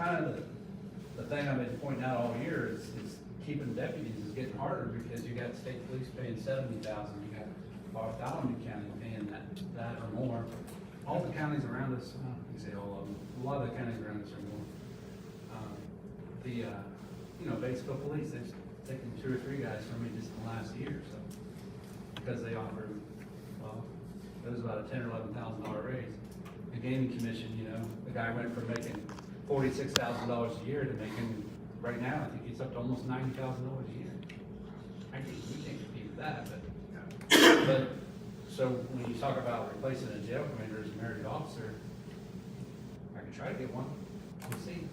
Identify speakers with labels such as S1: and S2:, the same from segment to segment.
S1: kind of the thing I've been pointing out all year is keeping deputies is getting harder because you got state police paying $70,000, you got Bartholomew County paying that or more. All the counties around us, you say all of them, a lot of the counties around us are more. Batesville Police, they've taken 2 or 3 guys from me just in the last year, so. Because they offered, well, it was about a $10,000 or $11,000 raise. The gaming commission, the guy went from making $46,000 a year to making, right now, I think he's up to almost $90,000 a year. I think we can't compete with that, but so when you talk about replacing a jail commander as a merited officer, I can try to get one. We'll see.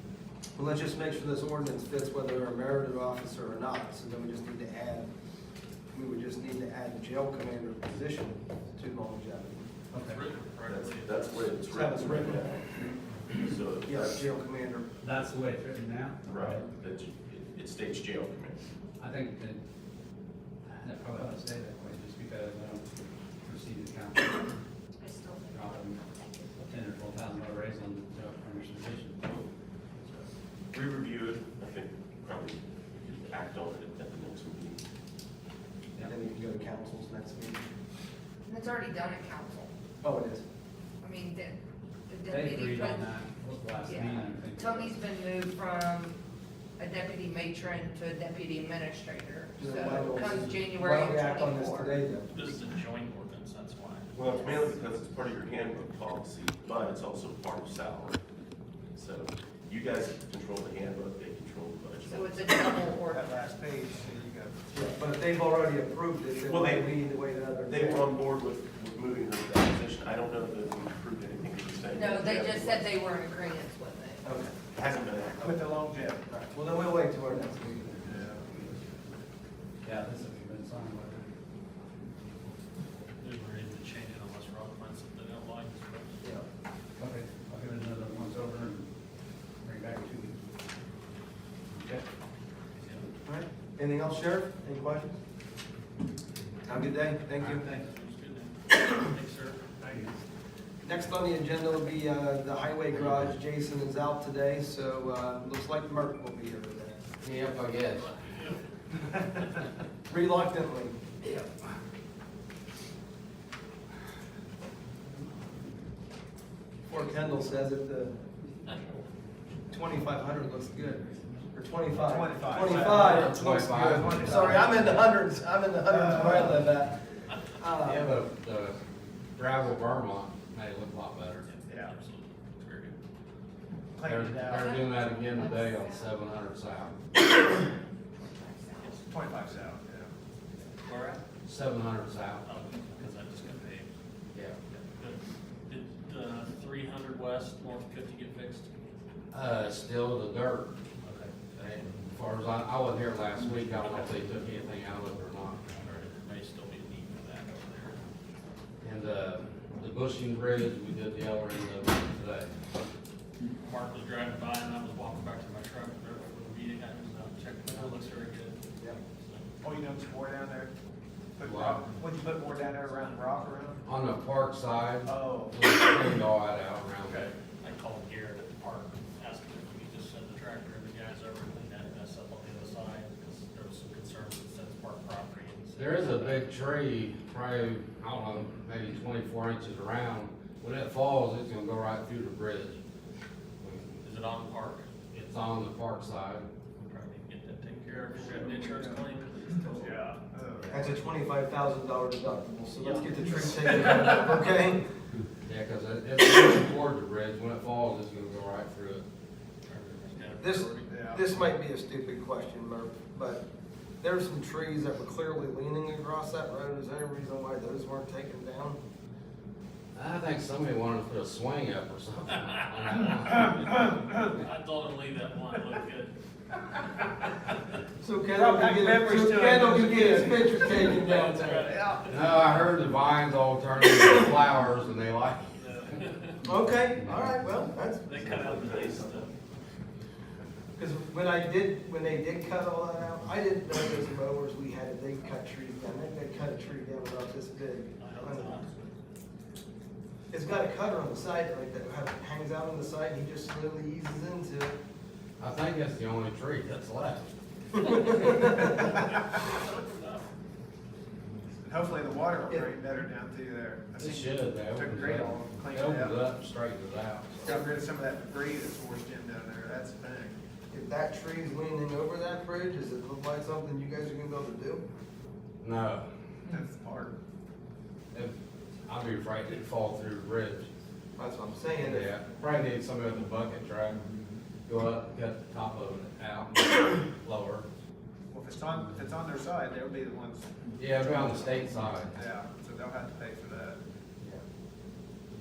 S2: Well, let's just make sure this ordinance fits whether they're a merited officer or not, so then we would just need to add the jail commander position to longevity.
S1: Okay.
S3: That's the way it's
S2: That's how it's written.
S3: written. So
S2: Yeah, jail commander.
S1: That's the way it's written now?
S3: right, it states jail commander.
S1: I think that probably ought to stay that way, just because I don't receive the council.
S4: I still think.
S1: $10,000 or $12,000 raise on the jail commander's position.
S3: We review it, I think probably we could act on it at the next meeting.
S2: And then you can go to council's next meeting.
S4: And it's already done at council.
S2: Oh, it is.
S4: I mean, the
S1: They
S4: deputy.
S1: agreed on that last
S4: Yeah.
S1: meeting, I think.
S4: Tony's been moved from a deputy matron to a deputy administrator.
S2: Why
S4: So
S2: don't
S4: comes
S2: we-
S4: January
S2: Why don't we act on this
S4: 24.
S2: today then?
S5: This is a joint ordinance, that's why.
S3: Well, it's mainly because it's part of your handbook policy, but it's also part of salary. So you guys control the handbook, they control the budget.
S4: So it's a double
S6: That
S4: ordinance.
S6: last page, there you go.
S2: Yeah, but if they've already approved it, then
S3: Well,
S2: we need to wait another.
S3: They were on board with moving her to that position. I don't know that we approved anything that you're saying.
S4: No, they just said they were in agreement with it.
S2: Okay.
S3: It hasn't been acted.
S6: With the longevity.
S2: All right. Well, then we'll wait till our next meeting.
S1: Yeah, this has been signed by them.
S5: There's no reason to change it unless Rob finds something they don't like.
S2: Yeah.
S1: Okay, I'll give it another once over and bring it back in 2 weeks. Okay.
S2: All right. Anything else, Sheriff? Any questions? Have a good day. Thank you.
S1: Thanks.
S5: Thanks, sir.
S1: Thank you.
S2: Next on the agenda will be the highway garage. Jason is out today, so looks like Merck will be here today.
S7: Yep, I guess.
S2: Reluctantly.
S7: Yep.
S2: Poor Kendall says it, the 2,500 looks good. Or 25.
S6: 25.
S2: 25 looks
S7: 25.
S2: good. Sorry, I'm in the hundreds. I'm in the hundreds where I live at.
S7: Yeah, but the gravel Vermont made it look a lot better.
S6: Yeah.
S5: Absolutely. It's very good.
S6: Clean it
S7: They're
S6: out.
S7: doing that again today on 700 South.
S6: 25 south, yeah.
S5: Where at?
S7: 700 South.
S5: Oh, because I just got paid.
S7: Yeah.
S5: Good. Did 300 West, North 50 get fixed?
S7: Still the dirt.
S5: Okay.
S7: As far as I wasn't here last week, I don't know if they took anything out of it or not.
S5: Or it may still be neat for that over there.
S7: And the Bushing Bridge, we did the other end of it today.
S5: Mark was driving by and I was walking back to my truck for the meeting. I was checking it out. It looks very good.
S2: Yep.
S5: So,
S6: Oh, you done some more down there? Put
S7: What?
S6: rock, would you put more down there around the rock around?
S7: On the park side,
S6: Oh,
S7: we cleaned all that out around
S6: okay.
S7: it.
S5: I called Garrett at the park, asked him if we could just send the tractor and the guys over and clean that mess up on the other side, because there was some concerns with Sets Park property. And he said,
S7: There is a big tree, probably, I don't know, maybe 24 inches around. When it falls, it's gonna go right through the bridge.
S5: Is it on the park?
S7: It's on the park side.
S5: We probably need to get that taken care of. Is that an insurance claim?
S6: Yeah.
S2: That's a $25,000 deductible, so let's get the tree taken care of, okay?
S7: Yeah, cause it's moving toward the bridge. When it falls, it's gonna go right through it.
S2: This might be a stupid question, Murph, but there's some trees that were clearly leaning across that road. Is there any reason why those weren't taken down?
S7: I think somebody wanted to put a swing up or something.
S5: I told him leave that one, look good.
S2: So Kendall can get his picture taken down there.
S6: Yeah.
S7: No, I heard the vines all turned into flowers and they like it.
S2: Okay, all right, well, that's,
S5: They cut out the nice stuff.
S2: because when they did cut all that out, I didn't know those mowers we had, they cut trees down. They cut a tree down about this big. It's got a cutter on the side, like that hangs out on the side, and he just slowly eases into it.
S7: think that's the only tree that's left.
S6: Hopefully the water will drain better down through there. I
S7: It
S6: think
S7: should, they
S6: Took
S7: opened
S6: grade
S7: it
S6: off,
S7: up,
S6: cleaned
S7: they
S6: it
S7: opened it
S6: up.
S7: up, and straightened it out.
S6: Got rid of some of that debris that's forced in down there, that's the thing.
S2: If that tree's leaning over that bridge, does it look like something you guys are gonna be able to do?
S7: No,
S6: That's the part.
S7: I'd be afraid it'd fall through the bridge.
S2: That's what I'm saying.
S7: Yeah, probably need somebody with a bucket truck, go up, cut the top of it out, lower.
S6: Well, if it's on their side, they'll be the ones,
S7: Yeah, it'll be on the state side.
S6: yeah, so they'll have to pay for that.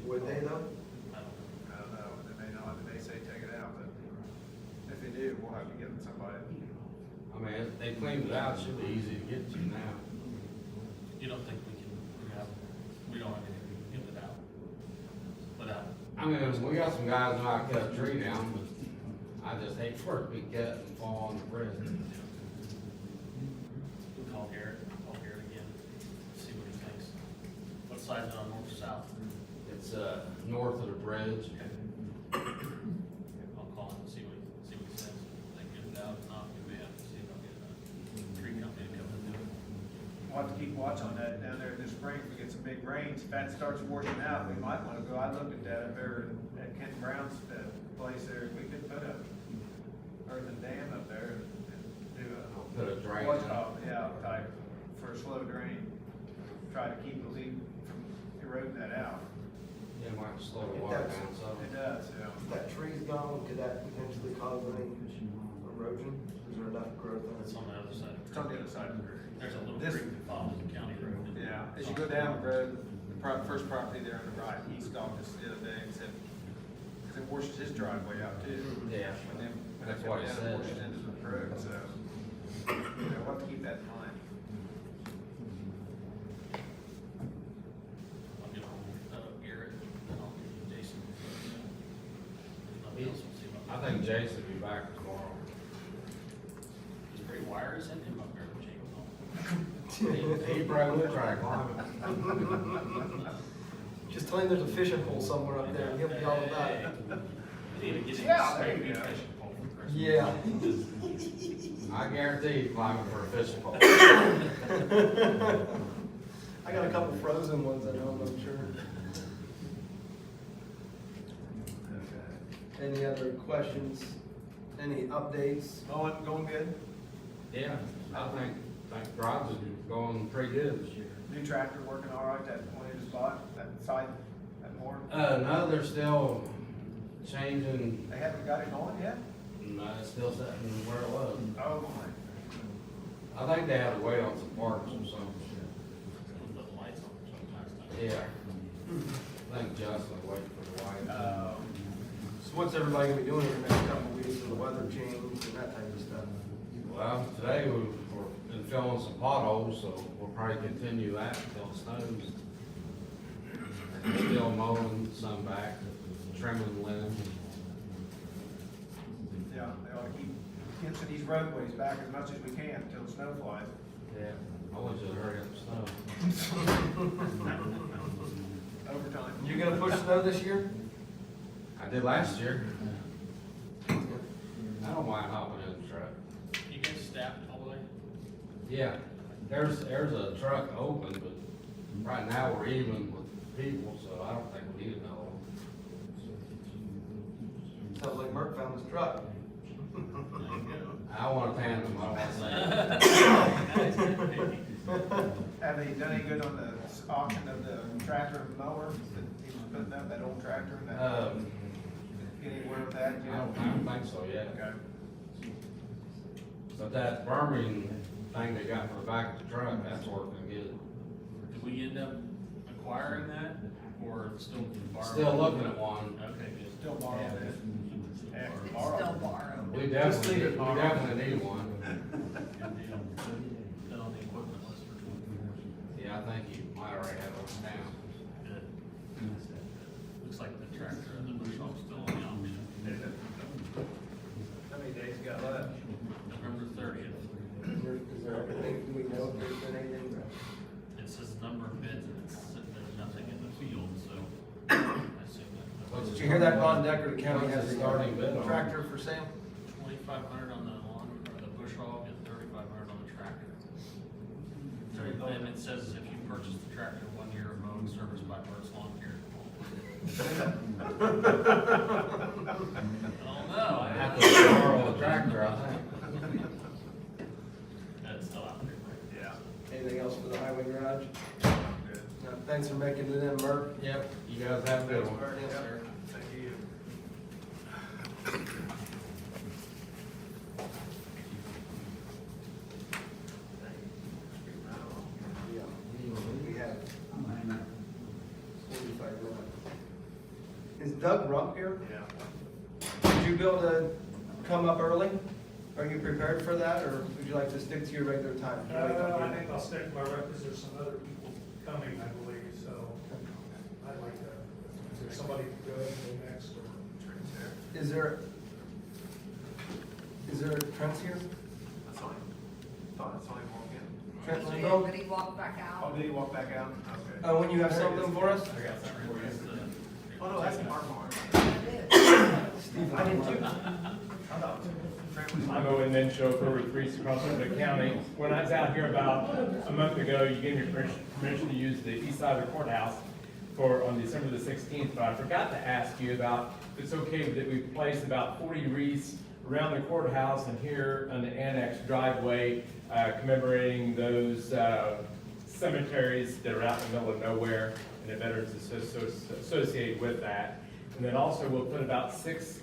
S2: Would they though?
S6: I don't know, they may not, they may say take it out, but if they do, we'll have to give them somebody.
S7: I mean, if they cleaned it out, it should be easy to get to now.
S5: You don't think we don't have anything we can get it out without?
S7: I mean, we got some guys who know how to cut a tree down, but I just hate for it to be cut and fall on the bridge.
S5: Call Garrett again, see what he thinks. What side is it on, north or south?
S7: It's, north of the bridge.
S5: I'll call him and see what he says. If they get it out, if not, we may have to see if I'll get a tree company to come and do it.
S6: We'll have to keep watch on that down there this spring, if we get some big rains, if that starts washing out, we might wanna go, I looked at that up there at Kent Brown's, place there, we could put a earthen dam up there and do a
S7: Put a drain
S6: watch
S7: in.
S6: top, yeah, type, for a slow drain, try to keep the leak from eroding that out.
S7: Yeah, it might slow the water down some.
S6: It does, yeah.
S2: If that tree's gone, could that potentially cause any erosion? Is there enough growth on
S5: It's
S2: it?
S5: on the other side.
S6: It's on the other side of the river.
S5: There's a little
S6: This-
S5: creek that follows the county road.
S6: Yeah, as you go down the road, the first property there on the right, he stopped us the other day and said, because it washes his driveway out too.
S7: Yeah.
S6: When they
S7: That's
S6: come
S7: what he
S6: down,
S7: said.
S6: it washes into the road, so, we'll have to keep that in mind.
S5: I'll get ahold of Garrett, and I'll get Jason. Nobody else will see
S7: I
S5: what.
S7: think Jason will be back tomorrow.
S5: Is Brady Wire send him up there with Jacob?
S7: He probably will try to climb it.
S2: Just tell him there's a fishing hole somewhere up there, and he'll be all about it.
S5: Even get him
S6: Yeah,
S5: a
S6: there
S5: straight
S6: you go.
S5: fishing pole for Christmas.
S2: Yeah.
S7: I guarantee he's climbing for a fishing pole.
S2: I got a couple frozen ones at home, I'm sure. Any other questions? Any updates?
S6: Going good?
S7: Yeah, I think Drive's is going pretty good this year.
S6: New tractor working all right, that one you just bought, that side, that more?
S7: No, they're still changing,
S6: They haven't got it going yet?
S7: no, it's still sitting where it was.
S6: Oh, my.
S7: I think they had to wait on some parts or something.
S5: Put the lights on or something last time.
S7: Yeah. I think Justin waiting for the light.
S2: So what's everybody gonna be doing in the next couple of weeks with the weather change and that type of stuff?
S7: Well, today we've been filling some potholes, so we'll probably continue that until it snows. Still mowing some back, trimming limbs.
S6: Yeah, they ought to keep fencing these roadways back as much as we can until the snow flies.
S7: Yeah. I want you to hurry up the snow.
S6: Overtime.
S2: You gonna push snow this year?
S7: I did last year. I don't mind hopping in the truck.
S5: You guys staffed all the way?
S7: Yeah, there's a truck open, but right now we're even with people, so I don't think we need another one.
S2: Sounds like Merck found his truck.
S7: I want a tandem, I don't want to say.
S6: Have they done any good on the auction of the tractor and mower that he was putting up, that old tractor and that? Get anywhere with that, you
S7: I
S6: know?
S7: don't think so yet.
S6: Okay.
S7: But that Birmingham thing they got for the back of the truck, that's working good.
S5: Did we end up acquiring that, or still borrowing?
S7: Still looking at one.
S5: Okay, good.
S6: Still borrowing it. Yeah,
S4: It's
S6: borrow.
S4: still borrowed.
S7: We definitely need one.
S5: Good deal. Been on the equipment list for 20 years.
S7: Yeah, I think you might already have it now.
S5: Good. Looks like the tractor and the bush hog's still on the auction.
S6: How many days you got left?
S5: November 30th.
S2: Is there anything, do we know if there's been anything?
S5: It says number of bids, and there's nothing in the field, so I assume that.
S2: Did you hear that, Ron Decker, the county has a
S7: Starting bid on it.
S2: tractor for sale?
S5: $2,500 on the lawn, or the bush hog, and $3,500 on the tractor. And it says if you purchase the tractor 1 year of mowing service by Burt's Lawn Care. I don't know,
S7: I
S5: I
S7: have
S5: have
S7: to
S5: to.
S7: borrow the tractor, I think.
S5: That's still out there.
S6: Yeah.
S2: Anything else for the highway garage?
S6: Good.
S2: No, thanks for making it in, Mert.
S7: Yep, you guys have a good one.
S2: Yes, sir.
S6: Thank you.
S2: Yeah. We have 45 minutes. Is Doug Rump here?
S6: Yeah.
S2: Would you be able to come up early? Are you prepared for that, or would you like to stick to your regular time?
S8: I think I'll stick to my rep, because there's some other people coming, I believe, so I'd like to, is there somebody to go next, or?
S2: Is there Trent's here?
S6: That's fine. Thought it's only walking.
S2: Trent
S4: He
S2: Linville?
S4: did, but he walked back
S6: Oh,
S4: out.
S6: did he walk back out? Okay.
S2: When you have something for us?
S5: I got something for you.
S6: Oh, no, that's our mark.
S2: I did too.
S9: I'm Owen Mencho for Reese across the county. When I was out here about a month ago, you gave me permission to use the east side of the courthouse on December the 16th, but I forgot to ask you about if it's okay that we place about 40 wreaths around the courthouse and here on the annex driveway commemorating those cemeteries that are out in the middle of nowhere and the veterans associated with that. And then also we'll put about 6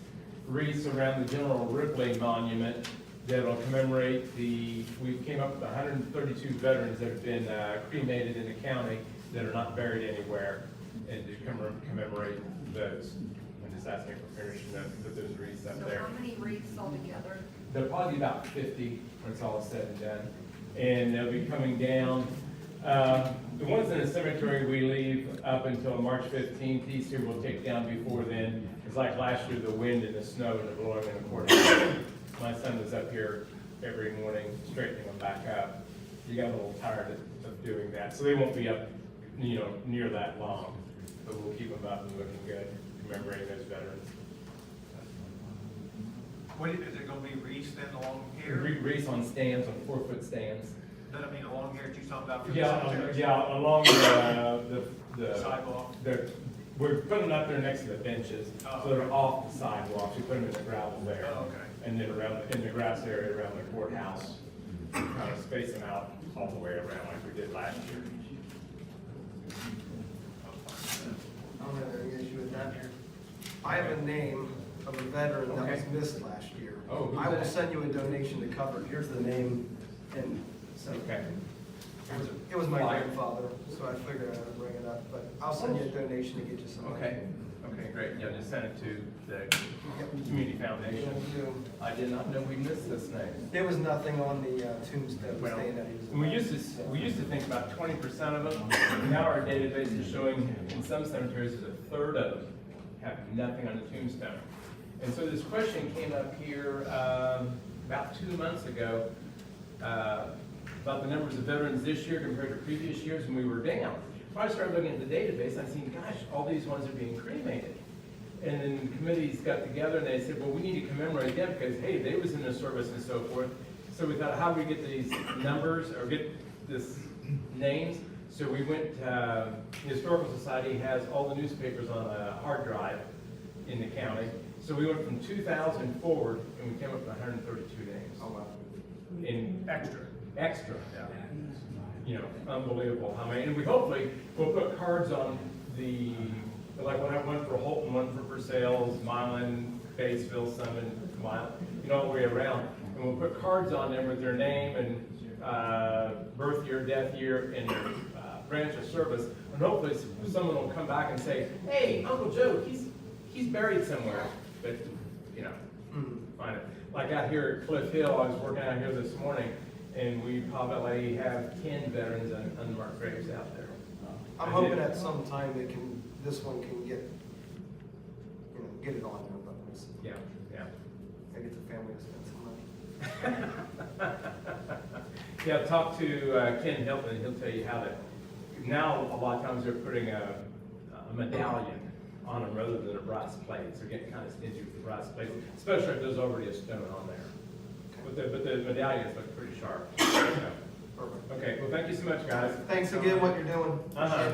S9: wreaths around the General Ripley Monument that'll commemorate we came up with 132 veterans that have been cremated in the county that are not buried anywhere, and to commemorate those. I'm just asking for permission to put those wreaths up
S4: So
S9: there.
S4: how many wreaths altogether?
S9: There'll probably be about 50 when it's all said and done. And they'll be coming down. The ones in the cemetery we leave up until March 15th. These two we'll take down before then. It's like last year, the wind and the snow and the blowing in the courthouse. My son was up here every morning straightening them back up. He got a little tired of doing that. So they won't be up, near that long. But we'll keep them up and looking good, commemorating those veterans.
S6: What, is it gonna be wreaths then along here?
S9: Wreaths on stands, on 4-foot stands.
S6: Then I mean along here, you're talking about for the
S9: Yeah,
S6: cemeteries?
S9: yeah, along the
S6: Sidewalk?
S9: We're putting them up there next to the benches,
S6: Oh,
S9: so they're
S6: okay.
S9: off the sidewalks, we put them in the gravel there.
S6: Oh, okay.
S9: And then in the grass area around the courthouse, kind of space them out all the way around like we did last year.
S2: I don't have any issue with that. I have a name of a veteran that was
S9: Okay.
S2: missed last year.
S9: Oh, who's
S2: I will
S9: that?
S2: send you a donation to cover it. Here's the name, and so.
S9: Okay.
S2: It was my
S9: Flyer.
S2: grandfather, so I figured I would bring it up, but I'll send you a donation to get you some money.
S9: Okay, great, yeah, just send it to the community foundation. I did not know we missed this name.
S2: There was nothing on the tombstone
S9: Well,
S2: saying that he was.
S9: and we used to think about 20% of them. Now our database is showing in some cemeteries that 1/3 of them have nothing on the tombstone. And so this question came up here about 2 months ago about the numbers of veterans this year compared to previous years when we were down. So I started looking at the database, I seen, gosh, all these ones are being cremated. And then committees got together and they said, well, we need to commemorate them because, hey, they was in the service and so forth. So we thought, how do we get these numbers or get this names? So we went, the Historical Society has all the newspapers on a hard drive in the county. So we went from 2000 forward and we came up with 132 names.
S2: Oh, wow.
S9: In
S6: Extra.
S9: extra. Unbelievable how many, and we'll put cards on like when I went for Holton, one for Versailles, Milan, Batesville, Summit, Mile, all the way around. And we'll put cards on them with their name and birth year, death year, and their branch of service. And hopefully someone will come back and say, hey, Uncle Joe, he's buried somewhere. But, find it. Like out here at Cliff Hill, I was working out here this morning, and we probably have 10 veterans and unmarked graves out there.
S2: I'm hoping at some time this one can get it on there, but we'll see.
S9: Yeah, yeah.
S2: Maybe it's a family to spend some money.
S9: Yeah, talk to Ken Hilton, he'll tell you how now a lot of times they're putting a medallion on them rather than a brass plate. They're getting kind of stingy with the brass plates, especially if there's already a stone on there. But the medallions look pretty sharp. Yeah.
S2: Perfect.
S9: Okay, well, thank you so much, guys.
S2: Thanks again, what you're doing.
S9: Uh-huh.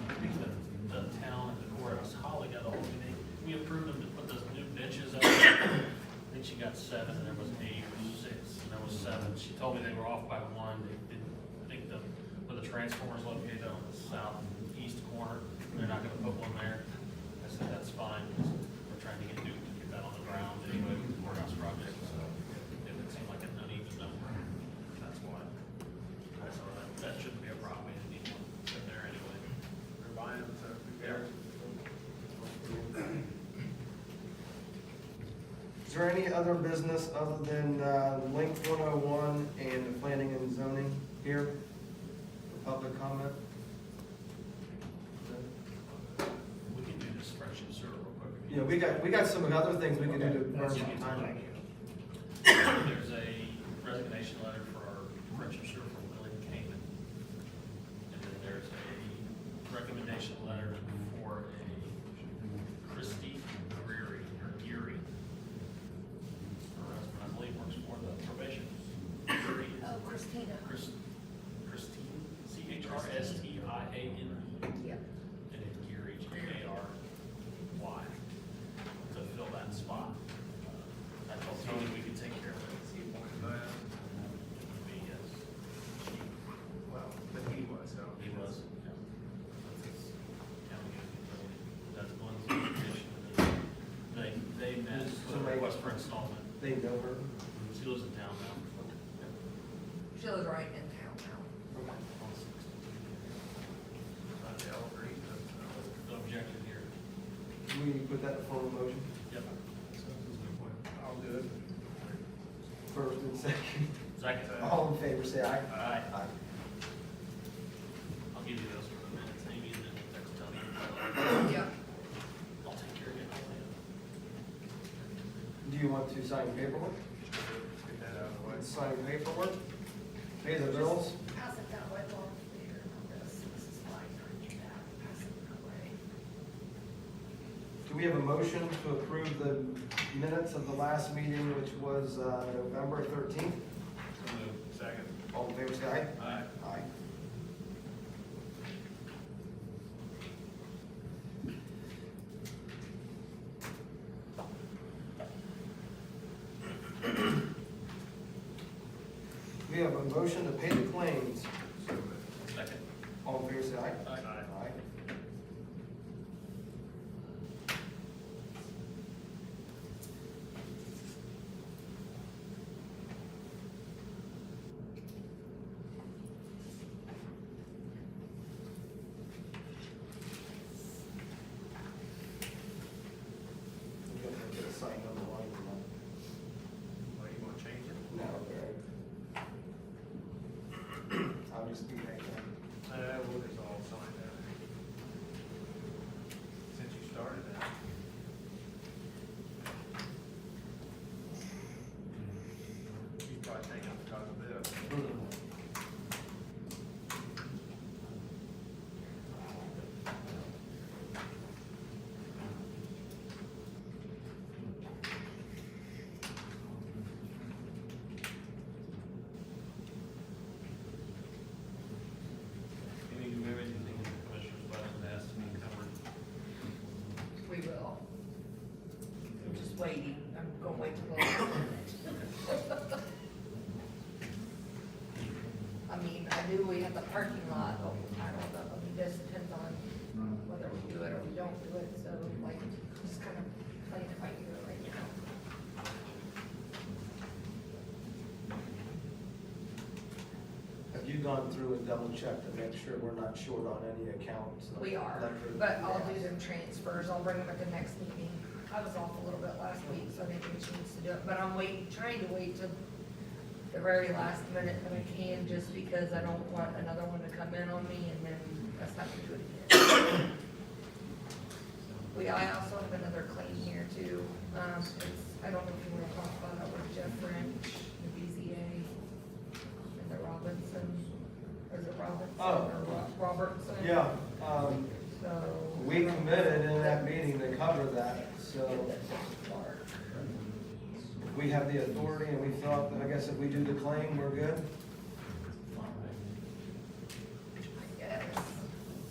S5: I think the town and the courthouse, Holly got a hold of me, we approved them to put those new benches up. I think she got 7, and there was 8 or 6, and there was 7. She told me they were off by 1. They didn't, I think where the transformer's located on the southeast corner, they're not gonna put one there. I said, that's fine, because we're trying to get that on the ground anyway, with the courthouse project, so it would seem like an uneven number. That's why. So that shouldn't be a problem, we didn't need one in there anyway.
S6: We're buying them, so.
S5: Yeah.
S2: Is there any other business other than Link 101 and the planning and zoning here? For public comment?
S5: We can do this spreadsheet sewer real quick.
S2: Yeah, we got some other things we can do to burn some time.
S5: There's a resignation letter for our purchaser from Willie Kamen. And then there's a recommendation letter for a Christie Greery, or Geary. Her husband, I believe, works for the probation. Geary is-
S4: Oh, Christina.
S5: Christine, CHRSTIANE.
S4: Yep.
S5: And then Geary, GARY, to fill that spot. I told Tony we could take care of it. Yes.
S6: Well, but he was, so.
S5: He was, yeah. That's his county utility. That's Glenn's position. They met for a request for installment.
S2: They know her.
S5: She lives in town now.
S4: She lives right in town now.
S6: I'll agree, but,
S5: No objection here.
S2: Can we put that in form of motion?
S5: Yep.
S6: I'll do it.
S2: First and second.
S5: Second.
S2: All in favor, say aye.
S5: Aye.
S2: Aye.
S5: I'll give you those for the minutes, Amy, and then text Tony.
S4: Yep.
S5: I'll take care of it.
S2: Do you want to sign paperwork?
S6: Let's get that out of the way.
S2: Let's sign paperwork. Pay the bills.
S4: Pass it that way, Bob. Here, this is fine. Pass it that way.
S2: Do we have a motion to approve the minutes of the last meeting, which was November 13th?
S6: Second.
S2: All in favor, say aye.
S5: Aye.
S2: Aye. We have a motion to pay the claims.
S5: Second.
S2: All in favor, say aye.
S5: Aye.
S2: Aye. We have to get a sign on the line.
S6: Well, you wanna change it?
S2: No, Barry. I'll just do that.
S6: We'll just all sign that. Since you started that. You probably think I'm talking about this.
S5: Any, do everything the commissioner's budget has to be covered.
S4: We will. I'm just waiting. I'm gonna wait till the last minute. I mean, I knew we had the parking lot, but I don't know. I mean, this depends on whether we do it or we don't do it, so like, just kind of playing it by ear right now.
S2: Have you gone through and double checked to make sure we're not short on any accounts?
S4: We are,
S2: Electric,
S4: but I'll
S2: gas?
S4: do them transfers. I'll bring them at the next meeting. I was off a little bit last week, so I didn't get a chance to do it, but I'm trying to wait till the very last minute that I can, just because I don't want another one to come in on me and then us have to do it again. I also have another claim here too. It's, I don't know if you wanna talk about it with Jeff French, the BZA, and the Robinson, or is it Robinson?
S2: Oh.
S4: Or Robertson?
S2: Yeah,
S4: So,
S2: We committed in that meeting to cover that, so we have the authority and we thought, I guess if we do the claim, we're good?
S4: Yes.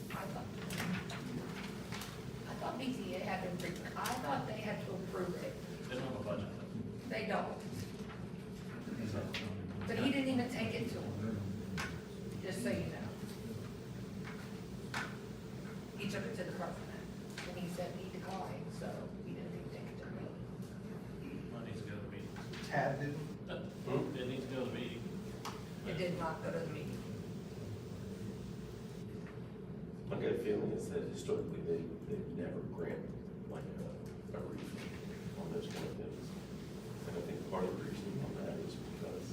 S4: I thought BTA had to, I thought they had to approve it.
S5: They don't have a budget.
S4: They don't. But he didn't even take it to him, just so you know. He took it to the president, and he said he declined, so he didn't even take it to me.
S5: That needs to go to the meeting.
S2: Tad didn't?
S5: It needs to go to the meeting.
S4: It did not go to the meeting.
S3: My gut feeling is that historically, they've never granted like a refund on those kind of things. And I think part of the reason on that is because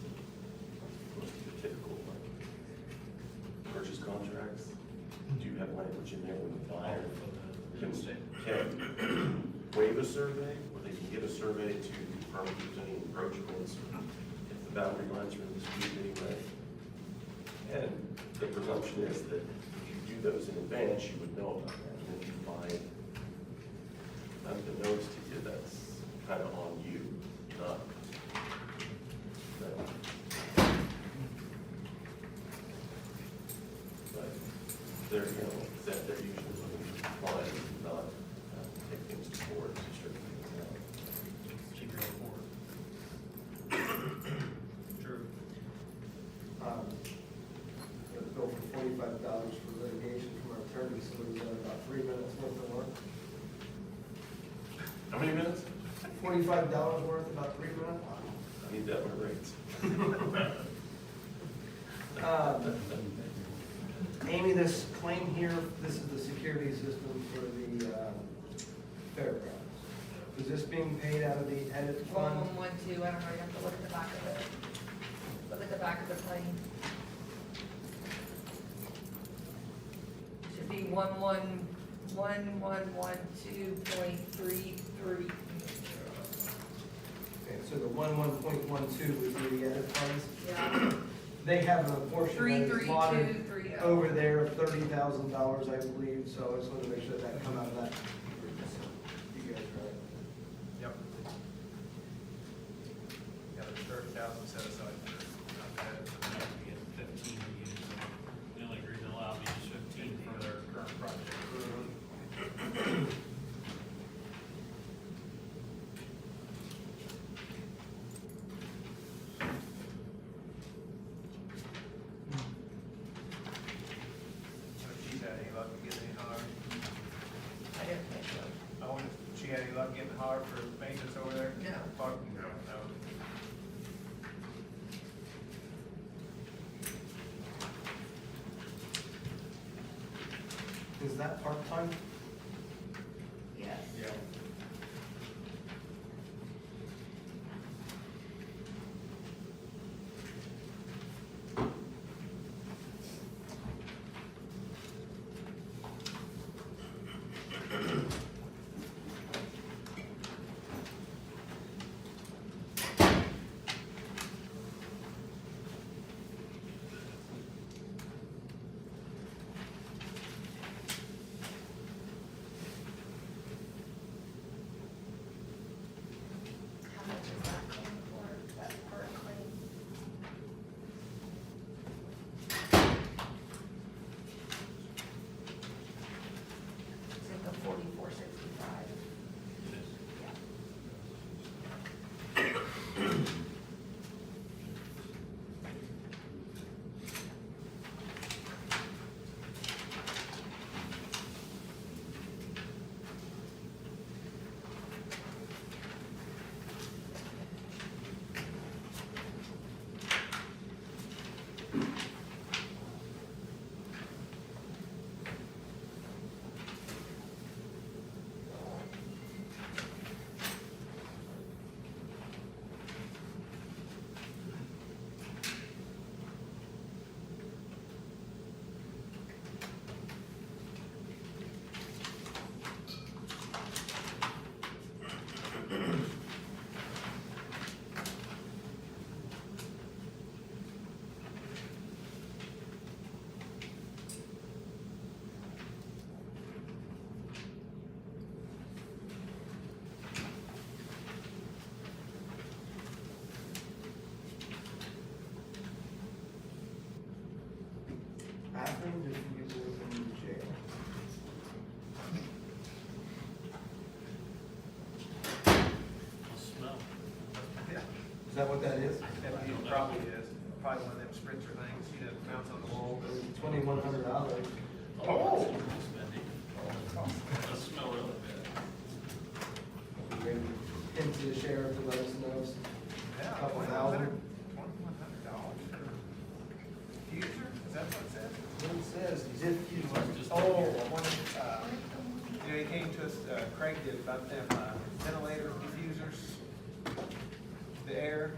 S3: most of the typical like purchase contracts do have language in there when the buyer can waive a survey, or they can get a survey to confirm if there's any encroachments, if the boundary lines are in dispute anyway. And the presumption is that if you do those in advance, you would know about that, and if you find unbeknownst to you, that's kind of on you, not them. But they're, you know, that they're usually looking to comply and not take things to court and strictly.
S5: It's cheaper to afford. True.
S2: Got a bill for $45 for litigation from our attorney, so it was about 3 minutes worth of work.
S3: How many minutes?
S2: $45 worth, about 3 minutes.
S3: I need that one rates.
S2: Amy, this claim here, this is the security system for the fairgrounds. Is this being paid out of the edit fund?
S4: 1112, I don't know, you have to look at the back of it. Look at the back of the claim. Should be 1112.33.
S2: Okay, so the 11.12 would be the edit funds.
S4: Yeah,
S2: They have a portion that is allotted
S4: 33230.
S2: over there of $30,000, I believe, so I just wanted to make sure that come out of that. You guys are right.
S6: Yep. Yeah, there's 30,000 set aside for, not bad.
S5: We get 15 to use. The only agreement allowed me is 15 for their current project.
S6: So she's had any luck getting any higher?
S4: I didn't think so.
S6: I wonder if she had any luck getting higher for maintenance over there?
S4: No.
S6: Fuck, no.
S2: Is that part-time?
S4: Yes.
S6: Yeah.
S2: that what that is?
S6: It probably is, probably one of them spritzer things, you know, that mounts on the wall.
S2: $2,100.
S5: Oh. Does smell really bad.
S2: Into the sheriff to let us know.
S6: Yeah,
S2: Couple
S6: $2,100
S2: thousand.
S6: for diffuser, is that what it says?
S2: What it says, diffuser.
S6: Oh, one of, you know, he came to us, Craig did, about them ventilator diffusers, the air.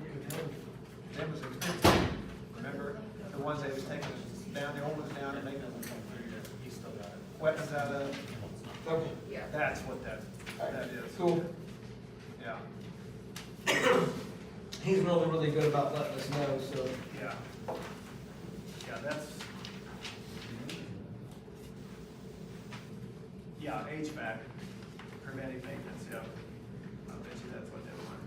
S6: Them was expensive, remember? The ones they was taking us down, the old ones down and making
S5: He still got it.
S6: weapons out of.
S2: Okay,
S4: Yeah.
S6: That's what that is.
S2: cool.
S6: Yeah,
S2: He's really good about letting us know, so.
S6: yeah. Yeah, that's. Yeah, HVAC, preventive maintenance, yeah. I bet you that's what they want.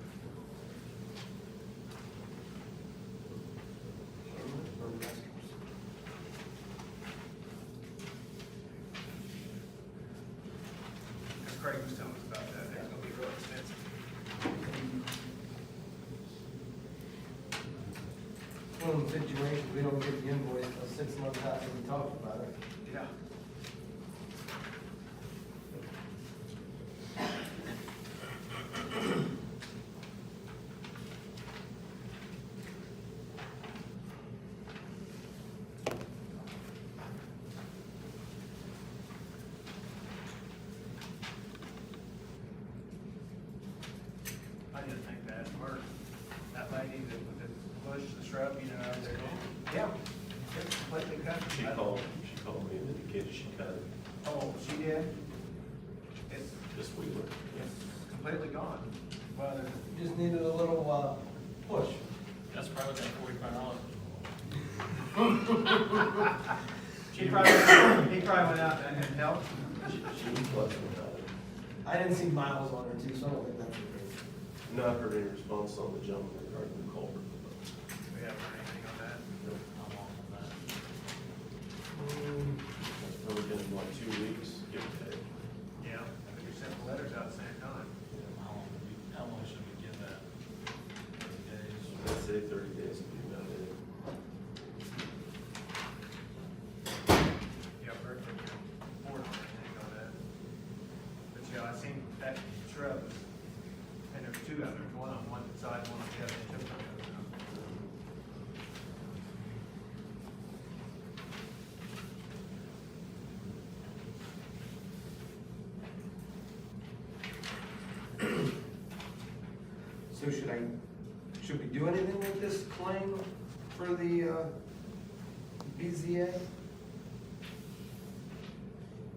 S6: Because Craig was telling us about that, it's gonna be real expensive.
S2: One of the situations, we don't get the invoice until 6 months after we talked about it.
S6: Yeah. I didn't think that worked. That lady that with the bush, the shrub, you know, out there. Yeah, it's completely cut.
S3: She called me and indicated she cut it
S6: Oh, she did? It's,
S3: this week.
S6: it's completely gone. Well, there's,
S2: Just needed a little, push.
S5: That's probably that $45.
S6: he probably went out and helped.
S3: She was flushing about it.
S2: I didn't see miles on her too, so I don't think that's the case.
S3: Not heard any response on the gentleman regarding the culvert.
S6: We haven't heard anything on that.
S5: How long on that?
S3: It's probably been like 2 weeks, give or take.
S6: Yeah, I think we sent the letters out at the same time.
S5: How long should we give that? 30 days?
S3: I'd say 30 days would be about it.
S6: Yeah, I've heard from your board or anything on that. But yeah, I seen that shrub, and there's two of them, there's one on one side, one on the other, they took one of them.
S2: So should we do anything with this claim for the, BZA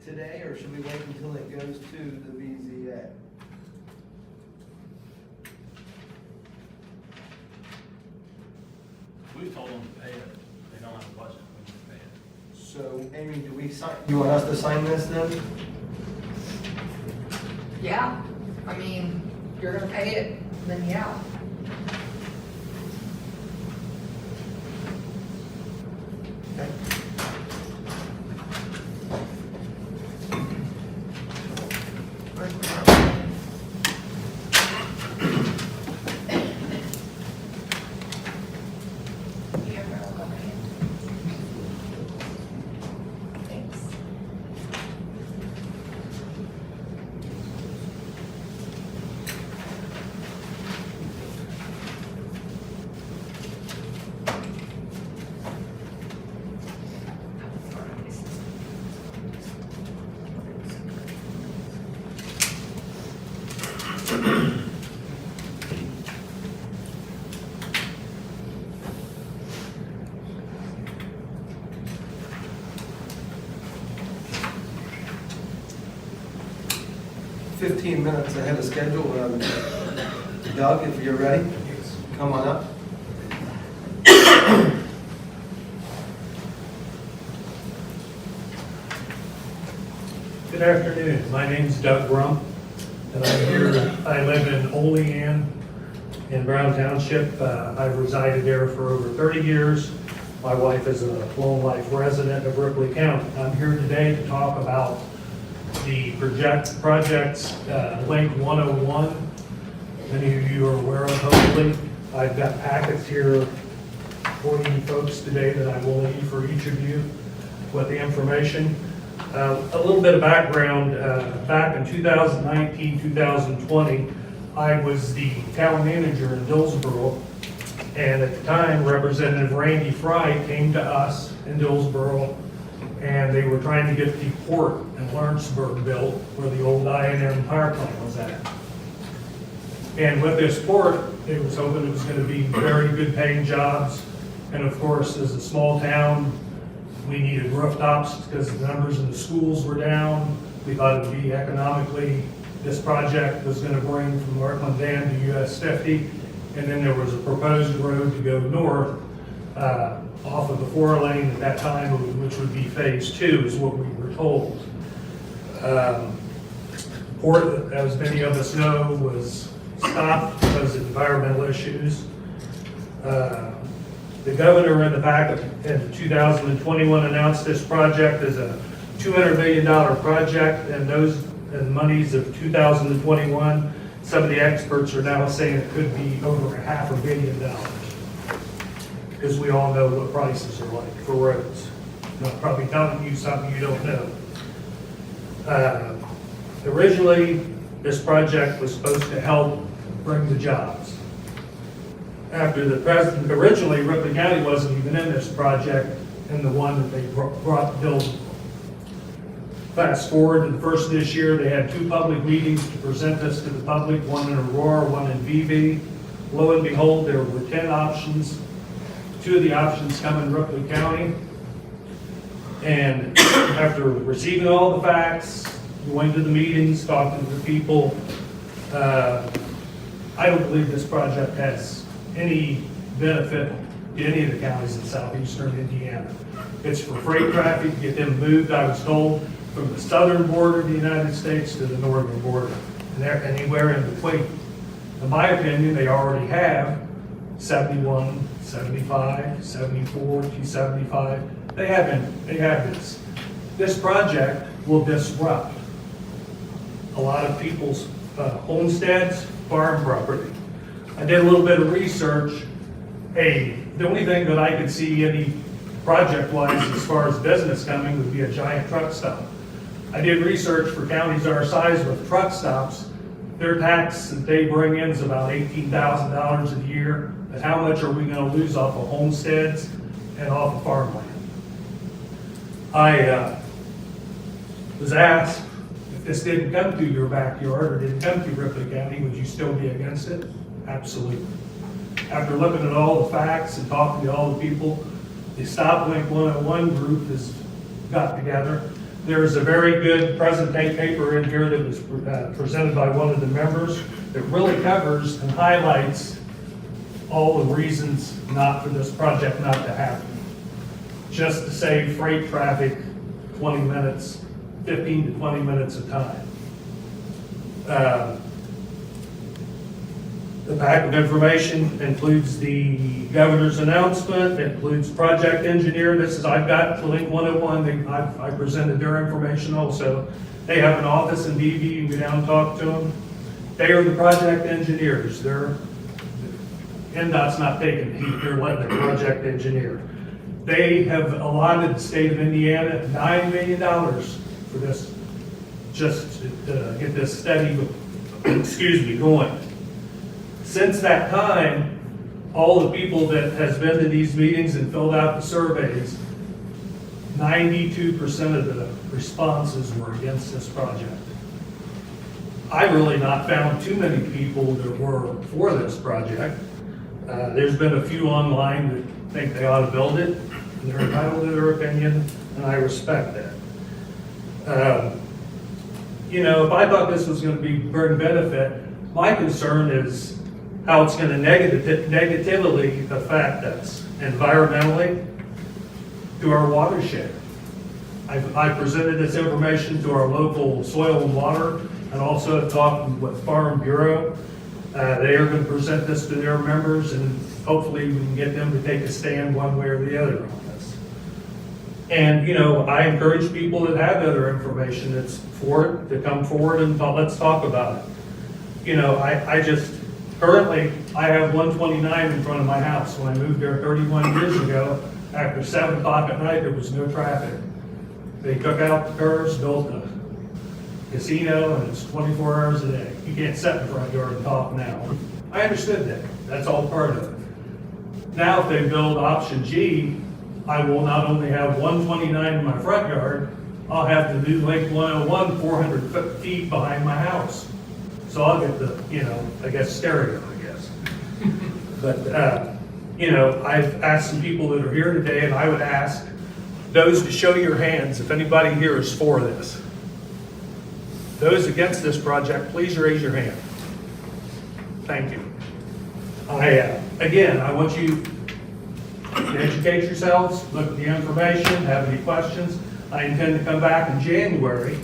S2: today, or should we wait until it goes to the BZA?
S5: We've told them to pay it. They don't have a budget, we need to pay it.
S2: So, Amy, do we sign, you want us to sign this then?
S4: Yeah, I mean, you're gonna pay it, then yeah.
S2: Okay.
S4: You have no money. Thanks.
S2: Fifteen minutes ahead of schedule. Doug, if you're ready, come on up.
S8: Good afternoon, my name's Doug Rump, and I'm here, I live in Olean in Brown Township. I've resided there for over 30 years. My wife is a Lone Life resident of Ripley County. I'm here today to talk about the projects, Link 101. Many of you are aware of, hopefully. I've got packets here for you folks today that I will leave for each of you with the information. A little bit of background, back in 2019, 2020, I was the town manager in Dillsboro, and at the time, Representative Randy Fry came to us in Dillsboro, and they were trying to get the port in Lawrenceburg built, where the old I&M power plant was at. And with this port, they was hoping it was gonna be very good paying jobs, and of course, as a small town, we needed rooftops because the numbers in the schools were down. We thought it would be economically, this project was gonna bring from Markland Dam to US 50. And then there was a proposed road to go north, off of the 4 lane at that time, which would be phase 2, is what we were told. Port, as many of us know, was stopped because of environmental issues. The governor in the back in 2021 announced this project as a $200 million project, and those monies of 2021, some of the experts are now saying it could be over $500 million, because we all know what prices are like for roads. I'm probably telling you something you don't know. Originally, this project was supposed to help bring the jobs. After the president, originally Ripley County wasn't even in this project, and the one that they brought built. Fast forward to the first of this year, they had 2 public meetings to present this to the public, one in Aurora, one in VB. Lo and behold, there were 10 options. 2 of the options come in Ripley County. And after receiving all the facts, going to the meetings, talking to the people, I don't believe this project has any benefit to any of the counties in southeastern Indiana. It's for freight traffic, get them moved, I was told, from the southern border of the United States to the northern border, and anywhere in between. In my opinion, they already have 71, 75, 74, 275. They have this. This project will disrupt a lot of people's homesteads, farm property. I did a little bit of research. The only thing that I could see any project-wise as far as business coming would be a giant truck stop. I did research for counties our size with truck stops. Their tax that they bring in is about $18,000 a year. But how much are we gonna lose off of homesteads and off of farmland? I was asked, if this didn't come to your backyard or didn't come to Ripley County, would you still be against it? Absolutely. After looking at all the facts and talking to all the people, the Stop Link 101 group has got together. There's a very good presentation paper in here that was presented by one of the members that really covers and highlights all the reasons not for this project not to happen. Just to save freight traffic 20 minutes, 15 to 20 minutes of time. The pack of information includes the governor's announcement, includes project engineer. I've got Link 101, I presented their information also. They have an office in DV, you can go down and talk to them. They are the project engineers. NDOT's not taking the heat, they're letting the project engineer. They have allotted the state of Indiana $9 million for this, just to get this study, going. Since that time, all the people that has been to these meetings and filled out the surveys, 92% of the responses were against this project. I really not found too many people that were for this project. There's been a few online that think they ought to build it, and they're entitled to their opinion, and I respect that. If I thought this was going to bring benefit, my concern is how it's going to negatively affect us environmentally, to our watershed. I presented this information to our local soil and water, and also have talked with Farm Bureau. They are going to present this to their members, and hopefully we can get them to take a stand one way or the other on this. And, I encourage people that have other information that's for it to come forward and let's talk about it. Currently, I have 129 in front of my house. When I moved there 31 years ago, after 7 o'clock at night, there was no traffic. They took out the curves, built a casino, and it's 24 hours a day. You can't sit in the front yard and talk now. I understood that. That's all part of it. Now, if they build option G, I will not only have 129 in my front yard, I'll have the new Lake 101 400 feet behind my house. So I'll get the, I guess stereo, I guess. But, I've asked some people that are here today, and I would ask those to show your hands if anybody here is for this. Those against this project, please raise your hand. Thank you. Again, I want you to educate yourselves, look at the information, have any questions. I intend to come back in January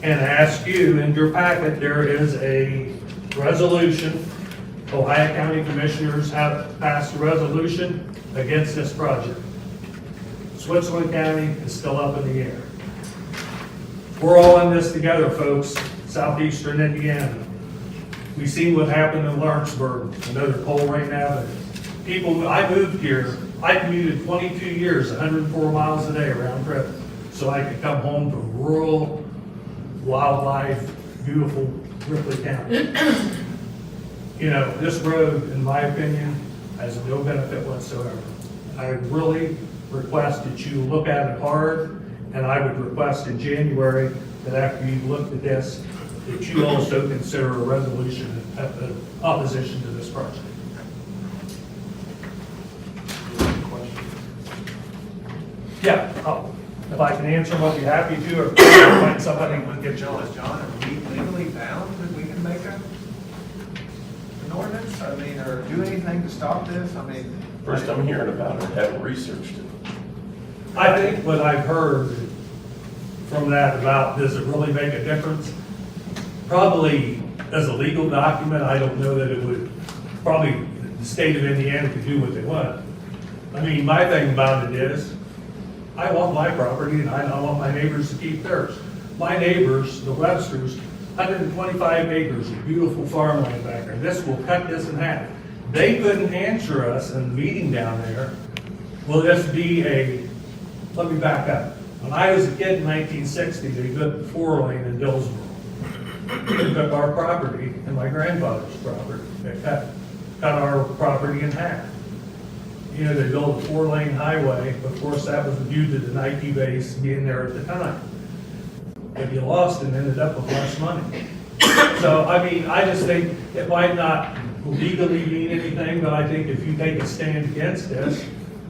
S8: and ask you, in your packet, there is a resolution. Ohio County Commissioners have passed a resolution against this project. Switzerland County is still up in the air. We're all in this together, folks, southeastern Indiana. We've seen what happened in Lawrenceburg, another coal right now. People, I moved here, I commuted 22 years, 104 miles a day round trip, so I could come home to rural, wildlife, beautiful Ripley County. This road, in my opinion, has no benefit whatsoever. I really request that you look at it hard, and I would request in January that after you've looked at this, that you also consider a resolution of opposition to this project. Yeah, if I can answer them, I'll be happy to, or find somebody who can get you.
S6: John, are we legally bound that we can make an ordinance? I mean, or do anything to stop this? I mean.
S3: First I'm hearing about it, haven't researched it.
S8: I think what I've heard from that about, does it really make a difference? Probably as a legal document, I don't know that it would, probably the state of Indiana could do what they want. I mean, my thing about it is, I want my property and I want my neighbors to keep theirs. My neighbors, the Websters, 125 acres of beautiful farmland back there. This will cut this in half. They couldn't answer us in the meeting down there. Will this be let me back up. When I was a kid in 1960, they built the 4-lane in Dillsboro. They took our property and my grandfather's property. They cut our property in half. They built a 4-lane highway. Of course, that was due to the Nike base being there at the time. But you lost and ended up with less money. So, I mean, I just think it might not legally mean anything, but I think if you take a stand against this,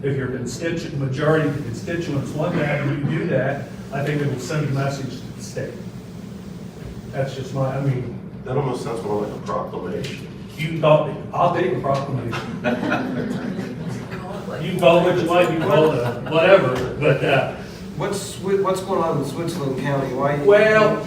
S8: if your majority of the constituents want that and you do that, I think it will send a message to the state. That's just
S3: That almost sounds more like a proclamation.
S8: you can call it, I'll take a proclamation. You can call it what you like, you can call it whatever, but,
S2: What's going on in Switzerland County? Why?
S8: well,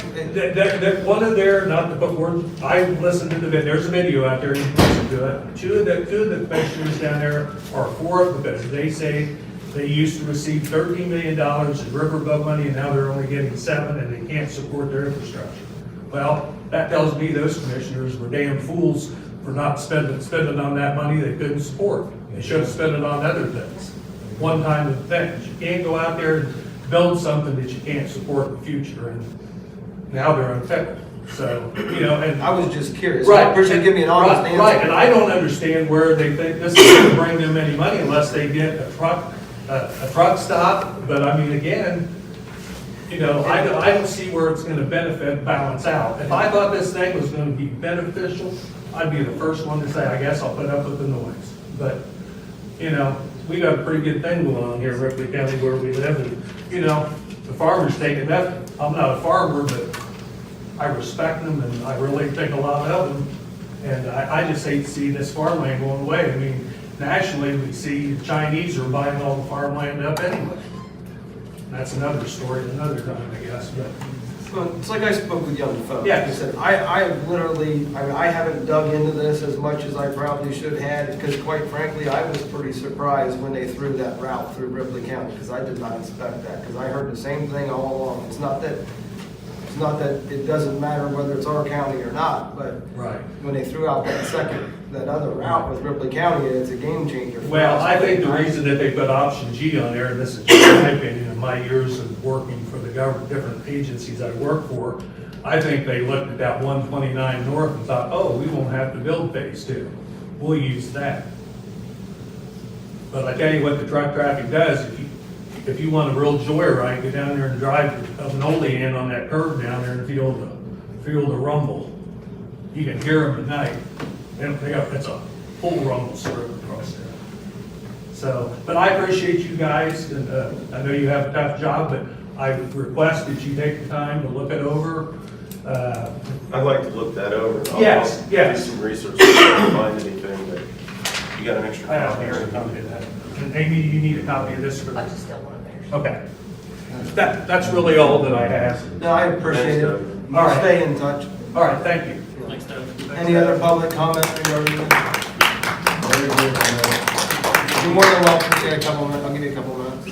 S8: one of their, not to put words, I listened to the video, there's a video out there, you can listen to it. Two of the commissioners down there are for it because they say they used to receive $13 million in riverboat money and now they're only getting $7 and they can't support their infrastructure. Well, that tells me those commissioners were damn fools for not spending on that money they couldn't support. They should have spent it on other things, one-time things. You can't go out there and build something that you can't support in the future, and now they're unfettered. So, and
S2: I was just curious.
S8: right,
S2: I appreciate you giving me an honest answer.
S8: right, and I don't understand where they think this is going to bring them any money unless they get a truck stop. But I mean, again, I don't see where it's going to balance out. If I thought this thing was going to be beneficial, I'd be the first one to say, I guess I'll put up with the noise. But we got a pretty good thing going on here in Ripley County where we live, and the farmers taking that. I'm not a farmer, but I respect them and I really think a lot of them. And I just hate to see this farmland going away. I mean, nationally, we see the Chinese are buying all the farmland up anyway. That's another story, another time, I guess, but.
S2: Well, it's like I spoke with young folks.
S8: Yeah.
S2: I said, I literally, I haven't dug into this as much as I probably should have, because quite frankly, I was pretty surprised when they threw that route through Ripley County, because I did not expect that, because I heard the same thing all along. It's not that It's not that it doesn't matter whether it's our county or not, but
S8: Right.
S2: when they threw out that other route with Ripley County, it's a game changer. for
S8: Well,
S2: us.
S8: I think the reason that they put option G on there, and this is just my opinion, in my years of working for the government, different agencies I work for, I think they looked at that 129 north and thought, oh, we won't have to build phase two. We'll use that. But I tell you what the truck traffic does, if you want a real joyride, go down there and drive up an Olean on that curve down there and feel the rumble. You can hear them at night. It's a full rumble strip across there. So, but I appreciate you guys, and I know you have a tough job, but I request that you take the time to look it over.
S3: I'd like to look that over. I'll
S8: Yes, yes.
S3: Do some research, if I can find anything, but you got an extra
S8: I have
S3: copy.
S8: here a copy of that. And Amy, you need a copy of this for
S4: I
S8: this?
S4: just don't want theirs.
S8: Okay. That's really all that I have.
S2: No, I appreciate it.
S3: Thanks,
S8: All right.
S2: Stay in touch.
S8: All right, thank you.
S5: Thanks, Doug.
S2: Any other public comment regarding this? Very good. You're more than welcome to take a couple minutes. I'll give you a couple minutes.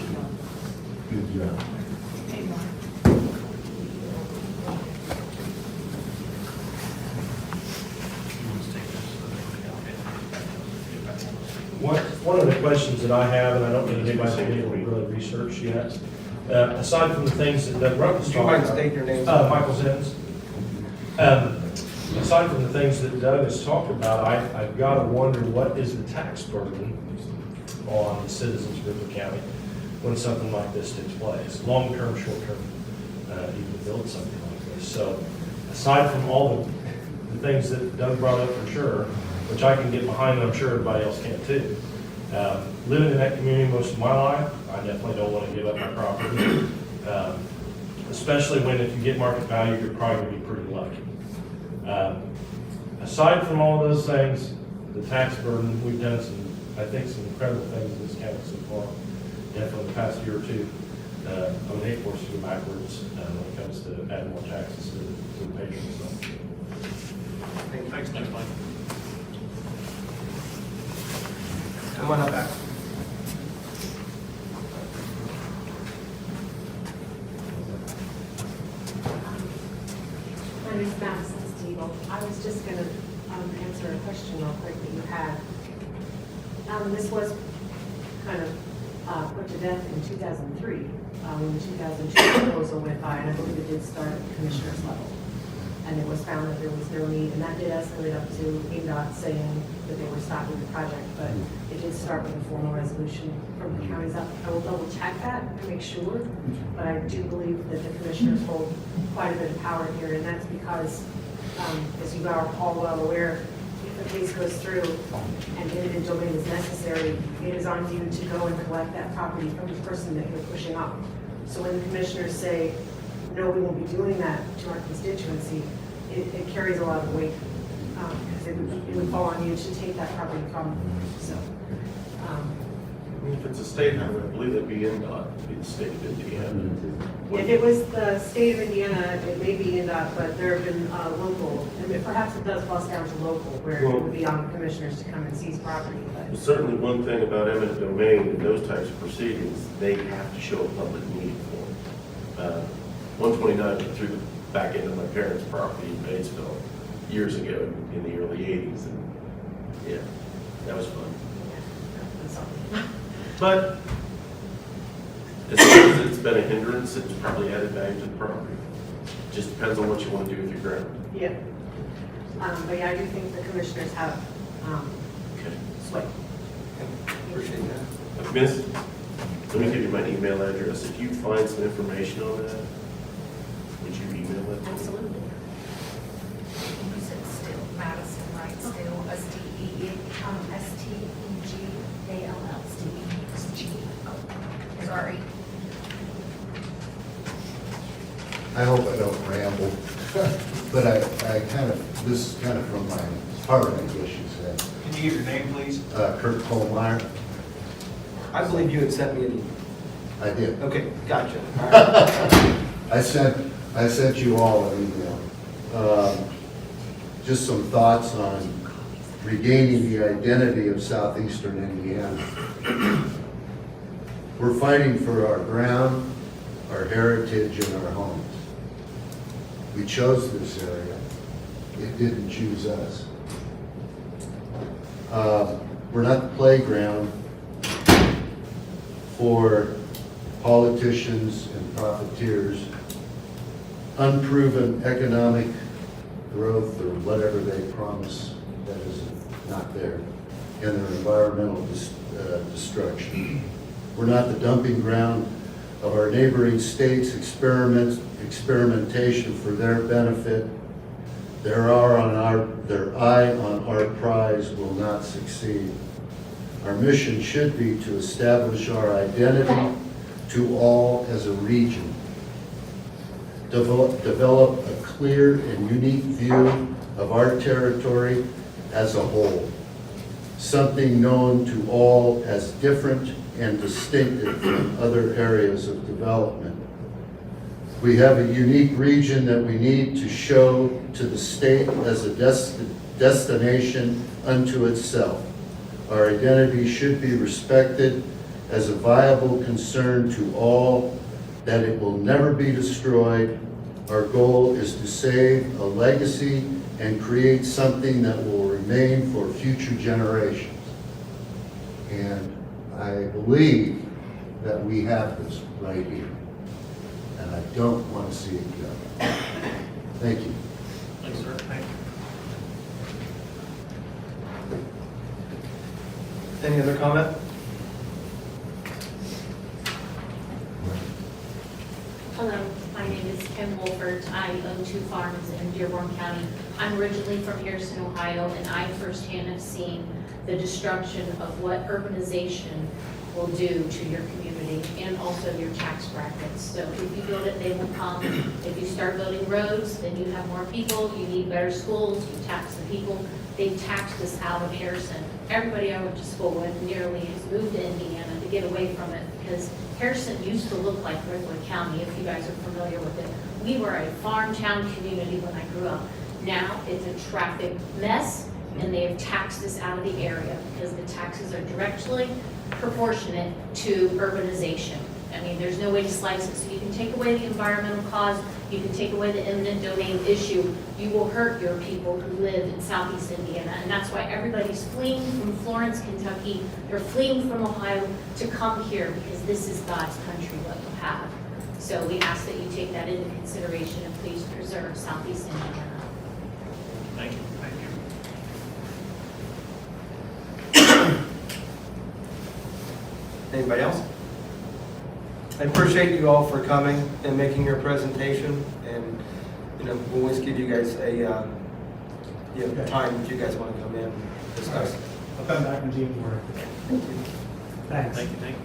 S10: One of the questions that I have, and I don't think anybody's been able to really research yet, aside from the things that Doug Rupp was
S2: Would you
S10: talking
S2: mind
S10: about.
S2: stating your name?
S10: Michael Zins. Aside from the things that Doug has talked about, I've got to wonder what is the tax burden on the citizens of Ripley County when something like this takes place, long-term, short-term, you can build something like this. So aside from all the things that Doug brought up for sure, which I can get behind, and I'm sure everybody else can too. Living in that community most of my life, I definitely don't want to give up my property. Especially when if you get market value, you're probably going to be pretty lucky. Aside from all of those things, the tax burden, we've done I think some incredible things in this county so far. Definitely the past year or two. I would hate for us to go backwards when it comes to adding more taxes to the patrons. So.
S5: Thanks, Doug.
S2: Come on up back.
S11: My name's Madison Stiebel. I was just gonna answer a question real quick that you had. This was kind of put to death in 2003, when the 2002 proposal went by, and I believe it did start at the commissioner's level. And it was found that there was no need, and that did escalate up to ADOT saying that they were stopping the project, but it did start with a formal resolution from the counties up. I will double check that to make sure, but I do believe that the commissioners hold quite a bit of power here, and that's because, as you are all well aware, if the case goes through and eminent domain is necessary, it is on you to go and collect that property from the person that you're pushing off. So when the commissioners say, no, we won't be doing that to our constituency, it carries a lot of weight, because it would fall on you to take that property from them, so.
S3: I mean, if it's a state highway, I believe it'd be NDOT, it'd be the state of Indiana.
S11: If it was the state of Indiana, it may be NDOT, but there have been local, and perhaps it does bust down to local, where it would be on the commissioners to come and seize property, but.
S3: Well, certainly one thing about eminent domain and those types of proceedings, they have to show a public need for it. 129 went through the back end of my parents' property in Batesville years ago in the early 80s. And yeah, that was fun. But as long as it's been a hindrance, it's probably added value to the property. Just depends on what you want to do with your ground.
S11: Yeah. But yeah, I do think the commissioners have
S3: Okay.
S11: sway.
S2: Appreciate that.
S3: Miss, let me give you my email address. If you find some information on that, would you email it to me?
S11: Absolutely.
S4: You said still, Madison, right, still, S-T-E-E,
S11: S-T-E-G-A-L-L,
S4: G, sorry.
S12: I hope I don't ramble, but I kind of, this is kind of from my heart, I guess you said.
S6: Can you give your name, please?
S12: Kurt Kohlmeyer,
S2: I believe you had sent me an email.
S12: I did.
S2: Okay, gotcha. All right.
S12: I sent you all an email. Just some thoughts on regaining the identity of southeastern Indiana. We're fighting for our ground, our heritage, and our homes. We chose this area. It didn't choose us. We're not the playground for politicians and profiteers, unproven economic growth or whatever they promise that is not there, and their environmental destruction. We're not the dumping ground of our neighboring states' experimentation for their benefit. Their eye on our prize will not succeed. Our mission should be to establish our identity to all as a region. Develop a clear and unique view of our territory as a whole. Something known to all as different and distinctive from other areas of development. We have a unique region that we need to show to the state as a destination unto itself. Our identity should be respected as a viable concern to all, that it will never be destroyed. Our goal is to save a legacy and create something that will remain for future generations. And I believe that we have this right here. And I don't want to see it go. Thank you.
S5: Thanks, sir. Thank you.
S2: Any other comment?
S13: Hello, my name is Kim Wolfert. I own 2 farms in Dearborn County. I'm originally from Harrison, Ohio, and I firsthand have seen the destruction of what urbanization will do to your community and also your tax brackets. So if you build it, they will come. If you start building roads, then you have more people, you need better schools, you tax the people. They taxed us out of Harrison. Everybody I went to school with nearly has moved to Indiana to get away from it, because Harrison used to look like Ripley County, if you guys are familiar with it. We were a farm town community when I grew up. Now it's a traffic mess, and they have taxed us out of the area because the taxes are directly proportionate to urbanization. I mean, there's no way to slice it. So you can take away the environmental cause, you can take away the eminent domain issue, you will hurt your people who live in southeast Indiana. And that's why everybody's fleeing from Florence, Kentucky. They're fleeing from Ohio to come here, because this is God's country, what you have. So we ask that you take that into consideration and please preserve southeast Indiana.
S5: Thank you. Thank you.
S2: Anybody else? I appreciate you all for coming and making your presentation, and, we'll always give you guys a, time that you guys want to come in and discuss.
S8: I'll come back in January. Thanks.
S5: Thank you. Thank you.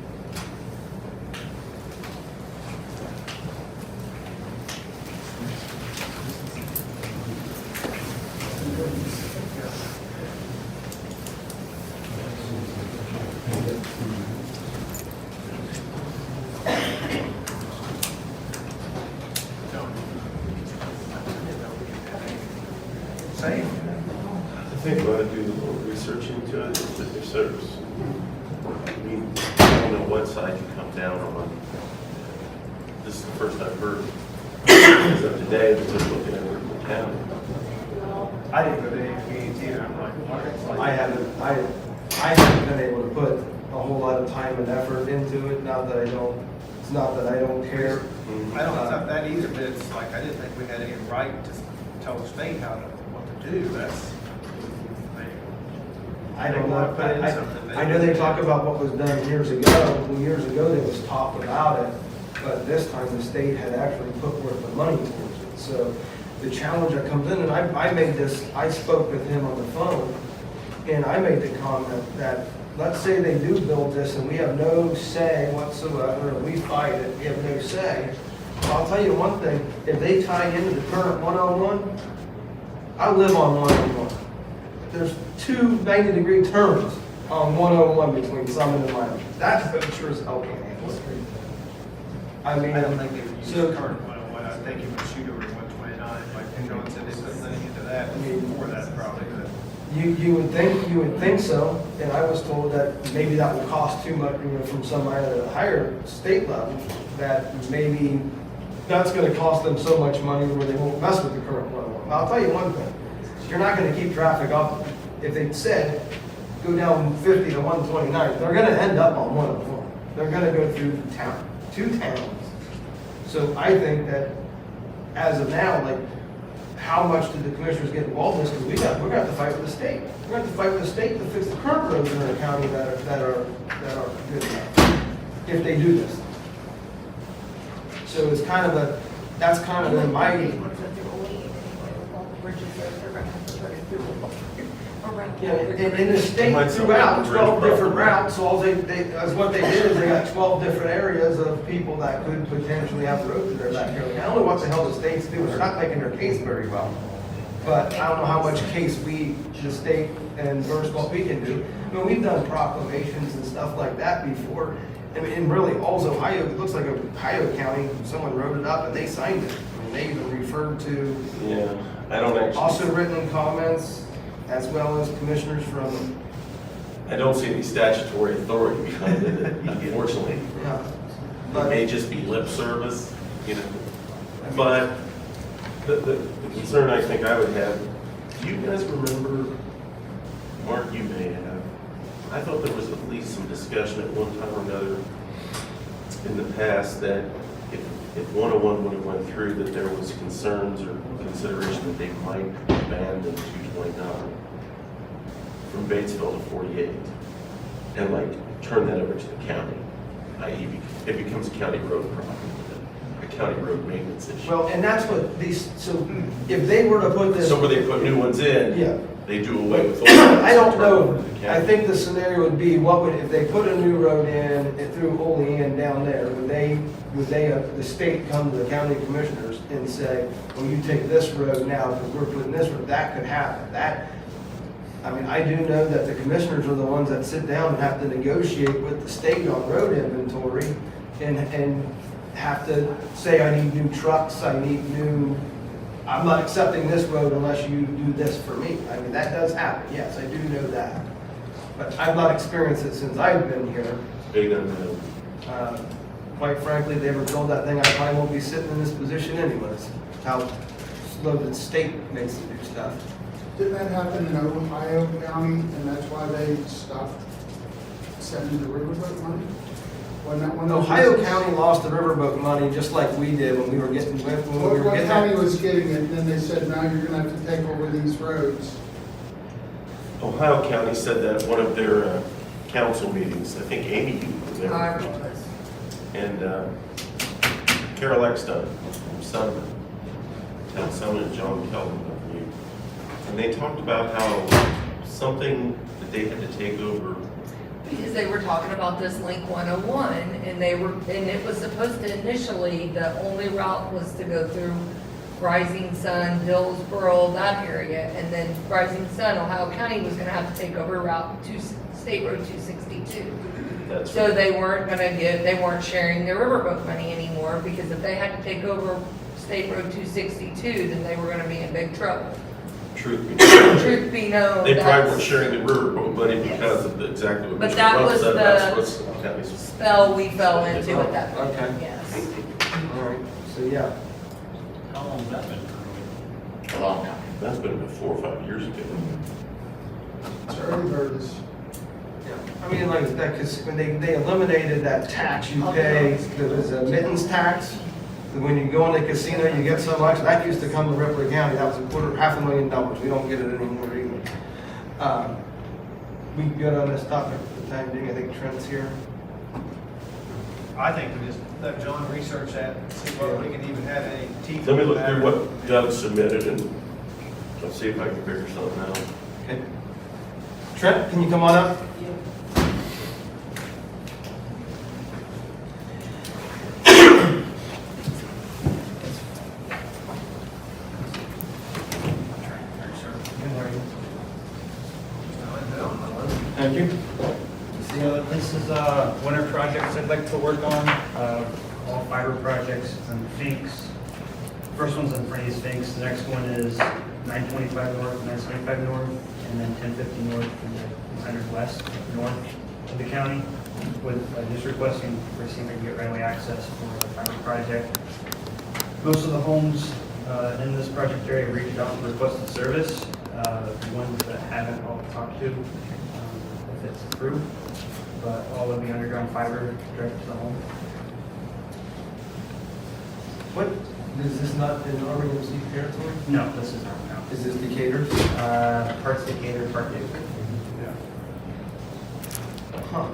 S6: Same.
S3: I think we ought to do a little research into it, with their service. I mean, I don't know what side you come down on. This is the first I've heard. As of today, they're just looking at Ripley County.
S6: I didn't go to any meetings either. I'm like, what? It's like-
S2: I haven't been able to put a whole lot of time and effort into it, it's not that I don't care.
S6: I don't accept that either, but it's like, I didn't think we had any right to tell the state what to do. That's.
S2: I don't
S6: They
S2: know,
S6: want to put in
S2: I
S6: something.
S2: know they talk about what was done years ago. Well, years ago, there was talk about it, but this time the state had actually put worth the money towards it. So the challenge that comes in, and I spoke with him on the phone, and I made the comment that, let's say they do build this and we have no say whatsoever, and we fight it, we have no say. I'll tell you one thing, if they tie into the current 101, I live on 101. There's 2 90-degree turns on 101 between Summit and Miami. That's what sure as hell can't handle it. I mean,
S6: I don't think they would use
S2: so-
S6: the current 101. I think it would shoot over to 129. Like John said, they put money into that before that probably. But
S2: You would think so, and I was told that maybe that will cost too much, from somebody at a higher state level, that maybe that's gonna cost them so much money where they won't mess with the current 101. I'll tell you one thing, you're not gonna keep traffic up, if they said, go down 50 to 129, they're gonna end up on 101. They're gonna go through town, 2 towns. So I think that, as of now, like, how much do the commissioners get involved in this? Because we're gonna have to fight with the state. We're gonna have to fight with the state to fix the current roads in the county that are good enough, if they do this. So it's kind of a, that's kind of in my, yeah, in the state throughout, 12 different routes, so all that's what they did is they got 12 different areas of people that could potentially have roads in their backyard. I don't know what the hell the state's doing, they're not making their case very well. But I don't know how much case we, the state, and versus what we can do. I mean, we've done proclamations and stuff like that before. I mean, and really, also Ohio, it looks like Ohio County, someone wrote it up and they signed it. I mean, they even referred to.
S3: Yeah, I don't actually.
S2: Also written comments, as well as commissioners from.
S3: I don't see any statutory authority behind it, unfortunately.
S2: Yeah.
S3: It may just be lip service, you know. But the concern I think I would have, do you guys remember, Mark, you may have, I thought there was at least some discussion at one time or another in the past that if 101 would have went through, that there was concerns or consideration that they might abandon 229 from Batesville to 48 and like turn that over to the county, i.e. it becomes a county road problem, a county road maintenance issue.
S2: Well, and that's what these, so if they were to put this.
S3: So where they put new ones in,
S2: Yeah.
S3: they do away with all that.
S2: I don't
S3: Turn it over
S2: know,
S3: to the
S2: I
S3: county.
S2: think the scenario would be, what would, if they put a new road in, through Olean down there, would they, the state come to the county commissioners and say, well, you take this road now, because we're putting this road, that could happen, that, I mean, I do know that the commissioners are the ones that sit down and have to negotiate with the state on road inventory and have to say, I need new trucks, I need new, I'm not accepting this road unless you do this for me. I mean, that does happen, yes, I do know that. But I've not experienced it since I've been here.
S3: Big unknown.
S2: Quite frankly, if they ever build that thing, I probably won't be sitting in this position anyways. How slow the state makes them do stuff.
S14: Didn't that happen in Ohio County, and that's why they stopped sending the riverboat money? Wasn't that one of those
S2: Ohio
S14: reasons?
S2: County lost the riverboat money just like we did when we were getting, when we were
S14: What
S2: getting.
S14: county was getting it, and then they said, now you're gonna have to take over these roads.
S3: Ohio County said that at one of their council meetings, I think Amy, you were there.
S4: I was.
S3: And Carol Eckstein from Sumner, Town Sumner, and John Kelvin, I believe. And they talked about how something that they had to take over.
S4: Because they were talking about this Link 101, and it was supposed to initially, the only route was to go through Rising Sun, Hillsborough, that area, and then Rising Sun, Ohio County was gonna have to take over State Road 262.
S3: That's
S4: So they weren't sharing their riverboat money anymore, because if they had to take over State Road 262, then they were gonna be in big trouble.
S3: Truth be told.
S4: Truth be known,
S3: They probably
S4: that's
S3: weren't sharing the riverboat money because of exactly what
S4: But
S3: Mr.
S4: that
S3: Rupp
S4: was
S3: said,
S4: the-
S3: that's what's county's.
S4: spell we fell into at that point,
S2: Okay.
S4: yes.
S2: All right, so yeah.
S5: How long has that been?
S4: A long time.
S3: That's been about 4 or 5 years ago.
S14: It's early birds.
S2: Yeah, I mean, like that, because when they eliminated that tax you pay, there was a mittens tax. When you go in the casino, you get so much, that used to come to Ripley County, that was $250,000, we don't get it anymore either. We good on this topic for the time being, I think Trent's here.
S6: I think we just let John research that, see what we can even have any teeth.
S3: Let me
S6: in
S3: look
S6: the
S3: through
S6: matter.
S3: what Doug submitted and I'll see if I can figure something out.
S2: Okay. Trent, can you come on up? Thank you.
S15: So this is winter projects I'd like to work on, all fiber projects on Finks. First one's on Frank's Finks, the next one is 925 north, 975 north, and then 1050 north and 100 west north of the county. With just requesting for seeing if we can get right-of-way access for the fiber project. Most of the homes in this project area reached out and requested service. The ones that haven't, I'll talk to if it's approved, but all will be underground fiber direct to the home.
S2: What, is this not in RMC territory?
S15: No, this is not, no.
S2: Is this Decatur?
S15: Parts Decatur, part Duke.
S2: Huh.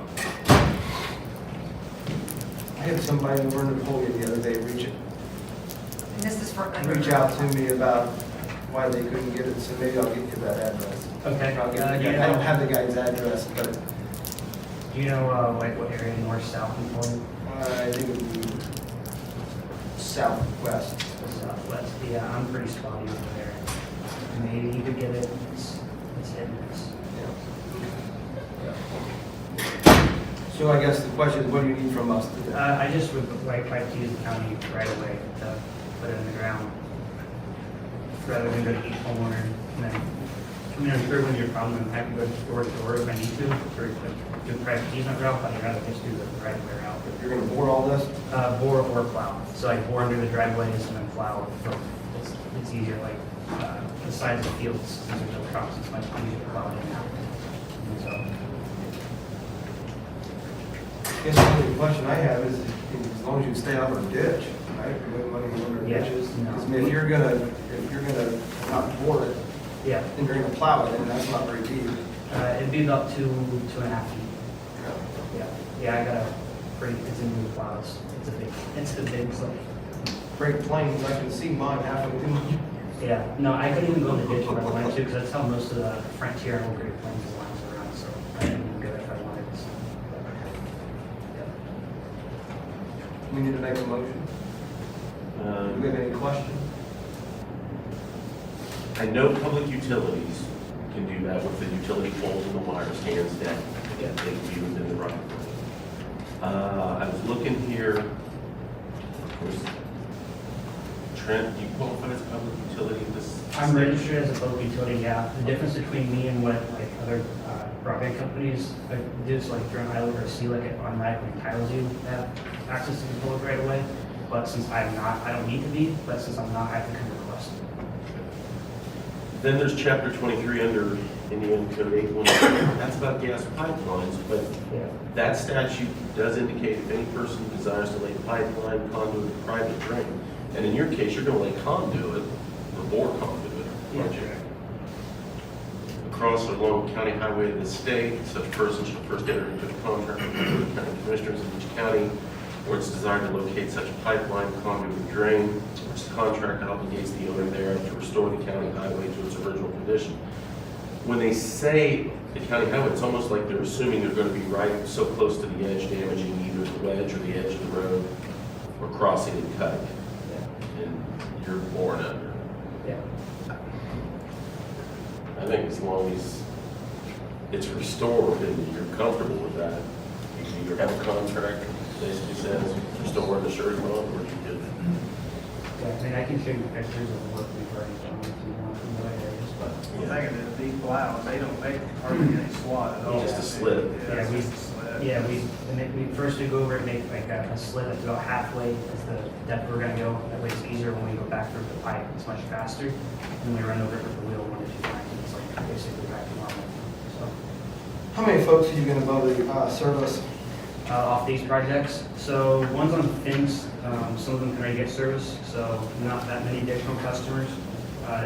S2: I had somebody over in Napoleon the other day reach
S4: And this is for.
S2: out to me about why they couldn't get it, so maybe I'll get you that address.
S15: Okay.
S2: I'll get
S15: Do you
S2: the guy. I don't
S15: know-
S2: have the guy's address, but
S15: Do you know like what area, north, south, and north?
S2: I think it would be southwest.
S15: Southwest, yeah, I'm pretty spotty over there. Maybe you could get it, it's hit and miss.
S2: So I guess the question is, what do you need from us today?
S15: I just would like to use the county right away to put it in the ground. Rather than go to each homeowner and then come in and prove when your problem and have to go door to door if I need to, or do private easement route, but I'd rather just do the right way route.
S2: You're gonna bore all this?
S15: Bore or plow. So like bore under the driveways and then plow. So it's easier, like the sides of the fields, these are no crops, it's much easier to plow in now. So,
S2: I guess the only question I have is, as long as you stay out of a ditch, right? Put money in
S15: Yeah,
S2: ditches.
S15: no.
S2: Because if you're gonna not bore it,
S15: yeah,
S2: and you're gonna plow it, then that's not very deep.
S15: it'd be about 2.5 feet. Yeah, I got a pretty, it's a new plow, it's a big, so.
S2: Great Plains, I can see mine halfway through my.
S15: Yeah, no, I couldn't even go in the ditch if I wanted to, because that's how most of the frontier and Old Great Plains lines around, so I didn't even go if I wanted to.
S2: We need to make a motion. Do we have any questions?
S3: I know public utilities can do that with the utility poles and the wires hands down. Again, they can be within the right of way. I was looking here, of course, Trent, do you qualify as a public utility in this?
S15: I'm registered as a public utility, yeah. The difference between me and what like other broadband companies do is like during ILO or CLEC, it automatically entitles you to have access to the public right away. But since I'm not, I don't need to be, but since I'm not, I have to come request.
S3: Then there's chapter 23 under Indiana Code 811. That's about gas pipelines, but
S15: Yeah.
S3: that statute does indicate if any person desires to lay pipeline, conduit, or private drain. And in your case, you're going to lay conduit, or bore conduit, aren't you? Across or along county highway of the state, such person should first enter into a contract with the county commissioners in each county where it's desired to locate such a pipeline, conduit, or drain, which the contract obligates the owner thereof to restore the county highway to its original condition. When they say the county highway, it's almost like they're assuming they're going to be right so close to the edge, damaging either the wedge or the edge of the road, or crossing and cutting it. And you're born under.
S15: Yeah.
S3: I think as long as it's restored and you're comfortable with that, you can either have a contract that basically says restore the shirt on, or you could.
S15: Yeah, I mean, I can show you pictures of what we've already done if you want in the areas, but.
S6: I'm thinking that these plows, they don't make hardly any slot at all.
S3: Just a slit.
S15: Yeah,
S6: it's
S15: we,
S6: just a slit.
S15: yeah, we first we go over and make like a slit that's about halfway is the depth we're gonna go. That way it's easier when we go back through the pipe, it's much faster. And we run over it with the wheel 1 to 2 times, it's like basically back to normal, so.
S2: How many folks are you gonna vote service?
S15: Off these projects, so one's on Fins, some of them can already get service, so not that many additional customers.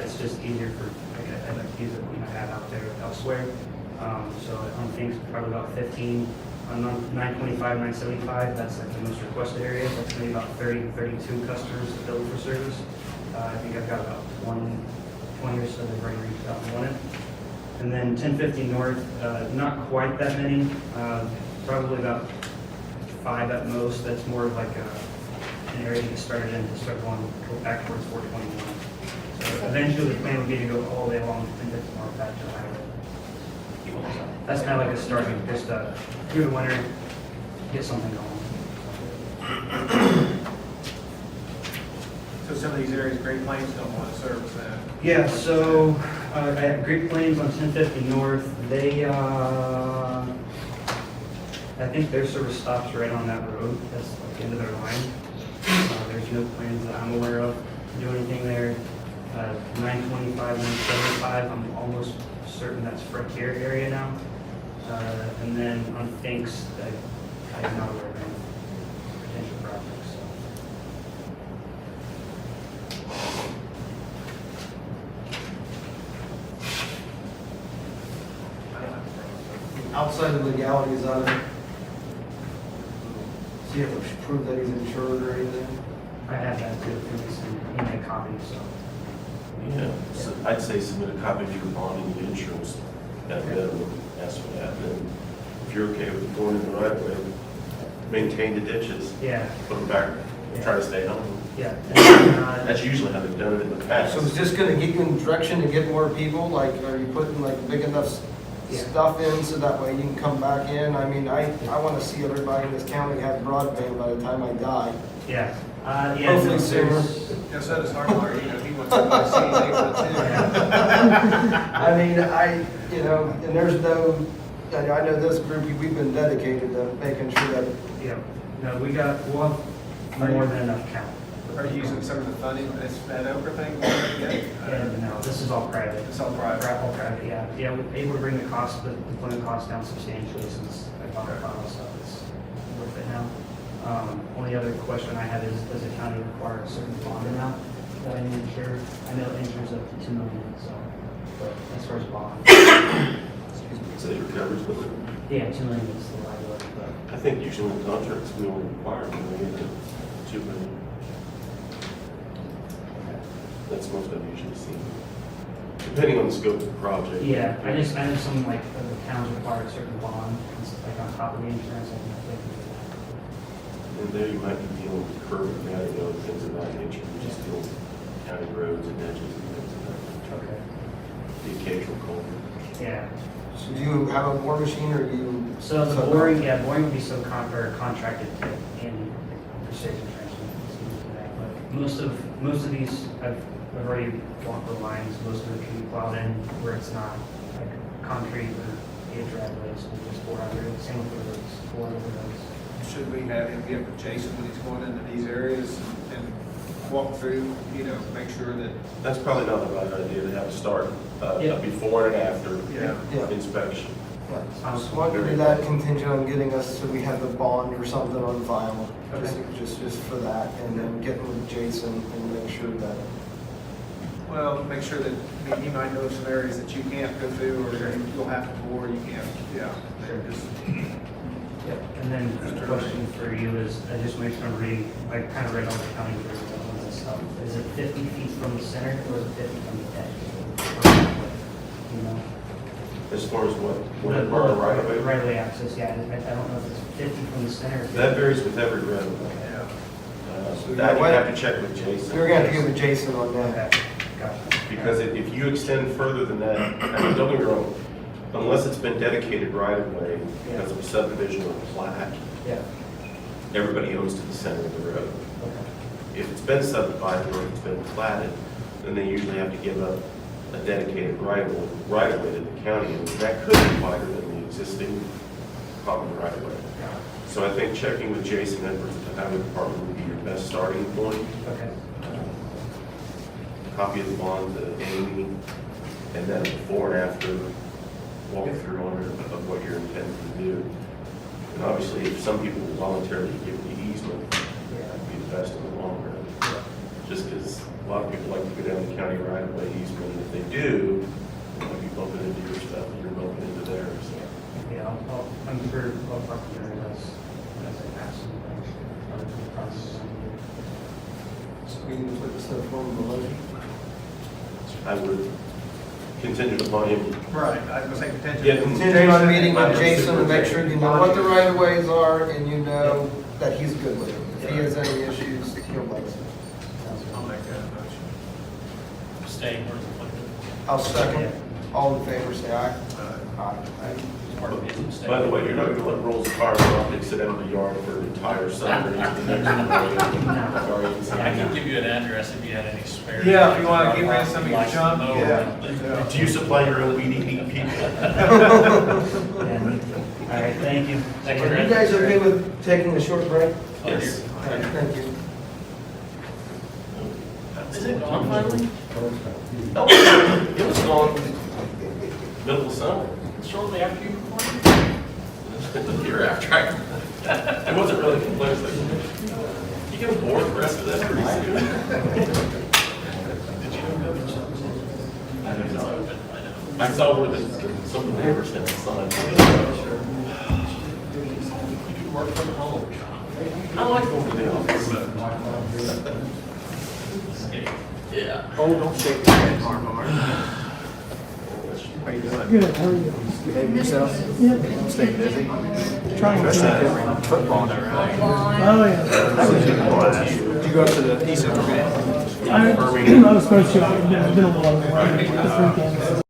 S15: It's just easier for, like, I'd like to use it when I have out there elsewhere. So on Fins, probably about 15. On 925, 975, that's like the most requested area. That's maybe about 30, 32 customers to build for service. I think I've got about 20 or so that have already reached out and wanted. And then 1050 North, not quite that many, probably about 5 at most. That's more of like an area to get started in to start go back towards 421. So eventually the plan would be to go all the way along 1050 North back to the highway. So that's kind of like a starting, just through the winter, get something going.
S6: So some of these areas, Great Plains don't want to service that.
S15: Yeah, so at Great Plains on 1050 North, they, I think their service stops right on that road. That's like the end of their line. There there's no plans that I'm aware of to do anything there. 925, 975, I'm almost certain that's Frontier area now. And then on Finks, I'm not aware of any potential projects, so.
S2: Outside of legalities of it, see if it's proof that he's insured or anything.
S15: I have that too, he made a copy, so.
S3: Yeah, so I'd say submit a copy of your bond and your insurance, at minimum, ask for that, and then if you're okay with going in the right way, maintain the ditches,
S15: Yeah,
S3: put them back, try to stay home.
S15: yeah.
S3: That's usually how they've done it in the past.
S2: So is this gonna get you in direction to get more people? Like, are you putting like big enough
S15: Yeah.
S2: stuff in so that way you can come back in? I mean, I wanna see everybody in this county have broadband by the time I die.
S15: Yeah. Yeah.
S2: Hopefully
S15: no,
S2: sooner.
S15: there's-
S6: Yeah, so does Hartmark, you know, he wants somebody to see anything but
S2: I mean, you know, and there's no, I know this group, we've been dedicated to making sure that,
S15: Yeah, no, we'll have more than enough count.
S6: Are you using some of the funding, that Oprah thing?
S15: And no, this is all private.
S6: It's all private.
S15: All private, yeah. Yeah, we're able to bring the cost, the deployment cost down substantially since I bought the file, so it's worth it now. Only other question I had is, does the county require a certain bond amount that I need to insure? I know it insures up to $2 million, so, but as far as bond,
S3: So your coverage, but
S15: yeah, $2 million is the liability, but.
S3: I think usually in contracts, we don't require them, we get to 2 million. That's most I've usually seen. Depending on the scope of the project.
S15: Yeah, I know some like other towns require a certain bond, like on top of the insurance, I think.
S3: And there you might be dealing with curb and gutter, and things of that nature, you just deal with county roads and edges and things of that nature.
S15: Okay.
S3: The occasional culvert.
S15: Yeah,
S2: so do you have a bore machine or you?
S15: so the boring would be contracted to in precision trenching. But most of these, I've already walked the lines, most of it can be plowed in where it's not like concrete or paved driveways, we just bore under it, same with the roads, bore over those.
S6: Should we have him get with Jason when he's going into these areas and walk through, you know, make sure that,
S3: That's probably not a bad idea to have a start,
S15: Yeah.
S3: a before and after
S6: yeah.
S2: Yeah.
S3: inspection.
S2: Just want to do that contingent on getting us, so we have the bond or something on file, just for that, and then getting with Jason and make sure that.
S6: Well, make sure that, I mean, you might know some areas that you can't go through, or you'll have to bore, you can't, yeah. Just-
S15: And then a question for you is, I just make sure I'm reading, I kind of read all the county rules and stuff. Is it 50 feet from the center or is it 50 from the edge? You know?
S3: As far as what right away?
S15: Right away access, yeah. I don't know if it's 50 from the center. or 50
S3: That varies with every road.
S6: Yeah.
S3: That you have to check with Jason.
S2: We're gonna have to get with Jason on that.
S15: Okay, gotcha.
S3: Because if you extend further than that, I mean, don't get me wrong, unless it's been dedicated right away because of a subdivision or a plat,
S15: Yeah,
S3: everybody owns to the center of the road.
S15: okay.
S3: If it's been subdivided or if it's been platted, then they usually have to give up a dedicated right of way to the county, and that could be wider than the existing common right of way. So I think checking with Jason Edwards at the highway department would be your best starting point.
S15: Okay.
S3: Copy of the bond to Amy, and then a before and after walkthrough on it of what you're intending to do. And obviously, if some people will voluntarily give the easement, that'd be the best in the long run. Just because a lot of people like to go down the county right of way easement, and if they do, they might be bumping into your stuff, and you're bumping into theirs.
S15: Yeah, I'm sure I'll talk to her as I pass some process.
S2: So we need to put this in form of a motion.
S3: I would contingent upon him.
S6: Right, I was gonna say contingent.
S3: Yeah,
S2: Contingent on meeting with Jason to make sure you know what the right of ways are and you know that he's good with it. If he has any issues, he'll let us know.
S6: I'll make that a motion.
S5: Staying where it's appointed.
S2: I'll second. All in favor, say aye. Aye.
S5: Part of his mistake.
S3: By the way, you're not gonna let rolls of fiber optics sit out in the yard for an entire summer into the next one.
S5: I can give you an address if you had any spare.
S6: Yeah, if you wanna get rid of some of your
S5: Like
S6: junk,
S5: mower.
S6: yeah.
S3: Do you supply your own weed eating people?
S15: All right, thank you.
S5: Thank
S2: Are you guys okay with taking a short break?
S3: Yes.
S2: All right, thank you.
S3: Is it gone finally? Oh, it was gone middle of summer.
S5: Shortly after you recorded?
S3: The year after. It wasn't really close. Like, you get bored the rest of that pretty soon. Did you know that? I don't know. I saw where some of the neighbors had signed. You can work from home. I like going to the office. Yeah.
S6: Oh, don't shake your head, Mark. How you doing?
S16: Good, how are you?
S6: Behave yourself?
S16: Yep.
S6: Stay busy?
S16: Trying to.
S6: Especially football now, right?
S16: Oh, yeah.
S6: Did you go up to the East Central game?
S16: I was supposed to, I've been a little this weekend.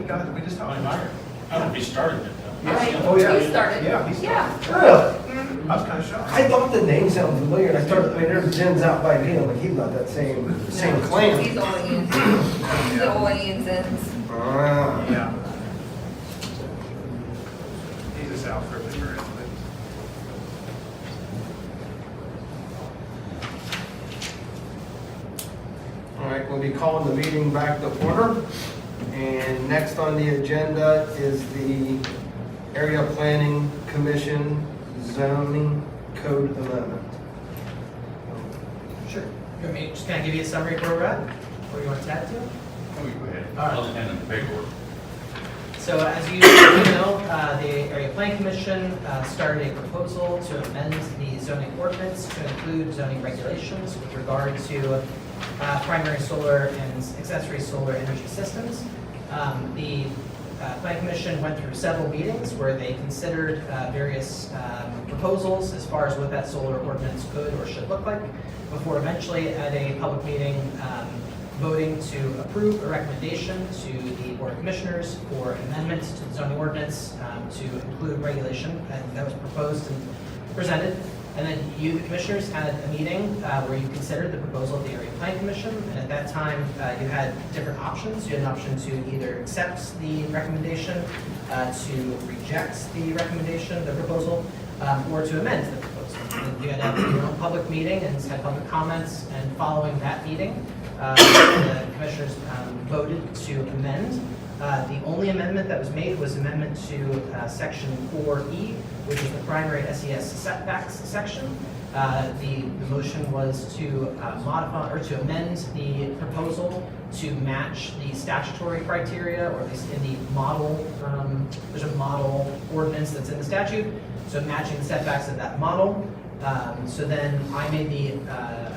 S6: we just talked
S5: I
S6: about it.
S5: don't know if he started it though.
S4: Right.
S2: Oh, yeah.
S4: He started.
S6: Yeah, he started.
S2: Really?
S6: I was kinda shocked.
S2: I thought the name sounded familiar, and I started, I mean, there's Jen's out by me, I'm like, he's not that same clan.
S4: He's all Ian. He's all Ian's ends.
S2: Ah.
S6: Yeah. He's a South Ripley resident.
S2: All right, we'll be calling the meeting back to order. And next on the agenda is the Area Planning Commission zoning code amendment.
S17: Sure. You want me to just kind of give you a summary of where we're at? Or you want to add to it?
S5: Go ahead.
S17: All right.
S5: I'll hand in the paperwork.
S17: So as you know, the Area Plan Commission started a proposal to amend the zoning ordinance to include zoning regulations with regard to primary solar and accessory solar energy systems. The Plan Commission went through several meetings where they considered various proposals as far as what that solar ordinance could or should look like, before eventually at a public meeting voting to approve a recommendation to the Board of Commissioners for amendments to the zoning ordinance to include regulation that was proposed and presented. And then you, the commissioners, had a meeting where you considered the proposal of the Area Plan Commission, and at that time you had different options. You had an option to either accept the recommendation, to reject the recommendation, the proposal, or to amend the proposal. And you had to have your own public meeting and had public comments, and following that meeting, the commissioners voted to amend. The only amendment that was made was amendment to section 4E, which is the primary SES setbacks section. The motion was to modify or to amend the proposal to match the statutory criteria, or at least in the model, there's a model ordinance that's in the statute, so matching the setbacks of that model. So then I made the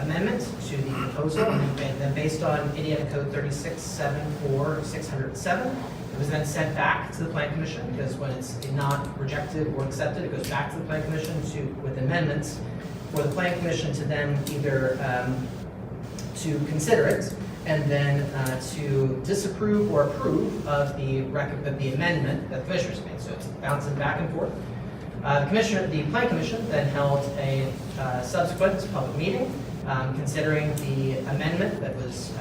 S17: amendment to the proposal, and then based on Indiana Code 3674-607, it was then sent back to the Plan Commission, because when it's not rejected or accepted, it goes back to the Plan Commission with amendments for the Plan Commission to then either to consider it and then to disapprove or approve of the amendment that the commissioners made. So it's bouncing back and forth. The Plan Commission then held a subsequent public meeting considering the amendment that was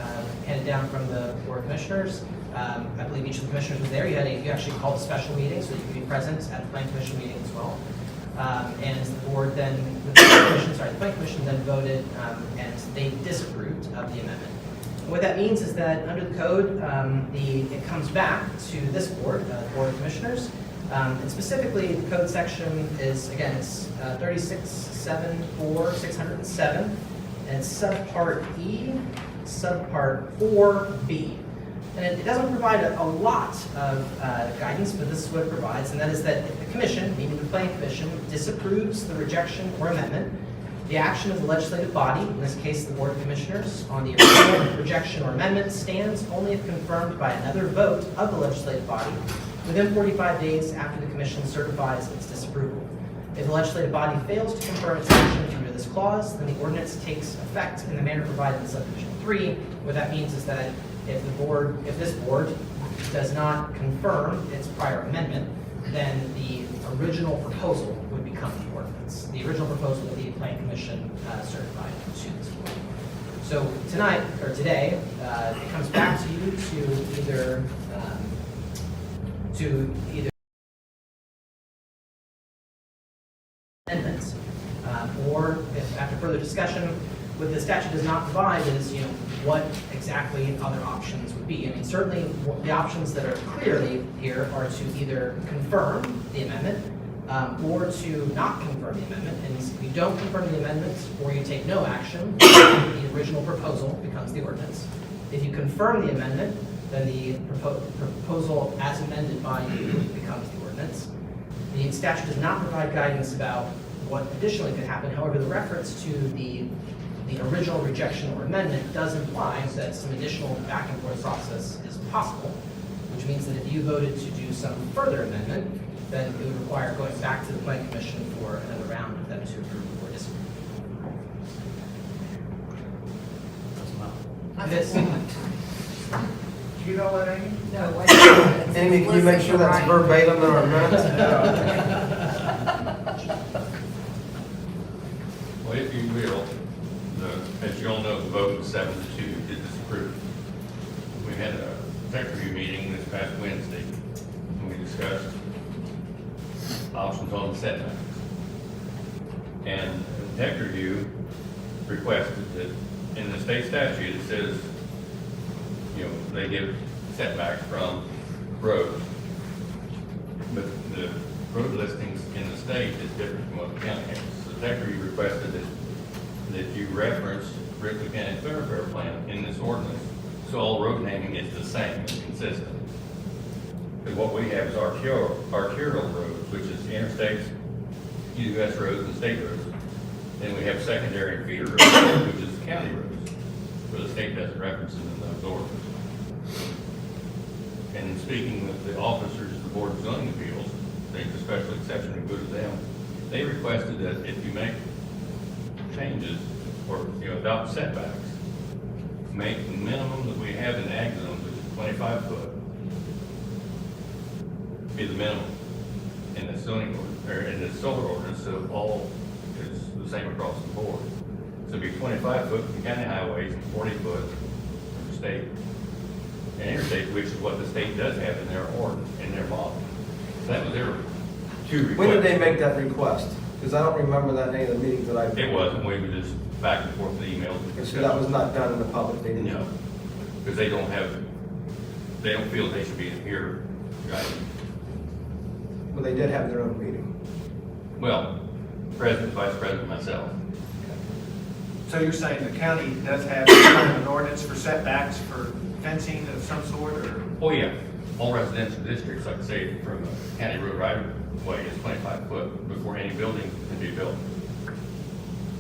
S17: handed down from the Board of Commissioners. I believe each of the commissioners was there. You actually called a special meeting so that you could be present at the Plan Commission meeting as well. And the board then, the Plan Commission then voted and they disapproved of the amendment. What that means is that under the code, it comes back to this board, the Board of Commissioners. And specifically, the code section is, again, it's 3674-607, and it's subpart E, subpart 4B. And it doesn't provide a lot of guidance, but this is what it provides, and that is that if the commission, meaning the Plan Commission, disapproves the rejection or amendment, the action of the legislative body, in this case the Board of Commissioners, on the original rejection or amendment stands only if confirmed by another vote of the legislative body within 45 days after the commission certifies its disapproval. If the legislative body fails to confirm its action under this clause, then the ordinance takes effect in the manner provided in subdivision 3. What that means is that if this board does not confirm its prior amendment, then the original proposal would become the ordinance. The original proposal that the Plan Commission certified to this board. So tonight, or today, it comes back to you to either amendments, or if after further discussion, what the statute does not provide is, what exactly other options would be. I mean, certainly the options that are clearly here are to either confirm the amendment or to not confirm the amendment. And if you don't confirm the amendment or you take no action, the original proposal becomes the ordinance. If you confirm the amendment, then the proposal as amended by you becomes the ordinance. The statute does not provide guidance about what additionally could happen. However, the reference to the original rejection or amendment does imply that some additional back and forth process is possible, which means that if you voted to do some further amendment, then it would require going back to the Plan Commission for another round of them to approve or disapprove.
S6: Did you get all that, Amy?
S4: No, I didn't.
S2: Amy, can you make sure that's verbatim in our minutes?
S18: Well, if you will, as you all know, the vote was 7-2 to disapprove. We had a tech review meeting this past Wednesday, and we discussed options on the setbacks. And the tech review requested that in the state statute, it says, you know, they give setbacks from roads. But the road listings in the state is different from what the county has. So the tech review requested that you reference Ripley County Thoroughfare Plan in this ordinance, so all road naming is the same and consistent. Because what we have is arterial roads, which is interstates, US roads and state roads. Then we have secondary and feeder roads, which is county roads, where the state doesn't reference them in those ordinances. And speaking with the officers of the Board of Zoning Appeals, I think the special exception would go to them. They requested that if you make changes or, you know, adopt setbacks, make the minimum that we have in ag zones, which is 25 foot, be the minimum in the zoning or in the solar ordinance, so all is the same across the board. So it'd be 25 foot from county highways and 40 foot from state and interstate, which is what the state does have in their ordinance, in their model. So that was their two requests.
S2: When did they make that request? Because I don't remember that in any of the meetings that I've.
S18: It wasn't, we were just back and forth with emails.
S2: So that was not done in the public meeting?
S18: No, because they don't feel they should be here, right?
S2: Well, they did have their own meeting.
S18: Well, president, vice president, myself.
S6: So you're saying the county does have an ordinance for setbacks for fencing of some sort, or?
S18: Oh, yeah, all residential districts, like I say, from a county road right of way is 25 foot before any building can be built.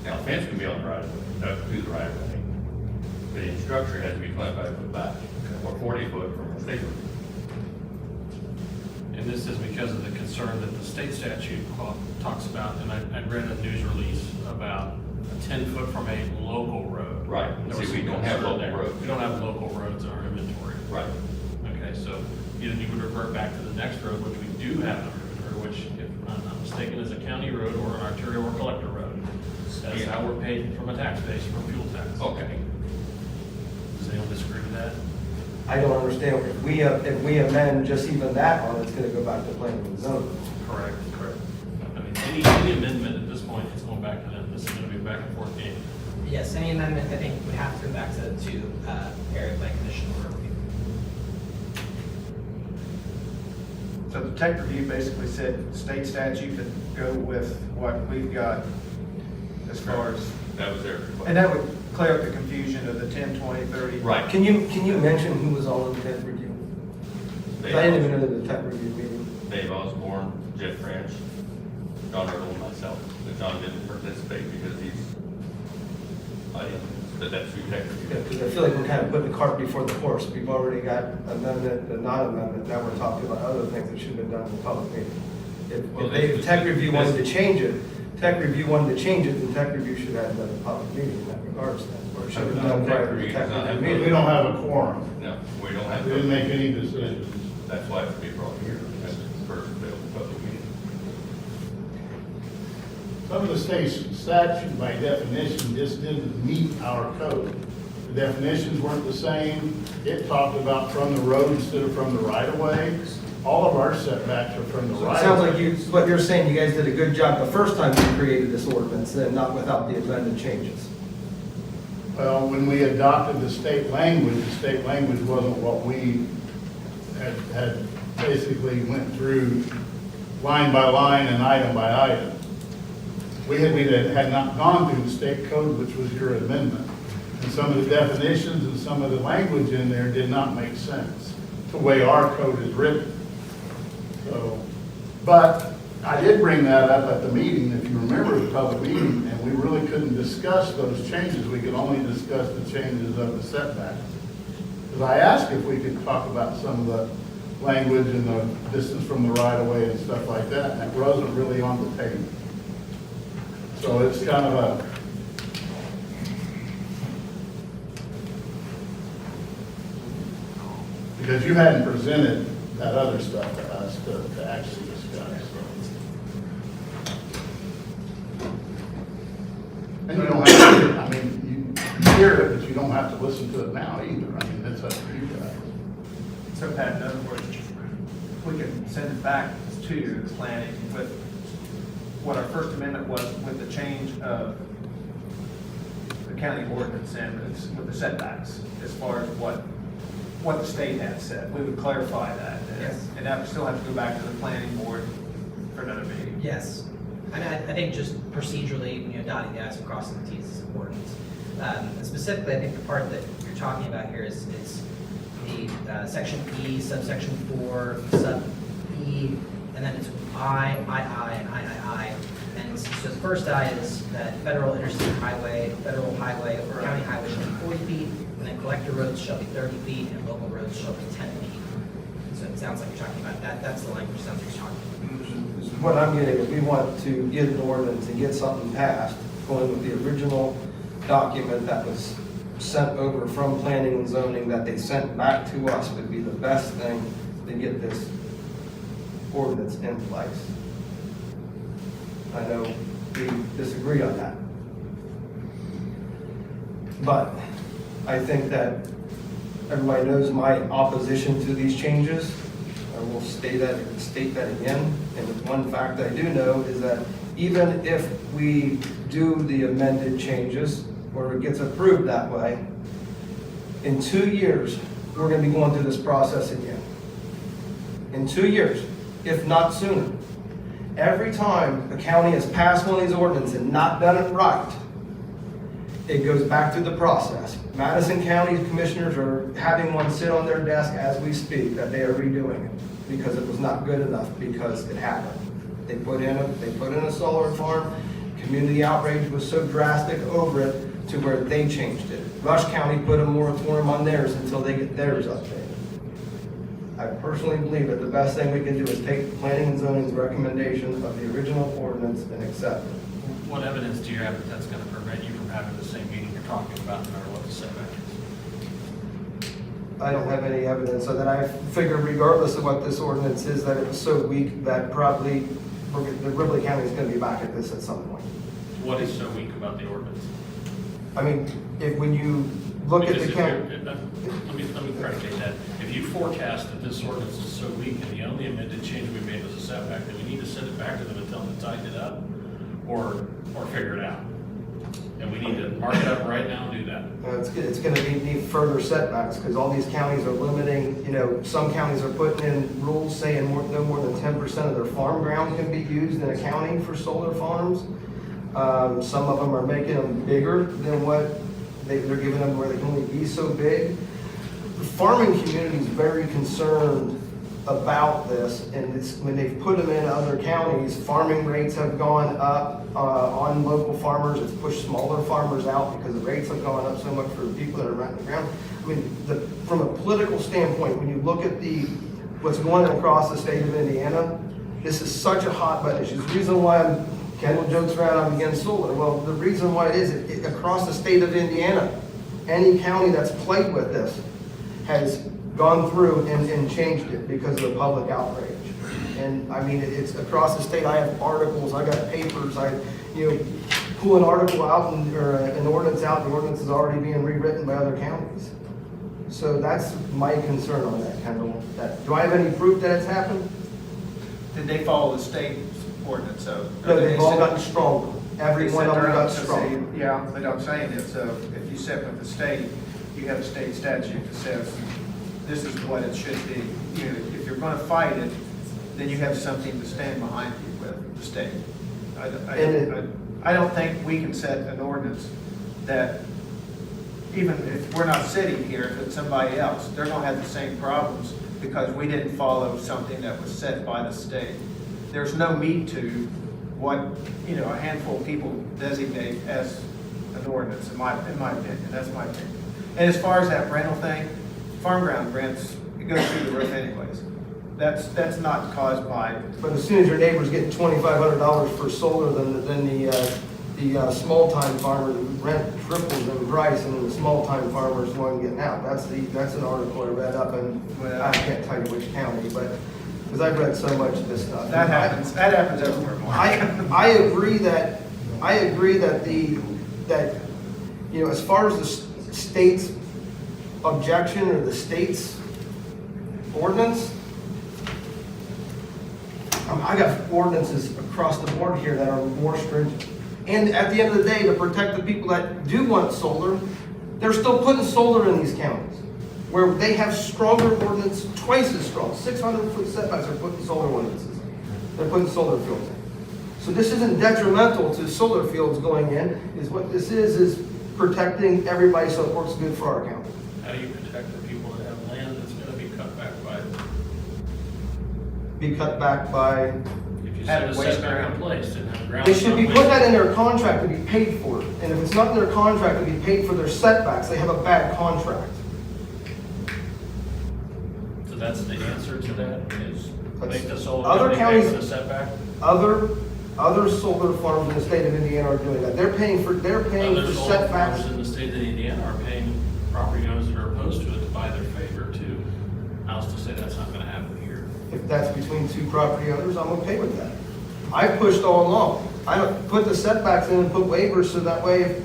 S18: Now, a fence can be on the right of way, up to the right of way, but the structure has to be 25 foot back, or 40 foot from a state road.
S5: And this is because of the concern that the state statute talks about, and I read a news release about 10 foot from a local road.
S18: Right.
S5: There
S18: See,
S5: was
S18: we
S5: some
S18: don't have
S5: concern
S18: local
S5: there.
S18: roads.
S5: We don't have local roads in our inventory.
S18: Right.
S5: Okay, so either you would revert back to the next road, which we do have in our inventory, which, if I'm not mistaken, is a county road or an arterial or collector road. That's
S18: Yeah.
S5: how we're paid from a tax base, from fuel tax.
S18: Okay.
S5: Does anyone disagree with that?
S2: I don't understand. If we amend just even that one, it's gonna go back to planning and zoning.
S5: Correct. I mean, any amendment at this point is going back to them. This is gonna be a back and forth game.
S17: Yes, any amendment, I think, would have to go back to area plan commission or review.
S6: So the tech review basically said state statute could go with what we've got as far as,
S18: That was their request.
S6: and that would clear up the confusion of the 10, 20, 30.
S18: Right.
S2: Can you mention who was on the tech review? I didn't even know there was a tech review meeting.
S18: Dave Osborne, Jeff French, John Earl, and myself. But John didn't participate because but that's who technically.
S2: Because I feel like we're kind of putting the cart before the horse. We've already got amendment and not amendment. Now we're talking about other things that should have been done in the public meeting.
S18: Well,
S2: If tech review wanted to change it, then tech review should have done a public meeting in that regards then. Or it should have done prior to the tech review
S12: We
S2: meeting.
S12: don't have a quorum.
S18: No, we don't have.
S12: We didn't make any decisions.
S18: That's why it's being brought here, as the first available public meeting.
S12: Some of the state statute by definition just didn't meet our code. The definitions weren't the same. It talked about from the road instead of from the right of way. All of our setbacks are from the
S2: So
S12: right
S2: it
S12: of
S2: sounds
S12: way.
S2: like what you're saying, you guys did a good job the first time you created this ordinance, then not without the amended changes.
S12: Well, when we adopted the state language wasn't what we had basically went through line by line and item by item. We had not gone through the state code, which was your amendment. And some of the definitions and some of the language in there did not make sense, the way our code is written. So, but I did bring that up at the meeting, if you remember the public meeting, and we really couldn't discuss those changes. We could only discuss the changes of the setback. Because I asked if we could talk about some of the language and the distance from the right of way and stuff like that, and it wasn't really on the table. So it's kind of a,
S14: Because you hadn't presented that other stuff to us to actually discuss. And you don't have to, I mean, you hear it, but you don't have to listen to it now either. I mean, it's up to you guys.
S6: So Pat, in other words, we can send it back to the planning with what our First Amendment was with the change of the county ordinance and with the setbacks as far as what the state had said. We would clarify that.
S17: Yes.
S6: And that would still have to go back to the planning board for another meeting.
S17: Yes. I mean, I think just procedurally, dotting the i's and crossing the t's is important. Specifically, I think the part that you're talking about here is the section E, subsection 4, sub E, and then it's I, and I. And so the first I is that federal interstate highway, federal highway, or county highway shall be 40 feet, and then collector roads shall be 30 feet, and local roads shall be 10 feet. So it sounds like you're talking about that. That's the language sounds like you're talking about.
S2: What I'm getting is we want to get an ordinance and get something passed, going with the original document that was sent over from planning and zoning that they sent back to us would be the best thing to get this ordinance in place. I know we disagree on that. But I think that everybody knows my opposition to these changes. I will state that again. And one fact I do know is that even if we do the amended changes, or it gets approved that way, in 2 years, we're gonna be going through this process again. In 2 years, if not sooner. Every time the county has passed one of these ordinances and not done it right, it goes back through the process. Madison County commissioners are having one sit on their desk as we speak, that they are redoing it, because it was not good enough, because it happened. They put in a solar farm, community outrage was so drastic over it to where they changed it. Rush County put a moratorium on theirs until they get theirs updated. I personally believe that the best thing we can do is take the planning and zoning's recommendation of the original ordinance and accept it.
S5: What evidence do you have that that's gonna prevent you from having the same meeting you're talking about, no matter what the setback is?
S2: I don't have any evidence of that. I figure regardless of what this ordinance is, that it was so weak that probably the Ripley County is gonna be back at this at some point.
S5: What is so weak about the ordinance?
S2: I mean, when you look at
S5: Because
S2: the
S5: if
S2: county.
S5: let me predicate that. If you forecast that this ordinance is so weak and the only amended change we made was a setback, then we need to send it back to them and tell them to tighten it up or figure it out. And we need to mark it up right now and do that.
S2: It's gonna need further setbacks, because all these counties are limiting, some counties are putting in rules saying no more than 10% of their farm ground can be used in a county for solar farms. Some of them are making them bigger than what they're giving them, where they can only be so big. The farming community is very concerned about this, and when they've put them in other counties, farming rates have gone up on local farmers. It's pushed smaller farmers out because the rates have gone up so much for the people that are renting the ground. I mean, from a political standpoint, when you look at what's going across the state of Indiana, this is such a hot button issue. The reason why Kendall jokes around I'm against solar. Well, the reason why it is, across the state of Indiana, any county that's played with this has gone through and changed it because of the public outrage. And I mean, it's across the state. I have articles, I got papers, pull an article out or an ordinance out, the ordinance is already being rewritten by other counties. So that's my concern on that, Kendall. Do I have any proof that it's happened?
S6: Did they follow the state ordinance, so?
S2: No, they've all gotten stronger. Every one of them got stronger.
S6: Yeah, but I'm saying is, if you sit with the state, you have a state statute that says this is what it should be. If you're gonna fight it, then you have something to stand behind you with, the state. I don't think we can set an ordinance that, even if we're not sitting here, but somebody else, they're gonna have the same problems because we didn't follow something that was set by the state. There's no meat to what, a handful of people designate as an ordinance, in my opinion. That's my opinion. And as far as that rental thing, farm ground rents, it goes through the roof anyways. That's not caused by.
S2: But as soon as your neighbor's getting $2,500 for solar, then the small-time farmers rent triples in price, and then the small-time farmers one getting out. That's an article I read up in, I can't tell you which county, but, because I've read so much of this stuff.
S6: That happens everywhere, Mark.
S2: I agree that as far as the state's objection or the state's ordinance, I got ordinances across the board here that are more stringent. And at the end of the day, to protect the people that do want solar, they're still putting solar in these counties, where they have stronger ordinance, twice as strong, 600-foot setbacks are putting solar ordinances. They're putting solar fields in. So this isn't detrimental to solar fields going in, is what this is protecting everybody so it works good for our county.
S5: How do you protect the people that have land that's gonna be cut back by,
S2: Be cut back by,
S5: if you set a setback in place and have ground.
S2: they should be putting that in their contract to be paid for it. And if it's not in their contract to be paid for their setbacks, they have a bad contract.
S5: So that's the answer to that, is make the solar
S2: Other
S5: company pay
S2: counties-
S5: for the setback?
S2: Other solar farms in the state of Indiana are doing that. They're paying for
S5: Other solar
S2: setbacks.
S5: farms in the state of Indiana are paying property owners that are opposed to it to buy their favor too. I was to say that's not gonna happen here.
S2: If that's between two property owners, I'm okay with that. I pushed all along. I don't put the setbacks in and put waivers so that way if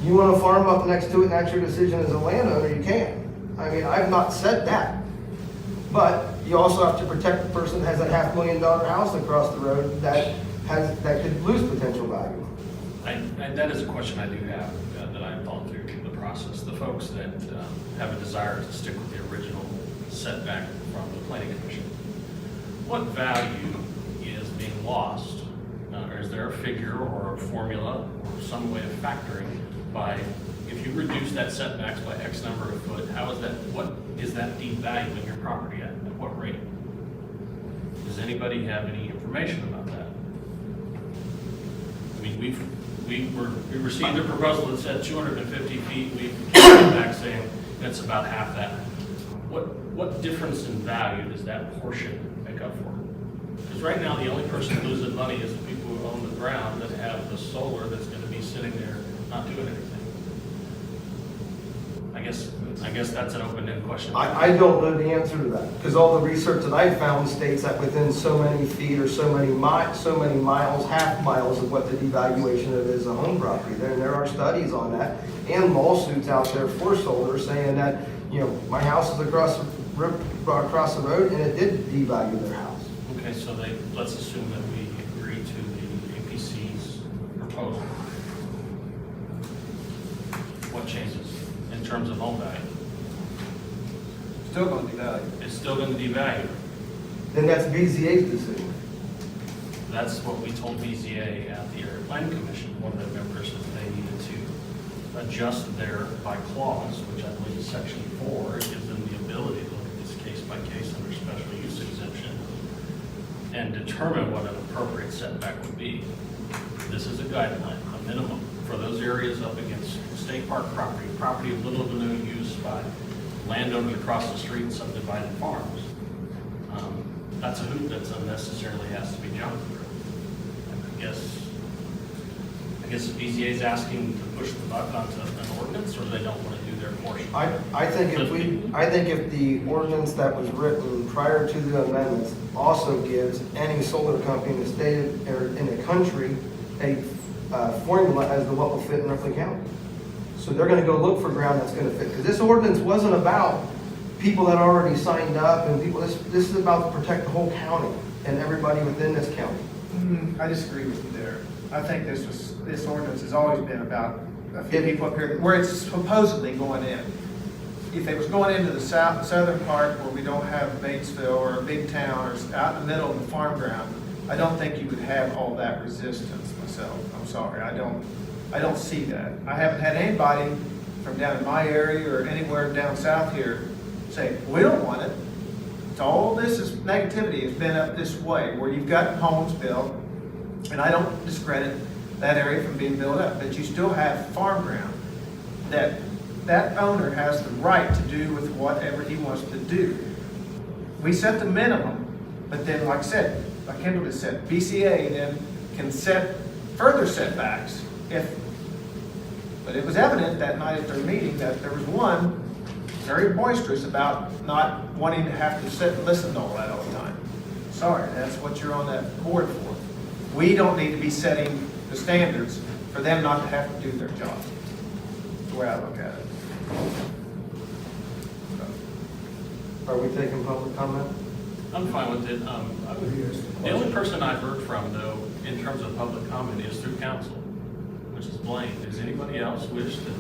S2: you want to farm up next to it and that's your decision as a landowner, you can. I mean, I've not said that. But you also have to protect the person that has a $500,000 house across the road that could lose potential value.
S5: And that is a question I do have, that I've thought through the process. The folks that have a desire to stick with the original setback from the planning commission, what value is being lost? Or is there a figure or a formula or some way of factoring by, if you reduce that setbacks by X number of foot, what is that devaluing your property at what rate? Does anybody have any information about that? I mean, we received a proposal that said 250 feet, we came back saying it's about half that. What difference in value does that portion make up for? Because right now, the only person losing money is the people who own the ground that have the solar that's gonna be sitting there not doing anything. I guess that's an open-ended question.
S2: I don't know the answer to that, because all the research that I found states that within so many feet or so many miles, half miles of what the devaluation of it is a home property. There are studies on that and lawsuits out there for solar saying that, my house is across the road and it did devalue their house.
S5: Okay, so let's assume that we agree to the APC's proposal. What changes in terms of home value?
S6: Still gonna devalue.
S5: It's still gonna devalue.
S2: Then that's BZA's decision.
S5: That's what we told BZA at the Area Planning Commission. One of their members that they needed to adjust their by clause, which I believe is section 4, gives them the ability to look at this case by case under special use exemption and determine what an appropriate setback would be. This is a guideline, a minimum for those areas up against state park property of little to no use by landowners across the street and subdivided farms. That's a hoop that's unnecessarily has to be jumped through. I guess the BZA is asking to push the buck onto an ordinance, or they don't want to do their portion.
S2: I think if the ordinance that was written prior to the amendments also gives any solar company in the state or in the country a formula as to what will fit in Ripley County. So they're gonna go look for ground that's gonna fit, because this ordinance wasn't about people that already signed up and people, this is about to protect the whole county and everybody within this county.
S6: I disagree with you there. I think this ordinance has always been about a few people up here, where it's supposedly going in. If it was going into the southern part where we don't have Batesville or a big town or out in the middle of the farm ground, I don't think you would have all that resistance myself. I'm sorry, I don't see that. I haven't had anybody from down in my area or anywhere down south here say, we don't want it. So all this negativity has been up this way, where you've got homes built, and I don't discredit that area from being built up, but you still have farm ground that owner has the right to do with whatever he wants to do. We set the minimum, but then, like I said, like Kendall just said, BCA then can set further setbacks but it was evident that night at their meeting that there was one very boisterous about not wanting to have to sit and listen to all that all the time. Sorry, that's what you're on that board for. We don't need to be setting the standards for them not to have to do their job. That's the way I look at it.
S2: Are we taking public comment?
S5: I'm fine with it. The only person I've heard from, though, in terms of public comment is through council, which is Blaine. Does anybody else wish to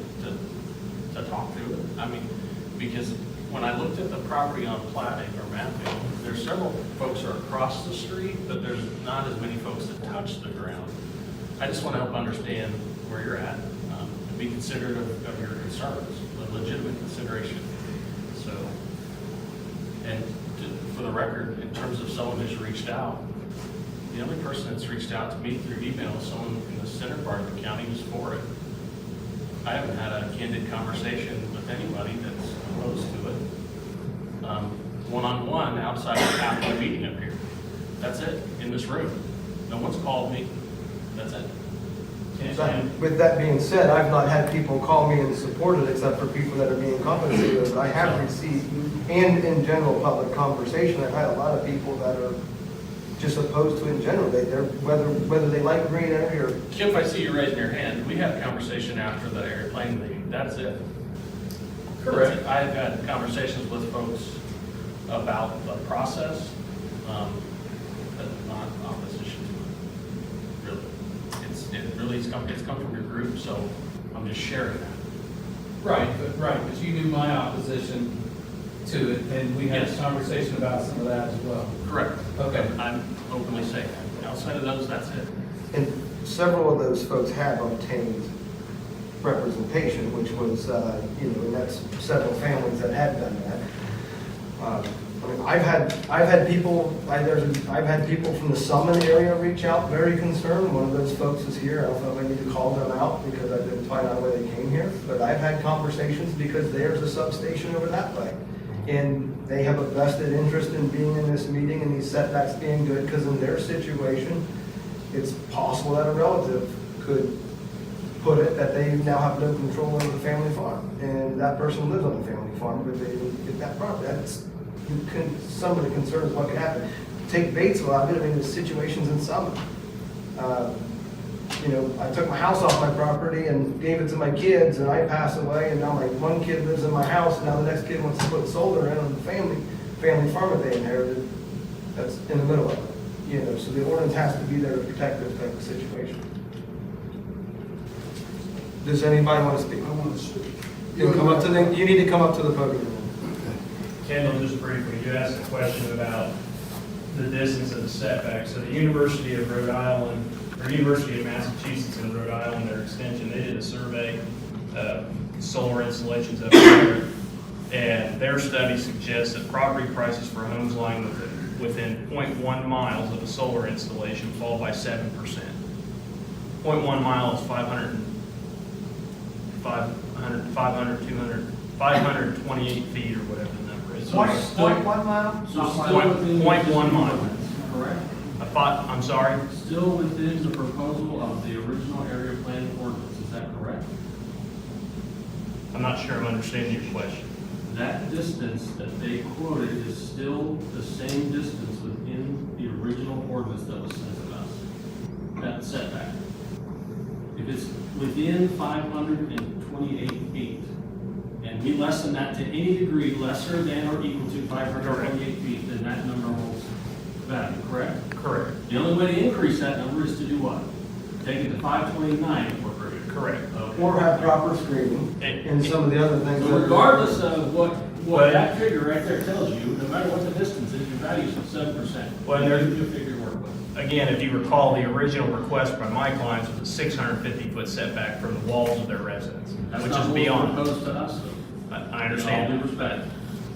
S5: talk to it? I mean, because when I looked at the property on plating or mapping, there's several folks who are across the street, but there's not as many folks that touch the ground. I just want to help understand where you're at, and be considerate of your concerns, a legitimate consideration. So, and for the record, in terms of someone who's reached out, the only person that's reached out to me through email is someone in the center part of the county who's for it. I haven't had a candid conversation with anybody that's opposed to it. One-on-one outside of after the meeting up here. That's it, in this room. No one's called me. That's it.
S2: With that being said, I've not had people call me and support it except for people that are being compensated. I have received, and in general public conversation, I've had a lot of people that are just opposed to it in general. They're whether they like green area or.
S5: Kim, if I see you raising your hand, we had a conversation after the airplane meeting. That's it. Correct. I've had conversations with folks about the process, but not opposition to it, really. It's come from your group, so I'm just sharing that.
S19: Right, because you knew my opposition to it, and we had a conversation about some of that as well.
S5: Correct.
S19: Okay.
S5: I'm openly saying that. Outside of those, that's it.
S2: And several of those folks have obtained representation, which was, and that's several families that had done that. I mean, I've had people from the Summit area reach out, very concerned. One of those folks is here. I don't know if I need to call them out because I didn't find out where they came here. But I've had conversations because there's a substation over that way. And they have a vested interest in being in this meeting and these setbacks being good because in their situation, it's possible that a relative could put it that they now have no control over the family farm. And that person lives on the family farm, but they didn't get that property. That's some of the concerns what could happen. Take Batesville, I've been in the situations in Summit. I took my house off my property and gave it to my kids, and I pass away, and now my one kid lives in my house, and now the next kid wants to put solar in on the family farm that they inherited. That's in the middle of it. So the ordinance has to be there to protect this type of situation. Does anybody want to speak? I want to speak. You need to come up to the podium.
S8: Kendall, just briefly, you asked a question about the distance of the setback. So the University of Rhode Island, or University of Massachusetts and Rhode Island, their extension, they did a survey of solar installations up there. And their study suggests that property prices for homes lying within 0.1 miles of a solar installation fall by 7%. 0.1 mile is 528 feet or whatever the number is.
S6: Point 1 mile?
S8: Point 1 mile.
S18: Correct.
S8: I'm sorry?
S18: Still within the proposal of the original area planning ordinance, is that correct?
S8: I'm not sure I'm understanding your question.
S18: That distance that they quoted is still the same distance within the original ordinance that was sent to us. That setback. If it's within 528 feet, and we lessen that to any degree lesser than or equal to 528 feet, then that number holds value, correct?
S8: Correct.
S18: The only way to increase that number is to do what? Take it to 529 if we're approved.
S8: Correct.
S18: Okay.
S2: Or have proper screening and some of the other things.
S18: So regardless of what that figure right there tells you, no matter what the distance is, your value is 7%.
S8: Well, and there's
S18: your figure to work with.
S8: Again, if you recall, the original request by my clients was a 650-foot setback from the walls of their residence,
S18: That's
S8: which
S18: not
S8: is
S18: what
S8: beyond.
S18: proposed to us, though.
S8: I understand.
S18: In all due respect.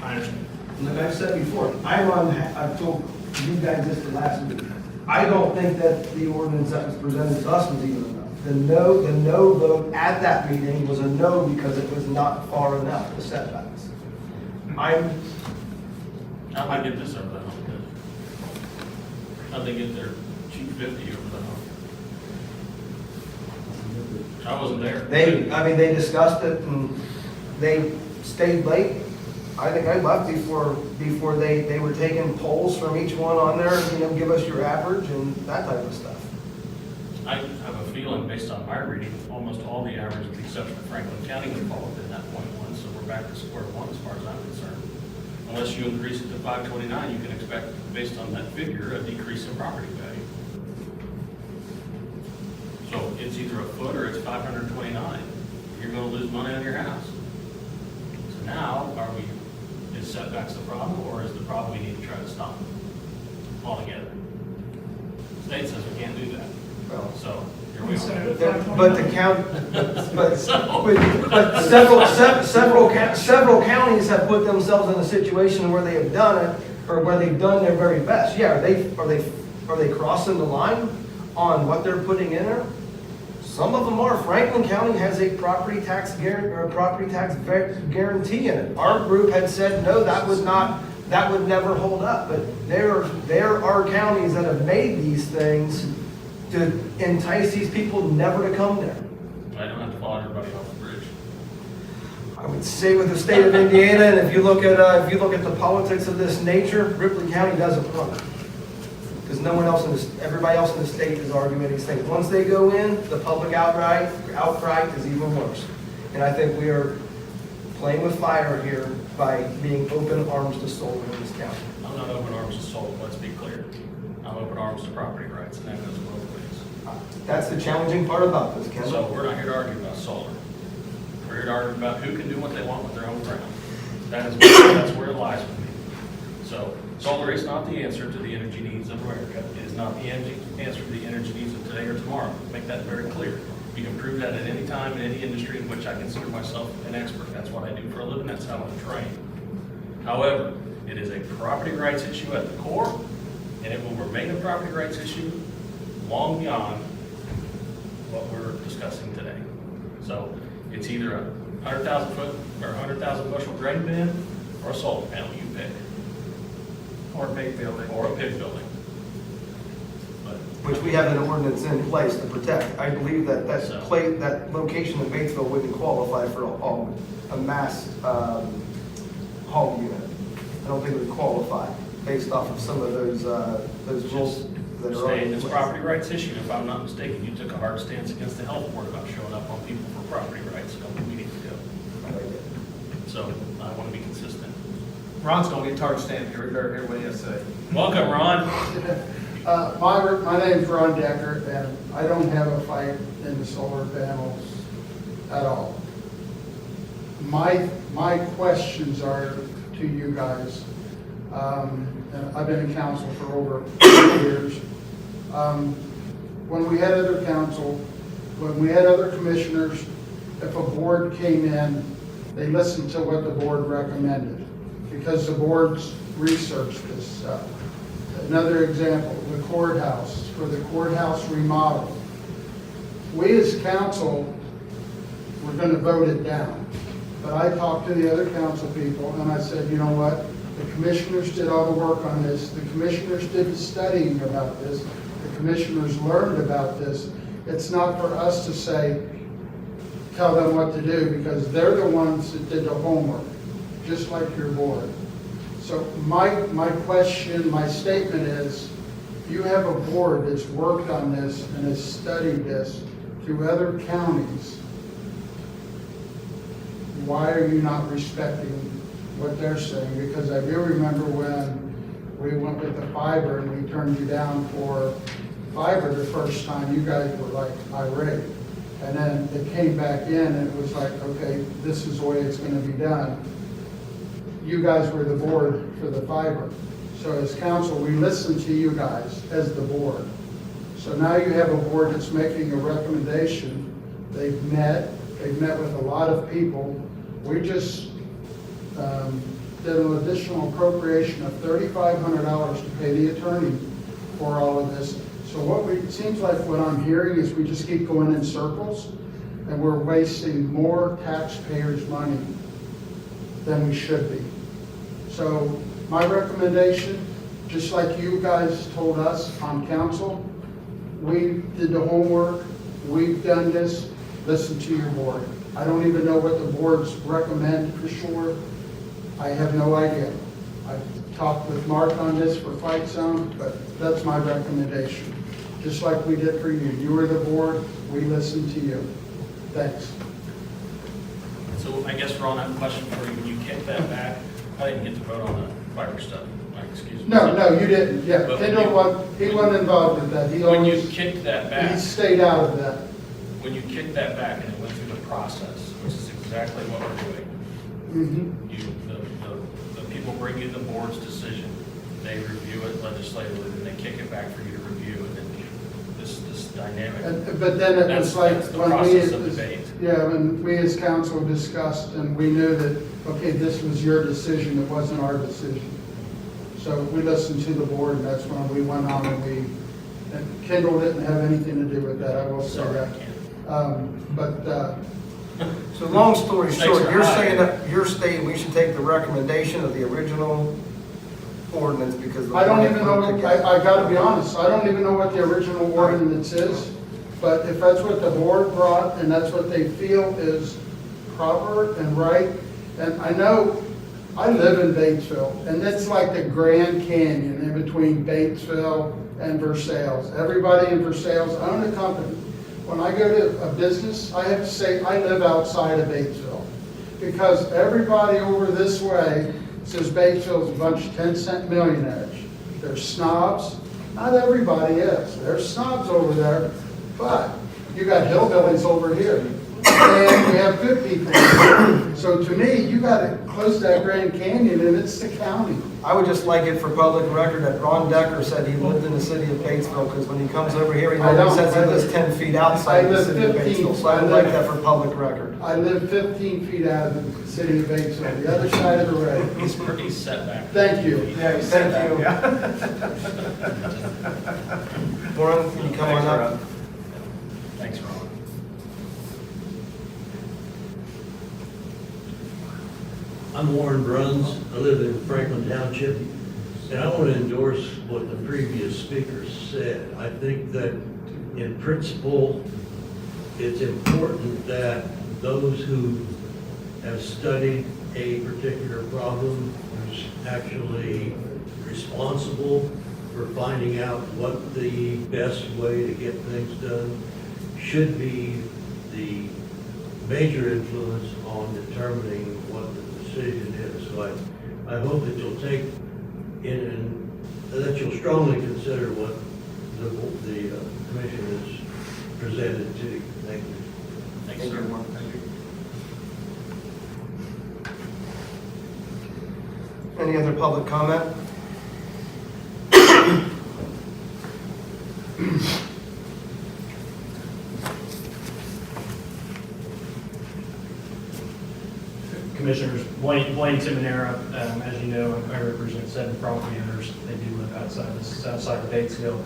S8: I understand.
S2: Like I've said before, I've told you guys this the last week. I don't think that the ordinance that was presented to us was even enough. The no vote at that meeting was a no because it was not far enough, the setbacks.
S5: How'd they get this over the hump? How'd they get their 250 over the hump? I wasn't there.
S2: They discussed it and they stayed late. I think I left before they were taking polls from each one on there, give us your average and that type of stuff.
S5: I have a feeling, based on my reading, almost all the averages, with the exception of Franklin County, would fall within that 0.1, so we're back to square one as far as I'm concerned. Unless you increase it to 529, you can expect, based on that figure, a decrease in property value. So it's either a foot or it's 529. You're gonna lose money on your house. So now, is setbacks the problem, or is the problem we need to try to stop altogether? State says we can't do that. So, here we are.
S2: But the count, but several counties have put themselves in a situation where they have done it, or where they've done their very best. Yeah, are they crossing the line on what they're putting in there? Some of them are. Franklin County has a property tax guarantee in it. Our group had said, no, that would never hold up. But there are counties that have made these things to entice these people never to come there.
S5: I don't have to follow everybody off the bridge.
S2: I would say with the state of Indiana, and if you look at the politics of this nature, Ripley County doesn't run it. Because everybody else in the state is arguing these things. Once they go in, the public outright is even worse. And I think we are playing with fire here by being open arms to solar in this county.
S5: I'm not open arms to solar, let's be clear. I'm open arms to property rights, and that goes both ways.
S2: That's the challenging part about this, Ken.
S5: So we're not here to argue about solar. We're here to argue about who can do what they want with their own ground. That's where it lies with me. So solar is not the answer to the energy needs of America. It is not the answer to the energy needs of today or tomorrow. Make that very clear. You can prove that at any time in any industry in which I consider myself an expert. That's what I do for a living. That's how I'm trained. However, it is a property rights issue at the core, and it will remain a property rights issue long beyond what we're discussing today. So it's either a 100,000 foot or 100,000 bushel grain bin or a solar panel, you pick.
S6: Or a big building.
S5: Or a pig building.
S2: Which we have an ordinance in place to protect. I believe that that location in Batesville wouldn't qualify for a mass home unit. I don't think it would qualify based off of some of those rules that are already in
S5: It's a
S2: place.
S5: property rights issue. If I'm not mistaken, you took a hard stance against the health board about showing up on people for property rights a couple of meetings ago. So I want to be consistent.
S6: Ron's gonna get hard stand here, we better hear what he has to say.
S5: Welcome, Ron.
S14: My name's Ron Decker, and I don't have a fight in the solar panels at all. My questions are to you guys, and I've been in council for over 2 years. When we had other council, when we had other commissioners, if a board came in, they listened to what the board recommended, because the board's researched this stuff. Another example, the courthouse, for the courthouse remodel. We as council, we're going to vote it down. But I talked to the other council people and I said, you know what? The commissioners did all the work on this. The commissioners did the studying about this. The commissioners learned about this. It's not for us to say, tell them what to do, because they're the ones that did the homework, just like your board. So my question, my statement is, you have a board that's worked on this and has studied this through other counties. Why are you not respecting what they're saying? Because I do remember when we went with the fiber and we turned you down for fiber the first time, you guys were like irate. And then it came back in and it was like, okay, this is the way it's going to be done. You guys were the board for the fiber. So as council, we listened to you guys as the board. So now you have a board that's making a recommendation. They've met with a lot of people. We just did an additional appropriation of $3,500 to pay the attorney for all of this. So it seems like what I'm hearing is we just keep going in circles and we're wasting more taxpayers' money than we should be. So my recommendation, just like you guys told us on council, we did the homework, we've done this, listen to your board. I don't even know what the boards recommend for sure. I have no idea. I've talked with Mark on this for Fight Zone, but that's my recommendation. Just like we did for you. You were the board, we listened to you. Thanks.
S5: So I guess, Ron, I have a question for you. When you kicked that back, I didn't get to vote on the fiber stuff. Excuse me.
S14: No, you didn't. Yeah,
S5: But
S14: he wasn't involved with that.
S5: When you kicked that back.
S14: He stayed out of that.
S5: When you kicked that back and it went through the process, which is exactly what we're doing, the people bring you the board's decision, they review it legislatively, and they kick it back for you to review, and then this dynamic.
S14: But then it was like
S5: that's the
S14: when we,
S5: process of debate.
S14: when we as council discussed and we knew that, okay, this was your decision, it wasn't our decision. So we listened to the board, and that's when we went on and Kendall didn't have anything to do with that, I will say that.
S2: So long story
S5: Thanks
S2: short,
S5: for
S2: you're
S5: hiding.
S2: saying that, you're stating we should take the recommendation of the original ordinance because.
S14: I don't even know, I gotta be honest, I don't even know what the original ordinance is, but if that's what the board brought and that's what they feel is proper and right, and I know, I live in Batesville, and it's like the Grand Canyon in between Batesville and Versailles. Everybody in Versailles own a company. When I go to a business, I have to say I live outside of Batesville, because everybody over this way says Batesville's a bunch of 10-cent millionaires. They're snobs. Not everybody is. There's snobs over there, but you got hillbillies over here. And we have good people. So to me, you got to close that Grand Canyon, and it's the county.
S2: I would just like it for public record that Ron Decker said he lived in the city of Batesville, because when he comes over here, he always says he lives 10 feet outside the city of Batesville. So I would like that for public record.
S14: I live 15 feet out of the city of Batesville, the other side of the road.
S5: He's pretty set back.
S14: Thank you.
S6: Yeah, he's set
S2: Thank you.
S6: back,
S2: Warren, can you come on up?
S5: Thanks, Ron.
S20: I'm Warren Bruns. I live in Franklin Township, and I want to endorse what the previous speaker said. I think that in principle, it's important that those who have studied a particular problem, who's actually responsible for finding out what the best way to get things done, should be the major influence on determining what the decision is. So I hope that you'll take in and that you'll strongly consider what the commission has presented to you. Thank you.
S5: Thanks, sir.
S2: Any other public comment?
S15: Commissioners, Blaine Timonera, as you know, I represent 7 property owners. They do live outside of Batesville.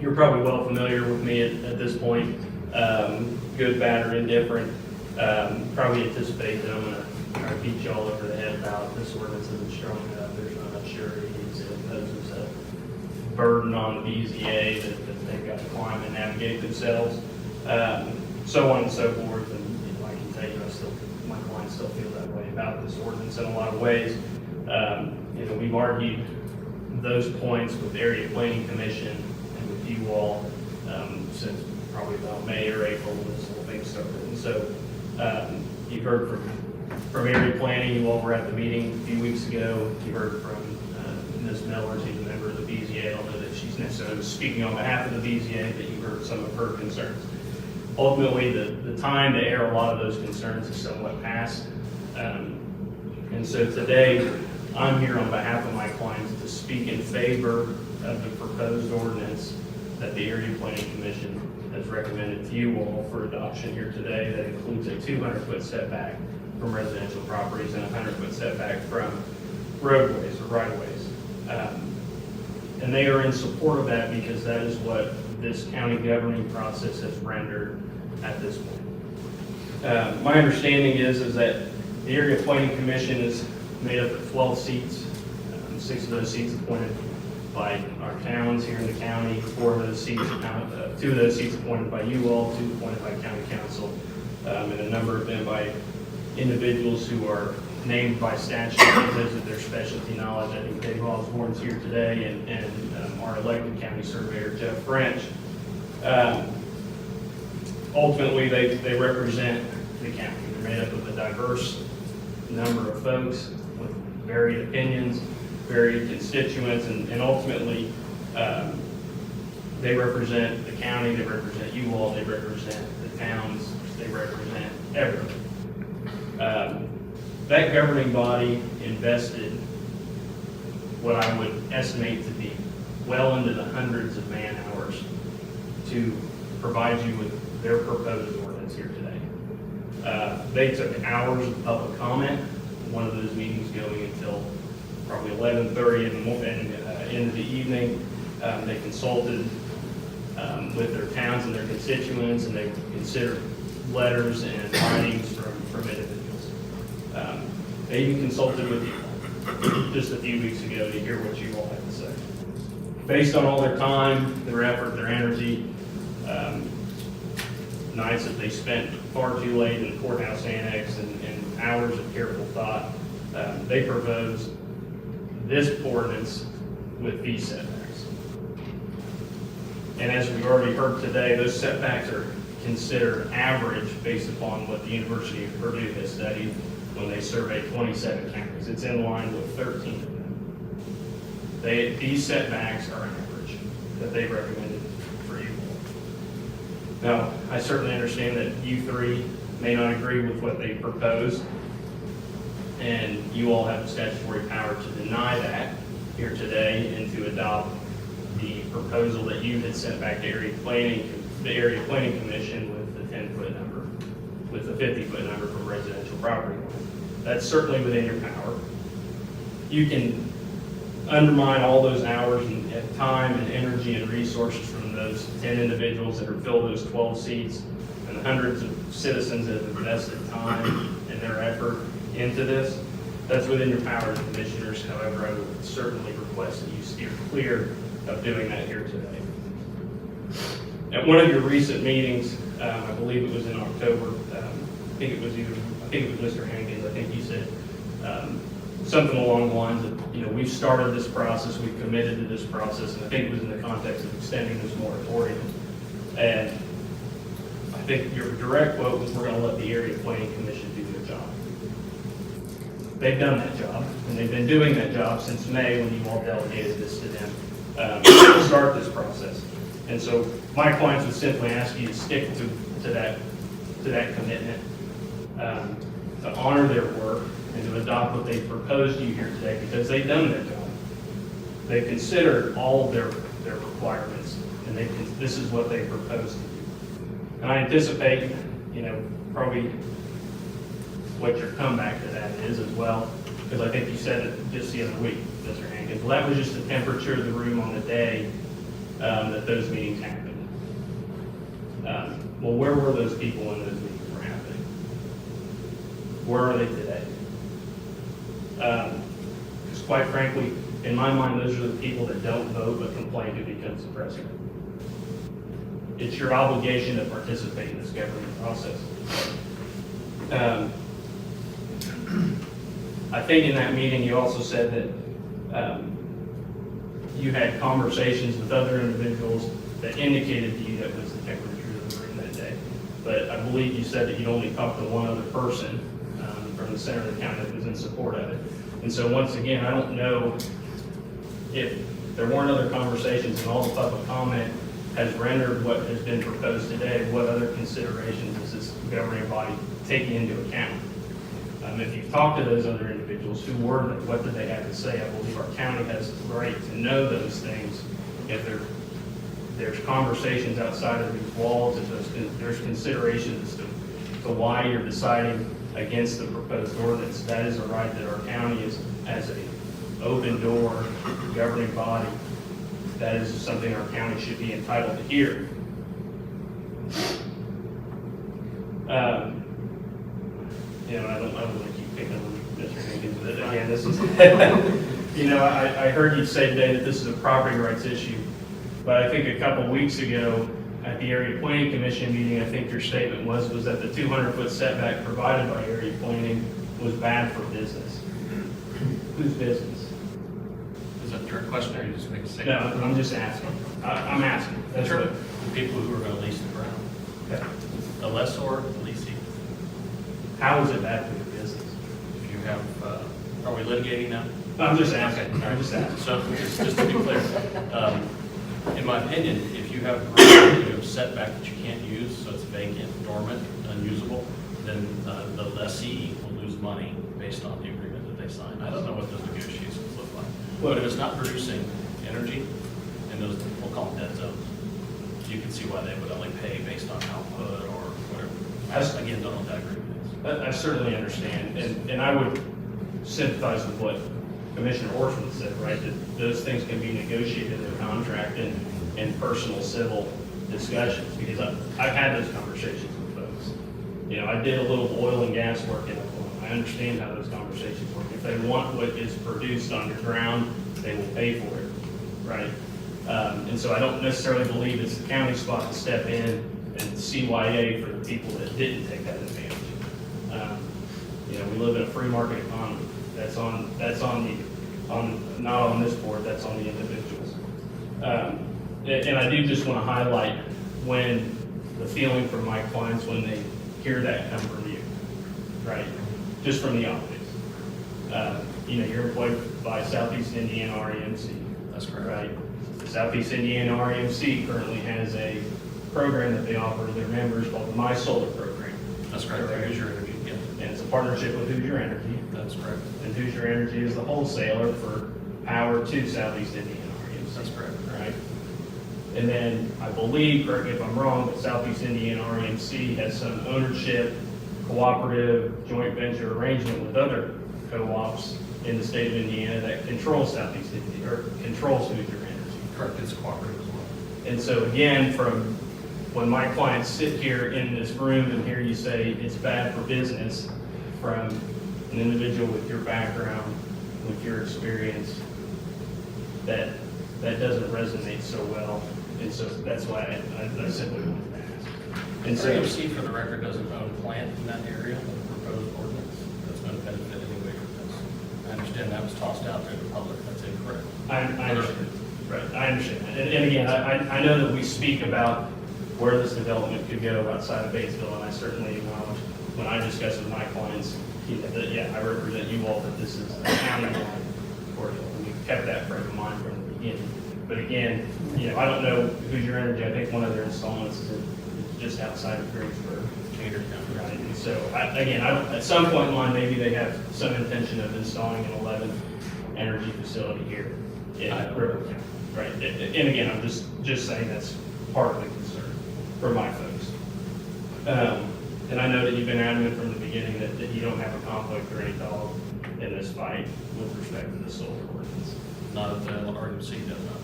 S15: You're probably well familiar with me at this point, good, bad, or indifferent. Probably anticipate that I'm going to try to beat you all over the head about this ordinance isn't strong enough. There's not enough sureties. It imposes a burden on the BZA that they've got to climb and navigate themselves, so on and so forth. And I can tell you, my clients still feel that way about this ordinance in a lot of ways. We've argued those points with the Area Planning Commission and with you all since probably about May or April when this whole thing started. And so you've heard from Area Planning. You all were at the meeting a few weeks ago. You heard from Ms. Miller, who's a member of the BZA. I don't know that she's necessarily speaking on behalf of the BZA, but you heard some of her concerns. Ultimately, the time to air a lot of those concerns is somewhat past. And so today, I'm here on behalf of my clients to speak in favor of the proposed ordinance that the Area Planning Commission has recommended to you all for adoption here today. That includes a 200-foot setback from residential properties and a 100-foot setback from roadways or right-of-ways. And they are in support of that because that is what this county governing process has rendered at this point. My understanding is that the Area Planning Commission is made up of 12 seats, 6 of those seats appointed
S8: by our towns here in the county. 4 of those seats, 2 of those seats appointed by you all, 2 appointed by county council, and a number of them by individuals who are named by statute because of their specialty knowledge. I think Dave Osborne's here today, and our elected county surveyor, Jeff French. Ultimately, they represent the county. They're made up of a diverse number of folks with varied opinions, varied constituents, and ultimately, they represent the county, they represent you all, they represent the towns, they represent everyone. That governing body invested what I would estimate to be well into the hundreds of man hours to provide you with their proposed ordinance here today. They took hours of public comment, one of those meetings going until probably 11:30 in the morning, into the evening. They consulted with their towns and their constituents, and they considered letters and writings from individuals. They even consulted with you just a few weeks ago to hear what you all had to say. Based on all their time, their effort, their energy, nights that they spent far too late in the courthouse annex and hours of careful thought, they proposed this ordinance with these setbacks. And as we already heard today, those setbacks are considered average based upon what the University of Purdue has studied when they surveyed 27 counties. It's in line with 13 of them. These setbacks are average that they recommended for you all. Now, I certainly understand that you 3 may not agree with what they proposed, and you all have the statutory power to deny that here today and to adopt the proposal that you had sent back to the Area Planning Commission with the 10-foot number, with the 50-foot number for residential property. That's certainly within your power. You can undermine all those hours and time and energy and resources from those 10 individuals that have filled those 12 seats and the hundreds of citizens that have invested time and their effort into this. That's within your power as commissioners. However, I would certainly request that you steer clear of doing that here today. At one of your recent meetings, I believe it was in October, I think it was Mr. Hankins, I think you said something along the lines of, we've started this process, we've committed to this process, and I think it was in the context of extending this moratorium. And I think your direct quote was, we're going to let the Area Planning Commission do their job. They've done that job, and they've been doing that job since May when you all delegated this to them to start this process. And so my clients would simply ask you to stick to that commitment, to honor their work, and to adopt what they proposed to you here today, because they've done their job. They've considered all of their requirements, and this is what they proposed to you. And I anticipate, probably what your comeback to that is as well, because I think you said it just the other week, Mr. Hankins. Well, that was just the temperature of the room on the day that those meetings happened. Well, where were those people when those meetings were happening? Where are they today? Because quite frankly, in my mind, those are the people that don't vote but complain who becomes the president. It's your obligation to participate in this government process. I think in that meeting you also said that you had conversations with other individuals that indicated to you that was the temperature of the room that day. But I believe you said that you only talked to one other person from the center of the county that was in support of it. And so once again, I don't know if there weren't other conversations and all the public comment has rendered what has been proposed today, what other considerations is this governing body taking into account? If you've talked to those other individuals, who were they? What did they have to say? I believe our county has the right to know those things. If there's conversations outside of these walls, if there's considerations to why you're deciding against the proposed ordinance, that is a right that our county is, as an open door governing body, that is something our county should be entitled to hear. I don't want to keep picking on Mr. Hankins, but again, this is You know, I heard you say today that this is a property rights issue, but I think a couple weeks ago at the Area Planning Commission meeting, I think your statement was that the 200-foot setback provided by area planning was bad for business. Whose business?
S5: Is that a direct question, or you just make a statement?
S8: No, I'm just asking. I'm asking. That's
S5: Sure.
S8: what.
S5: The people who are gonna lease the ground.
S8: Okay.
S5: The lessor, the leasing.
S8: How is it bad for the business?
S5: If you have, are we litigating now?
S8: I'm just asking.
S5: Okay.
S8: I'm just asking.
S5: So, just to be clear, in my opinion, if you have ground that you have setback that you can't use, so it's vacant, dormant, unusable, then the lessee will lose money based on the agreement that they sign. I don't know what those negotiations look like. But if it's not producing energy, in those, we'll call them dead zones, you can see why they would only pay based on output or whatever. I, again, don't know what that agreement is.
S8: I certainly understand, and I would sympathize with what Commissioner Orford said, right? That those things can be negotiated in a contract and personal civil discussions, because I've had those conversations with folks. You know, I did a little oil and gas work in Oklahoma. I understand how those conversations work. If they want what is produced underground, they will pay for it, right? And so I don't necessarily believe it's the county spot to step in and CYA for the people that didn't take that advantage. You know, we live in a free market economy. That's on not on this board, that's on the individuals. And I do just want to highlight when the feeling from my clients when they hear that come from you, right? Just from the optics. You know, you're employed by Southeast Indiana REMC.
S5: That's correct.
S8: Right? The Southeast Indiana REMC currently has a program that they offer to their members called the My Solar Program.
S5: That's correct. Hoosier Energy, yeah.
S8: And it's a partnership with Hoosier Energy.
S5: That's correct.
S8: And Hoosier Energy is the wholesaler for power to Southeast Indiana REMC.
S5: That's correct.
S8: Right? And then I believe, correct me if I'm wrong, but Southeast Indiana REMC has some ownership, cooperative, joint venture arrangement with other co-ops in the state of Indiana that controls Southeast Indiana, or controls Hoosier Energy.
S5: Correct, it's cooperative as well.
S8: And so again, from when my clients sit here in this room and hear you say it's bad for business from an individual with your background, with your experience, that doesn't resonate so well. And so that's why I simply wanted to ask. And so,
S5: REMC, for the record, doesn't own plant in that area, the proposed ordinance. That's going to benefit anyway from this. I understand that was tossed out there to the public. That's incorrect.
S8: I understand. Right, I understand. And again, I know that we speak about where this development could go outside of Batesville, and I certainly acknowledge when I discuss with my clients, that, yeah, I represent you all, that this is a county line, or we kept that frame of mind from the beginning. But again, you know, I don't know Hoosier Energy, I think one of their installments is just outside of Greensburg. Right, and so, at some point in line, maybe they have some intention of installing an 11th energy facility here in River County. Right, and again, I'm just saying that's part of the concern for my folks. And I know that you've been adamant from the beginning that you don't have a conflict or any dog in this fight with respect to the solar ordinance.
S5: Not if the RMC does not.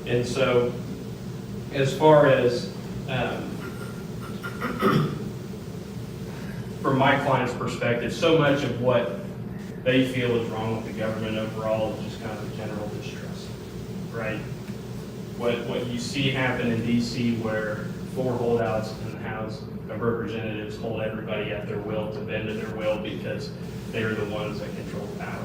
S8: And so, as far as, from my client's perspective, so much of what they feel is wrong with the government overall is just kind of general distrust, right? What you see happen in DC where 4 holdouts in the House of Representatives hold everybody at their will to bend to their will because they're the ones that control power.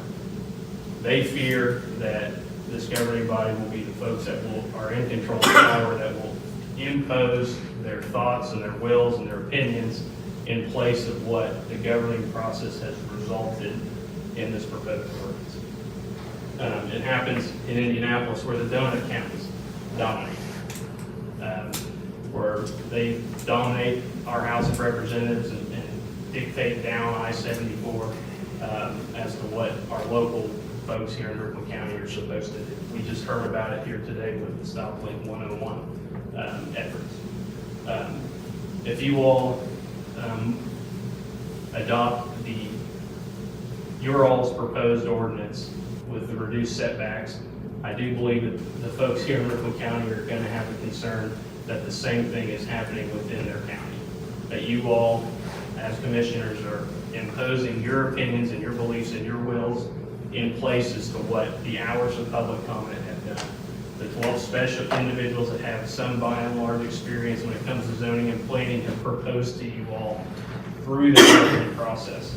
S8: They fear that this governing body will be the folks that are in control of power, that will impose their thoughts and their wills and their opinions in place of what the governing process has resulted in this proposed ordinance. It happens in Indianapolis where the donut counties dominate, where they dominate our House of Representatives and dictate down I-74 as to what our local folks here in Ripley County are supposed to do. We just heard about it here today with the Stop Link 101 efforts. If you all adopt your all's proposed ordinance with the reduced setbacks, I do believe that the folks here in Ripley County are going to have a concern that the same thing is happening within their county. That you all, as commissioners, are imposing your opinions and your beliefs and your wills
S15: in place as to what the hours of public comment have done. The 12 special individuals that have some by and large experience when it comes to zoning and planning have proposed to you all through the zoning process.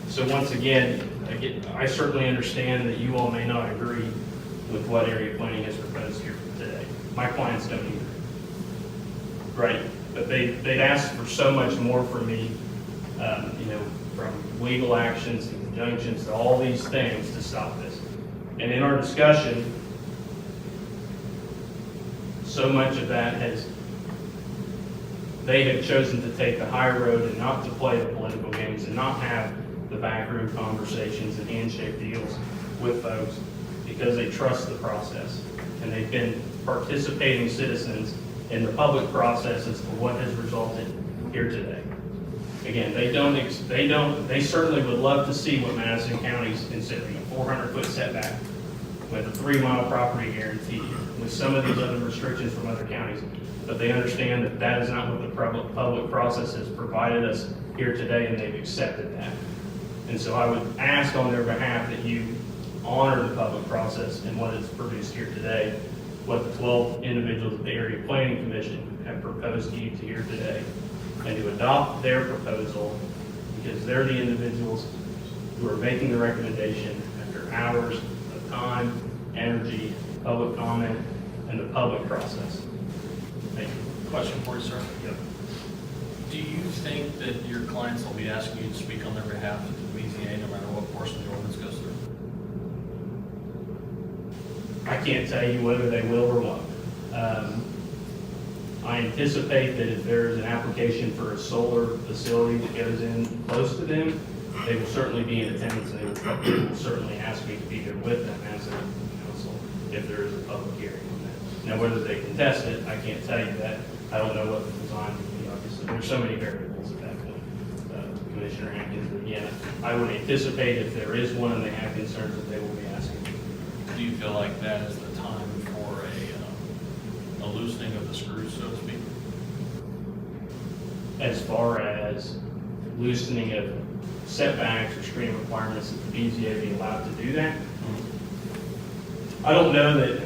S15: So once again, I certainly understand that you all may not agree with what area planning has proposed here today. My clients don't either. Right, but they'd ask for so much more from me, from legal actions to injunctions to all these things to stop this. And in our discussion, so much of that they have chosen to take the high road and not to play the political games and not have the backroom conversations and handshake deals with folks because they trust the process. And they've been participating citizens in the public process as to what has resulted here today. Again, they certainly would love to see what Madison County's considering, a 400-foot setback with a 3-mile property guarantee, with some of these other restrictions from other counties. But they understand that that is not what the public process has provided us here today, and they've accepted that. And so I would ask on their behalf that you honor the public process and what is produced here today, what the 12 individuals of the Area Planning Commission have proposed to you to hear today, and to adopt their proposal because they're the individuals who are making the recommendation after hours of time, energy, public comment, and the public process. Thank you.
S5: Question for you, sir.
S15: Yep.
S5: Do you think that your clients will be asking you to speak on their behalf at the BZA no matter what portion of the ordinance goes through?
S15: I can't tell you whether they will or won't. I anticipate that if there is an application for a solar facility that goes in close to them, they will certainly be in attendance, and they will certainly ask me to be there with them as a council if there is a public hearing on that. Now, whether they contest it, I can't tell you that. I don't know what the design would be, obviously. There's so many variables at that point. Commissioner Hankins, again, I would anticipate if there is one and they have concerns that they will be asking.
S5: Do you feel like that is the time for a loosening of the screws, so to speak?
S15: As far as loosening of setbacks or screening requirements, that the BZA be allowed to do that? I don't know that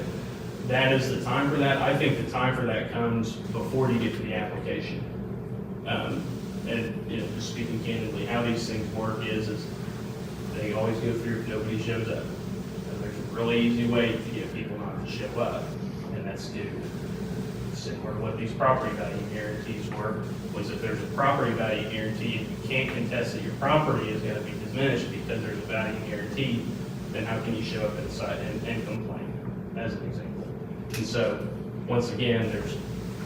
S15: that is the time for that. I think the time for that comes before you get to the application. And just speaking candidly, how these things work is they always go through if nobody shows up. And there's a really easy way to get people not to show up, and that's due. Similar to what these property value guarantees were, was if there's a property value guarantee and you can't contest that your property is going to be diminished because there's a value guarantee, then how can you show up inside and complain, as an example? And so, once again, there's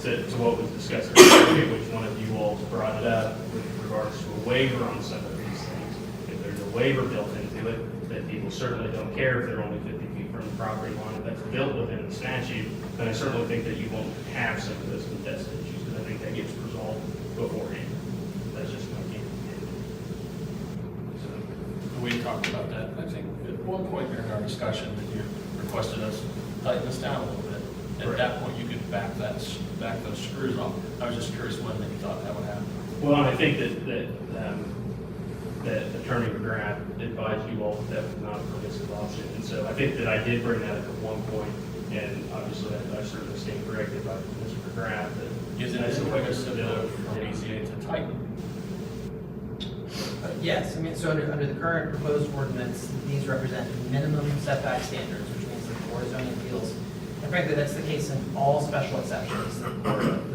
S15: to what was discussed earlier, which one of you all brought it up with regards to a waiver on some of these things. If there's a waiver built into it, that people certainly don't care if they're only 50 feet from the property line, if that's built within the statute, then I certainly think that you won't have some of those contested issues, because I think that gets resolved beforehand. That's just my opinion. So,
S5: We talked about that, I think, at one point during our discussion, that you requested us tighten this down a little bit. At that point, you could back those screws off. I was just curious when you thought that would happen.
S15: well, and I think that Attorney McGrath advised you all that was not a permissive option. And so I think that I did bring that up at one point, and obviously I certainly stand corrected by Mr. McGrath.
S5: Is it permissive for BZA to tighten?
S17: Yes, I mean, so under the current proposed ordinance, these represent minimum setback standards, which means that the Board of Zoning Appeals, and frankly, that's the case in all special exceptions. The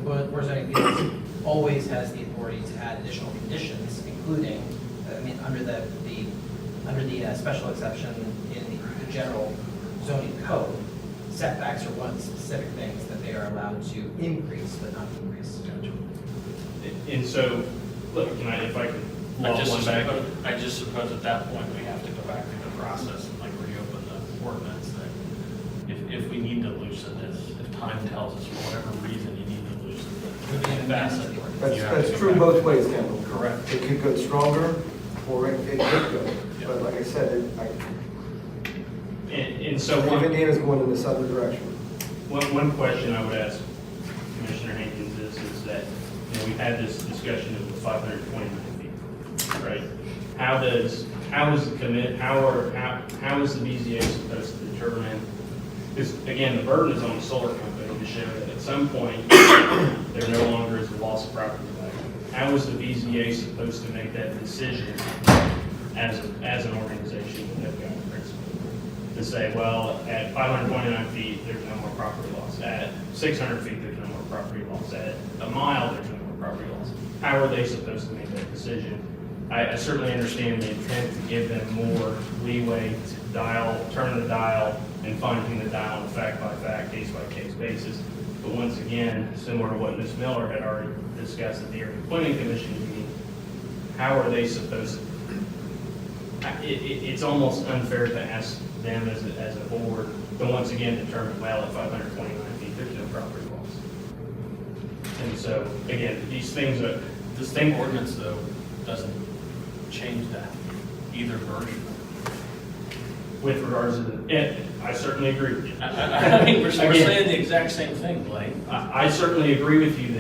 S17: Board of Zoning Appeals always has the authority to add additional conditions, including, under the special exception in the general zoning code, setbacks are one of the specific things that they are allowed to increase but not decrease.
S15: And so, look, if I could
S5: I
S15: log one back.
S5: just suppose at that point, we have to go back through the process and like reopen the ordinance that if we need to loosen this, if time tells us for whatever reason you need to loosen this.
S2: That's true both ways, Campbell.
S5: Correct.
S2: It could go stronger, or it could go. But like I said,
S15: And so
S2: Indiana's going in this other direction.
S15: one question I would ask
S5: Commissioner Hankins is that, you know, we've had this discussion of the 529 feet, right? How is the BZA supposed to determine, because again, the burden is on the solar company to show that at some point, there no longer is a loss of property value. How is the BZA supposed to make that decision as an organization when they've got a principle? To say, well, at 529 feet, there's no more property loss. At 600 feet, there's no more property loss. At a mile, there's no more property loss. How are they supposed to make that decision? I certainly understand the intent to give them more leeway to turn the dial and fine-tune the dial on a fact-by-fact, case-by-case basis. But once again, similar to what Ms. Miller had already discussed at the Area Planning Commission meeting, how are they supposed to, it's almost unfair to ask them as a board to once again determine, well, at 529 feet, there's no property loss. And so, again, these things are, The state ordinance, though, doesn't change that, either version. with regards to I certainly agree with you. I mean, we're Again, saying the exact same thing, Blake. I certainly agree with you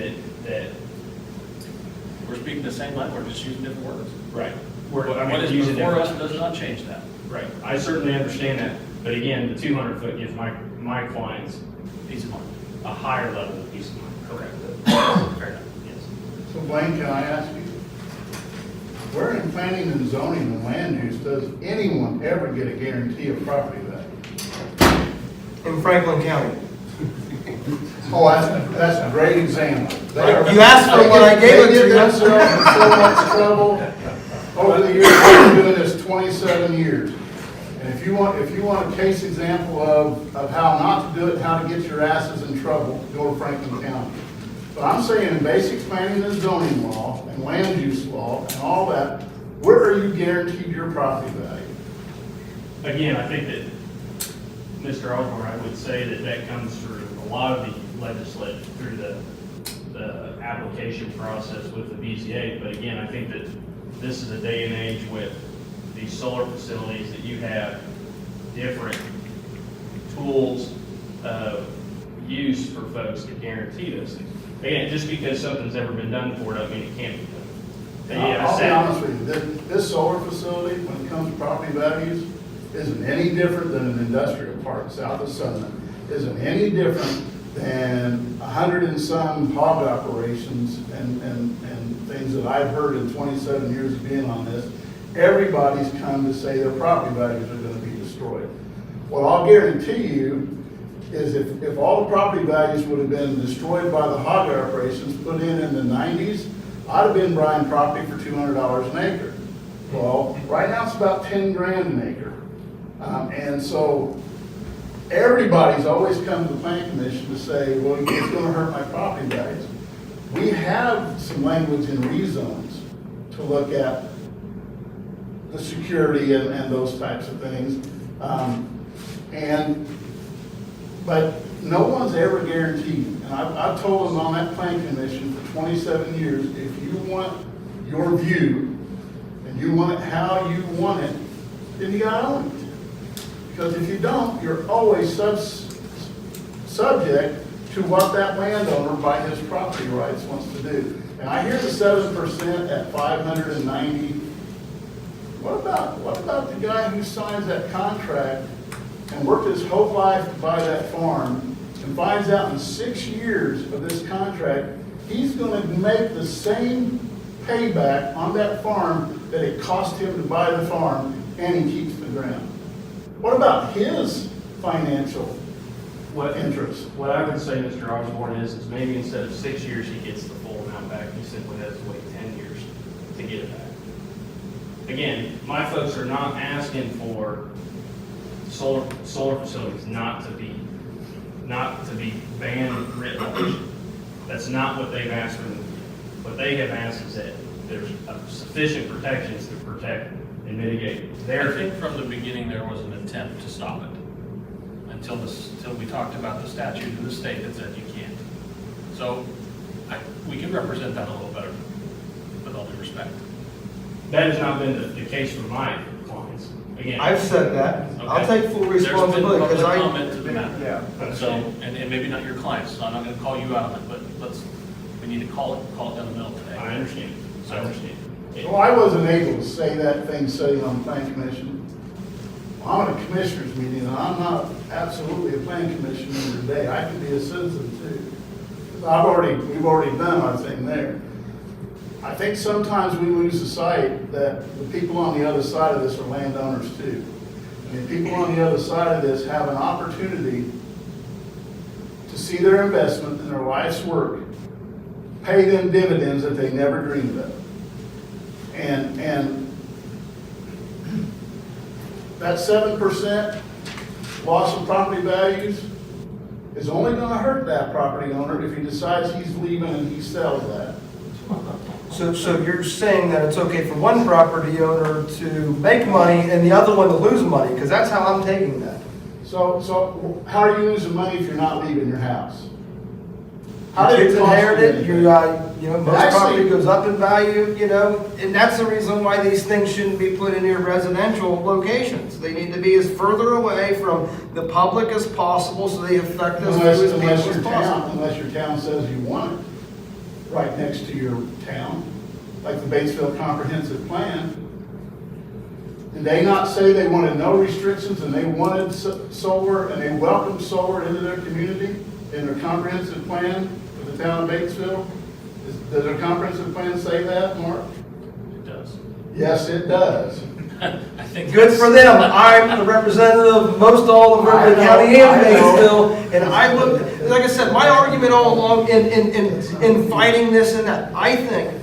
S5: that We're speaking the same language, just using different words. right. What is using before us different- does not change that. Right, I certainly understand that, but again, the 200 foot gives my clients Peace of mind. a higher level of peace of mind. Correct. Fair enough, yes.
S14: So Blaine, can I ask you, where in planning and zoning and land use does anyone ever get a guarantee of property value?
S2: In Franklin County.
S14: Oh, that's a great example.
S2: You asked for what I gave it to
S14: They
S2: you.
S14: get themselves in so much trouble over the years. I've been doing this 27 years. And if you want a case example of how not to do it, how to get your asses in trouble, go to Franklin County. But I'm saying in basic planning and zoning law and land use law and all that, where are you guaranteed your property value?
S5: Again, I think that, Mr. Osborne, I would say that comes through a lot of the legislation, through the application process with the BZA. But again, I think that this is a day and age with these solar facilities that you have different tools of use for folks to guarantee those things. Again, just because something's ever been done before doesn't mean it can't be done.
S14: I'll be honest with you, this solar facility, when it comes to property values, isn't any different than an industrial park south of Sunland, isn't any different than 100 and some hog operations and things that I've heard in 27 years of being on this. Everybody's come to say their property values are going to be destroyed. What I'll guarantee you is if all the property values would have been destroyed by the hog operations put in the 90s, I'd have been buying property for $200 an acre. Well, right now it's about 10 grand an acre. And so everybody's always come to the planning commission to say, well, it's going to hurt my property values. We have some language in rezones to look at the security and those types of things. But no one's ever guaranteed. And I've told them on that planning commission for 27 years, if you want your view and you want it how you want it, then you gotta own it. Because if you don't, you're always subject to what that landowner by his property rights wants to do. And I hear the 7% at 590. What about the guy who signs that contract and worked his whole life to buy that farm and finds out in 6 years of this contract, he's gonna make the same payback on that farm that it cost him to buy the farm, and he keeps the ground? What about his financial interest?
S5: What I would say, Mr. Osborne, is maybe instead of 6 years, he gets the full amount back. He simply has to wait 10 years to get it back. Again, my folks are not asking for solar facilities not to be banned writ large. That's not what they've asked for. What they have asked is that there's sufficient protections to protect and mitigate their. I think from the beginning, there was an attempt to stop it until we talked about the statute in the state that said you can't. So we can represent that a little better, with all due respect. That has not been the case for my clients. again.
S2: I've said that. I'll
S5: Okay.
S2: take full responsibility, because
S5: There's been
S2: I,
S5: public comment to the matter.
S6: Yeah.
S5: So, and maybe not your clients, so I'm not gonna call you out on it, but we need to call it down the middle today.
S9: I understand, I understand.
S14: Well, I wasn't able to say that thing sitting on the plan commission. I'm at a commissioners meeting, and I'm not absolutely a plan commissioner today. I can be a citizen too. We've already done our thing there. I think sometimes we lose the sight that the people on the other side of this are landowners too. And the people on the other side of this have an opportunity to see their investment and their life's work pay them dividends that they never dreamed of. And that 7% loss of property values is only gonna hurt that property owner if he decides he's leaving and he sells that.
S2: so you're saying that it's okay for one property owner to make money and the other one to lose money, because that's how I'm taking that.
S14: So how are you losing money if you're not leaving your house?
S2: Your
S14: did it
S2: kids
S14: cost you
S2: inherit it,
S14: anything?
S2: most
S14: Actually-
S2: property goes up in value, and that's the reason why these things shouldn't be put in your residential locations. They need to be as further away from the public as possible, so they affect as few as people as possible.
S14: Unless your town says you want it right next to your town, like the Batesville Comprehensive Plan. Did they not say they wanted no restrictions and they wanted solar and they welcomed solar into their community in their comprehensive plan for the town of Batesville? Does their comprehensive plan say that, Mark?
S5: It does.
S14: Yes, it does.
S5: I think.
S2: Good for them. I'm the representative of most all of
S14: I
S2: Ripley
S14: know,
S2: County and
S14: I know.
S2: Batesville, and I look, like I said, my argument all along in fighting this and that, I think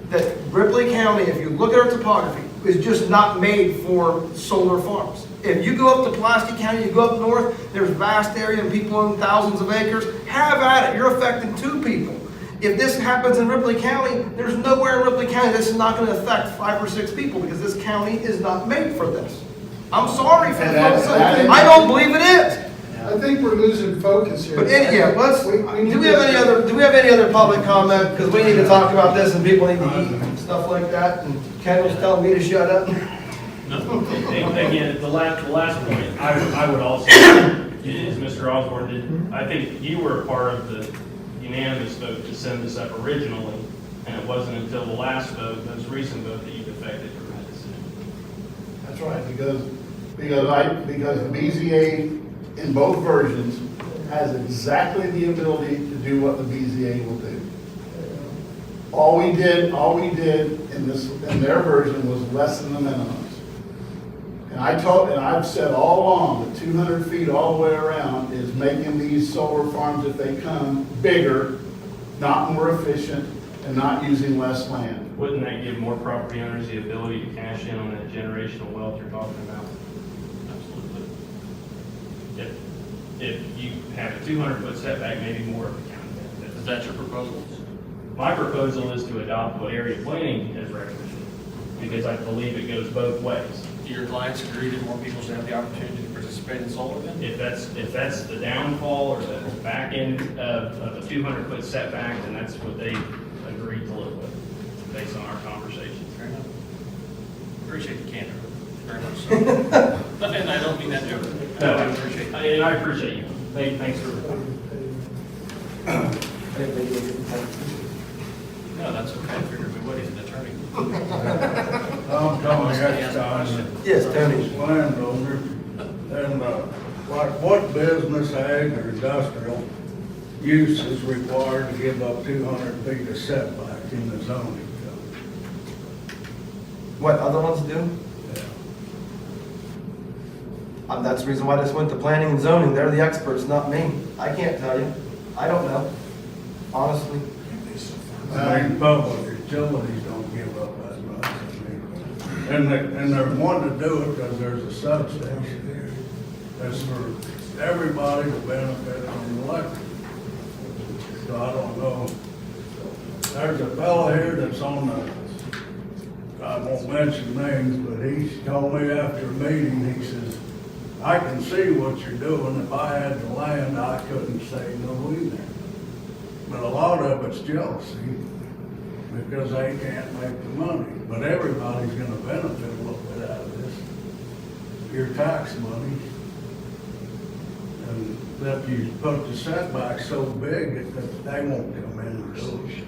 S2: that Ripley County, if you look at our topography, is just not made for solar farms. If you go up to Pulaski County, you go up north, there's vast area and people own thousands of acres, have at it, you're affecting 2 people. If this happens in Ripley County, there's nowhere in Ripley County this is not gonna affect 5 or 6 people, because this county is not made for this. I'm sorry for
S14: And
S2: this,
S14: that-
S2: I don't believe it is.
S14: I think we're losing focus here.
S2: But anyhow, do we have any other public comment? Because we need to talk about this and people need to eat and stuff like that, and Kendall's telling me to shut up.
S5: No.
S10: Again, the last point, I would also, as Mr. Osborne did, I think you were a part of the unanimous vote to send this up originally, and it wasn't until the last vote, the most recent vote, that you defected from that decision.
S14: That's right, because the BZA in both versions has exactly the ability to do what the BZA will do. All we did in their version was lessen the minimums. And I've said all along that 200 feet all the way around is making these solar farms, if they come, bigger, not more efficient, and not using less land.
S10: Wouldn't that give more property owners the ability to cash in on that generational wealth you're talking about?
S5: Absolutely.
S10: If you have a 200-foot setback, maybe more of the county benefits.
S5: Is that your proposal?
S10: My proposal is to adopt what area planning has recommended, because I believe it goes both ways.
S5: Do your clients agree that more people should have the opportunity to participate in solar then?
S10: If that's the downfall or the back end of a 200-foot setback, then that's what they agreed to live with, based on our conversations.
S5: Fair enough. Appreciate the candor, very much so. And I don't mean that joke.
S10: No,
S5: I appreciate it.
S10: And I appreciate you. Thanks for.
S5: No, that's okay, I figured we would, he's an attorney.
S21: I'm Tony Eckstein.
S2: Yes, Tony.
S21: Landowner, and like what business, ag, or industrial use is required to give up 200 feet of setback in the zoning code?
S2: What other ones do? That's the reason why this went to planning and zoning. They're the experts, not me. I can't tell you. I don't know, honestly.
S21: I mean, public utilities don't give up that much. I mean, and they're wanting to do it because there's a substation here. That's for everybody to benefit from the electric. So I don't know. There's a fellow here that's on the, I won't mention names, but he told me after a meeting, he says, I can see what you're doing. If I had the land, I couldn't say no either. But a lot of it's jealousy because they can't make the money. But everybody's gonna benefit a little bit out of this. your tax money. And that you put the setback so big that they won't come in and do it.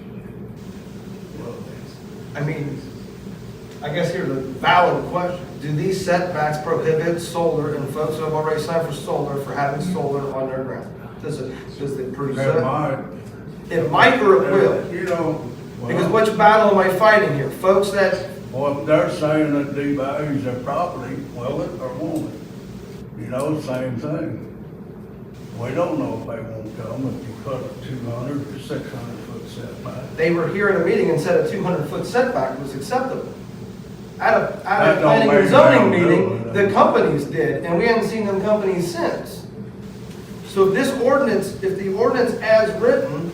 S2: I mean, I guess here's a valid question. Do these setbacks prohibit solar and folks who have already signed for solar for having solar on their ground? Does it produce
S21: That
S2: that?
S21: might.
S2: It might or it will.
S21: You know.
S2: Because which battle am I fighting here? Folks that,
S21: Well, if they're saying it devalues their property, will it or won't it? You know, same thing. We don't know if they won't come if you put a 200 or 600 foot setback.
S2: they were here at a meeting and said a 200-foot setback was acceptable. At a
S21: That don't
S2: planning and
S21: make
S2: zoning
S21: them do
S2: meeting,
S21: it.
S2: the companies did, and we haven't seen them companies since. So if this ordinance, if the ordinance as written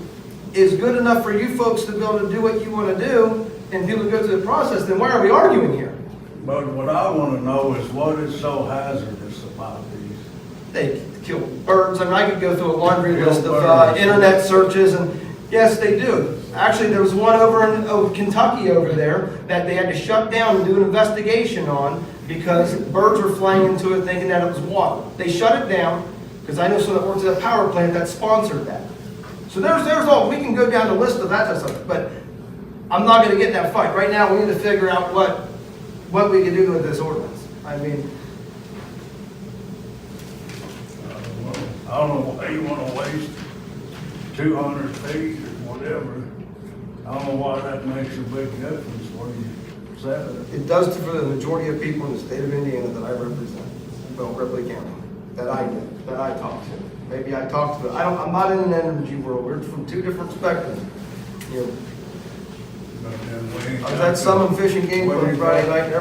S2: is good enough for you folks to be able to do what you want to do and be able to go through the process, then why are we arguing here?
S21: But what I want to know is what is so hazardous about these?
S2: They kill birds. I mean, I could go through a laundry
S21: Kill
S2: list of
S21: birds.
S2: internet searches, and yes, they do. Actually, there was one over in Kentucky over there that they had to shut down and do an investigation on because birds were flying into it thinking that it was water. They shut it down because I know someone that works at a power plant that sponsored that. So there's all, we can go down the list of that type of stuff, but I'm not going to get in that fight. Right now, we need to figure out what we can do with this ordinance. I mean,
S21: I don't know why you want to waste 200 feet or whatever. I don't know why that makes a big difference where you set it.
S2: it does for the majority of people in the state of Indiana that I represent, well, Ripley County, that I talk to. Maybe I talk to, I'm not in an energy world, we're from two different spectrums. You know, I was at some fishing game on Friday night,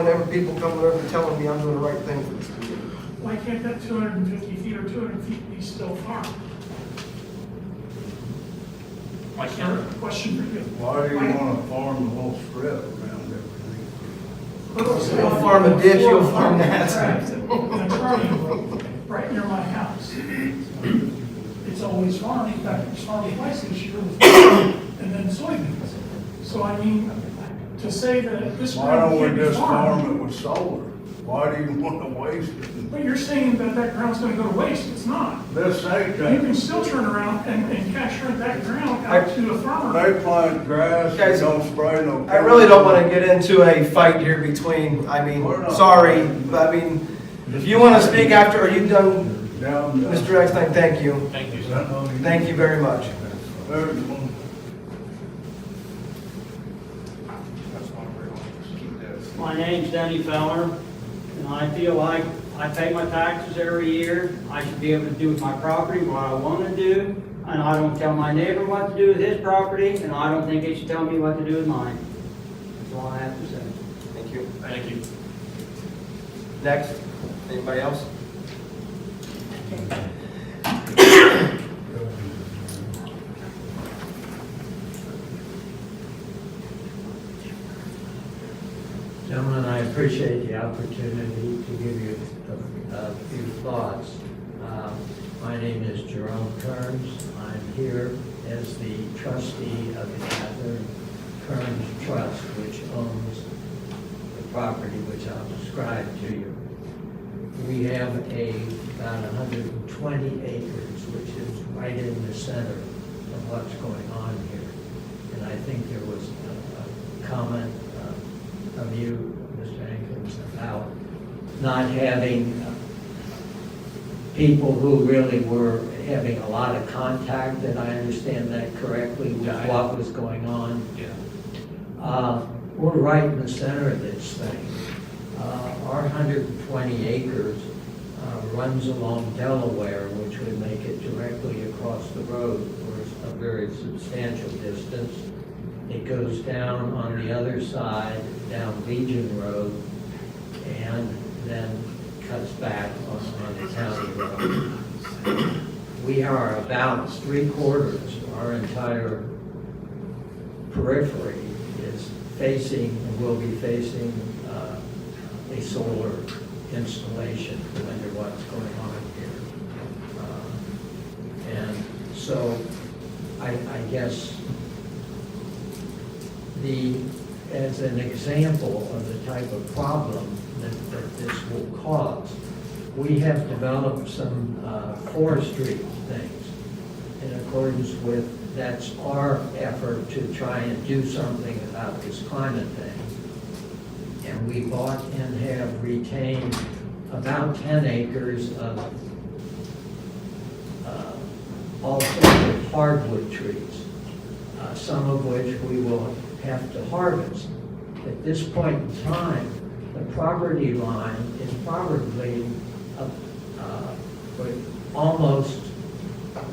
S2: every people coming over and telling me I'm doing the right thing for this community.
S16: Why can't that 250 feet or 200 feet be still farm?
S5: Why can't it?
S16: Question for you.
S21: Why do you want to farm the whole strip around everything?
S2: You'll farm a ditch, you'll farm that.
S16: Right near my house. It's always farmed, in fact, it's farmed twice this year with and then soybeans. So I mean, to say that this
S21: Why
S16: ground
S21: don't
S16: can't
S21: we
S16: be
S21: just farm
S16: farmed,
S21: it with solar? Why do you want to waste it?
S16: but you're saying that that ground's gonna go to waste, it's not.
S21: This ain't
S16: You
S21: that.
S16: can still turn around and cash rent that ground out to a farmer.
S21: They plant grass, they
S2: Guys,
S21: don't spray no.
S2: I really don't want to get into a fight here between, I mean, sorry, but I mean, if you want to speak after, are you done? Mr. Eckstein, thank you.
S5: Thank you, sir.
S2: Thank you very much.
S1: My name's Denny Feller, and I feel like I pay my taxes every year. I should be able to do with my property what I want to do, and I don't tell my neighbor what to do with his property, and I don't think he should tell me what to do with mine. That's all I have to say.
S2: Thank you.
S5: Thank you.
S2: Next, anybody else?
S20: Gentlemen, I appreciate the opportunity to give you a few thoughts. My name is Jerome Kearns. I'm here as the trustee of the Catherine Kearns Trust, which owns the property which I'll describe to you. We have about 120 acres, which is right in the center of what's going on here. And I think there was a comment from you, Mr. Ankins, about not having people who really were having a lot of contact, and I understand that correctly, with what was going on.
S5: Yeah.
S20: We're right in the center of this thing. Our 120 acres runs along Delaware, which would make it directly across the road for a very substantial distance. It goes down on the other side, down Legion Road, and then cuts back on the county road. We are about 3/4, our entire periphery is facing, and will be facing, a solar installation under what's going on here. And so I guess the as an example of the type of problem that this will cause. We have developed some forestry things in accordance with, that's our effort to try and do something about this climate thing. And we bought and have retained about 10 acres of all sorts of hardwood trees, some of which we will have to harvest. At this point in time, the property line is probably almost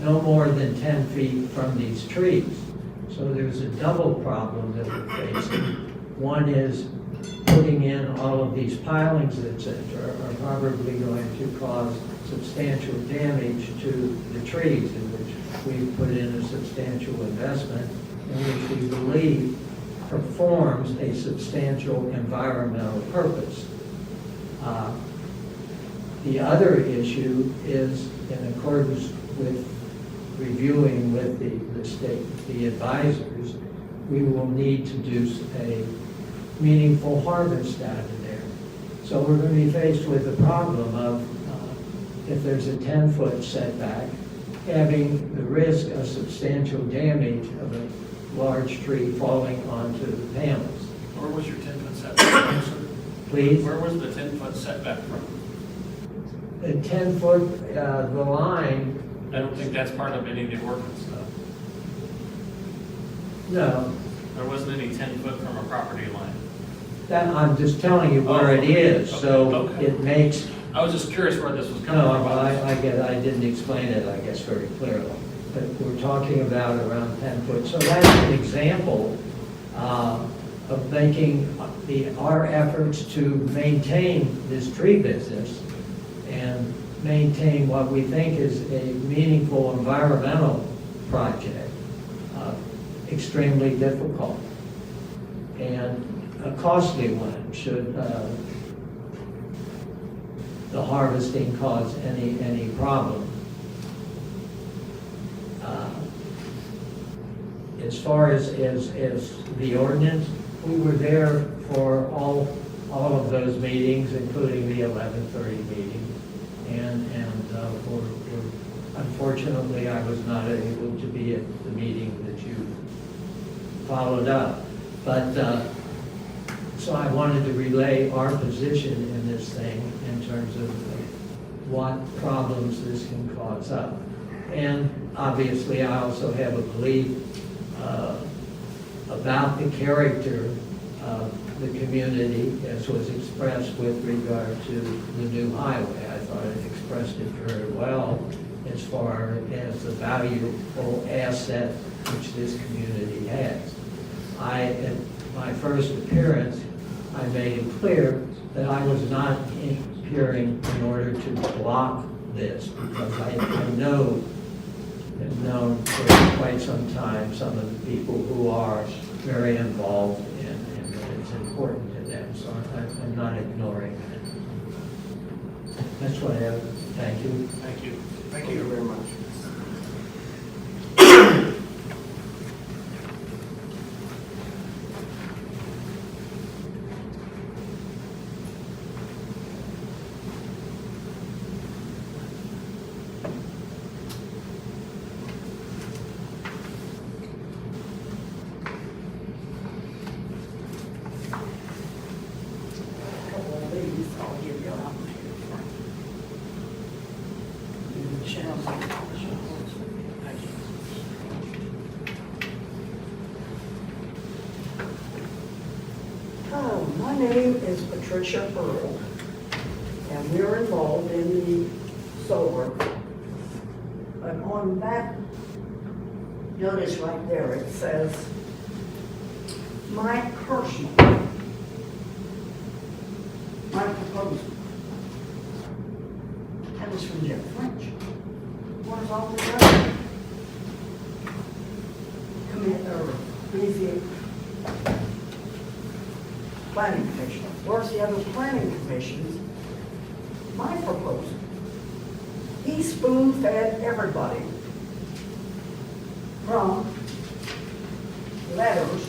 S20: no more than 10 feet from these trees. So there's a double problem that we're facing. One is putting in all of these pilings, et cetera, are probably going to cause substantial damage to the trees, in which we've put in a substantial investment, in which we believe performs a substantial environmental purpose. The other issue is, in accordance with reviewing with the state, the advisors, we will need to do a meaningful harvest out of there. So we're going to be faced with the problem of, if there's a 10-foot setback, having the risk of substantial damage of a large tree falling onto the panels.
S5: Where was your 10-foot setback from, sir?
S20: Please?
S5: Where was the 10-foot setback from?
S20: The 10-foot, the line.
S5: I don't think that's part of any of the ordinance, though.
S20: No.
S5: There wasn't any 10-foot from a property line.
S20: That, I'm just telling you where it is, so it makes.
S5: I was just curious where this was coming
S20: No,
S5: from.
S20: I get, I didn't explain it, I guess, very clearly. But we're talking about around 10 foot. So that's an example of making our efforts to maintain this tree business and maintain what we think is a meaningful environmental project extremely difficult and a costly one should the harvesting cause any problem. As far as the ordinance, we were there for all of those meetings, including the 11:30 meeting. And unfortunately, I was not able to be at the meeting that you followed up. But so I wanted to relay our position in this thing in terms of what problems this can cause up. And obviously, I also have a belief about the character of the community as was expressed with regard to the new highway. I thought it expressed it very well as far as the valuable asset which this community has. At my first appearance, I made it clear that I was not appearing in order to block this, because I know, have known for quite some time, some of the people who are very involved and it's important to them, so I'm not ignoring it. That's what I have. Thank you.
S5: Thank you.
S2: Thank you very much.
S7: My name is Patricia Earl, and we're involved in the solar. But on that notice right there, it says, my personal, my proposal. That was from Jeff French. What is all the other planning commission? Where's the other planning commissions? My proposal. He spoon-fed everybody from letters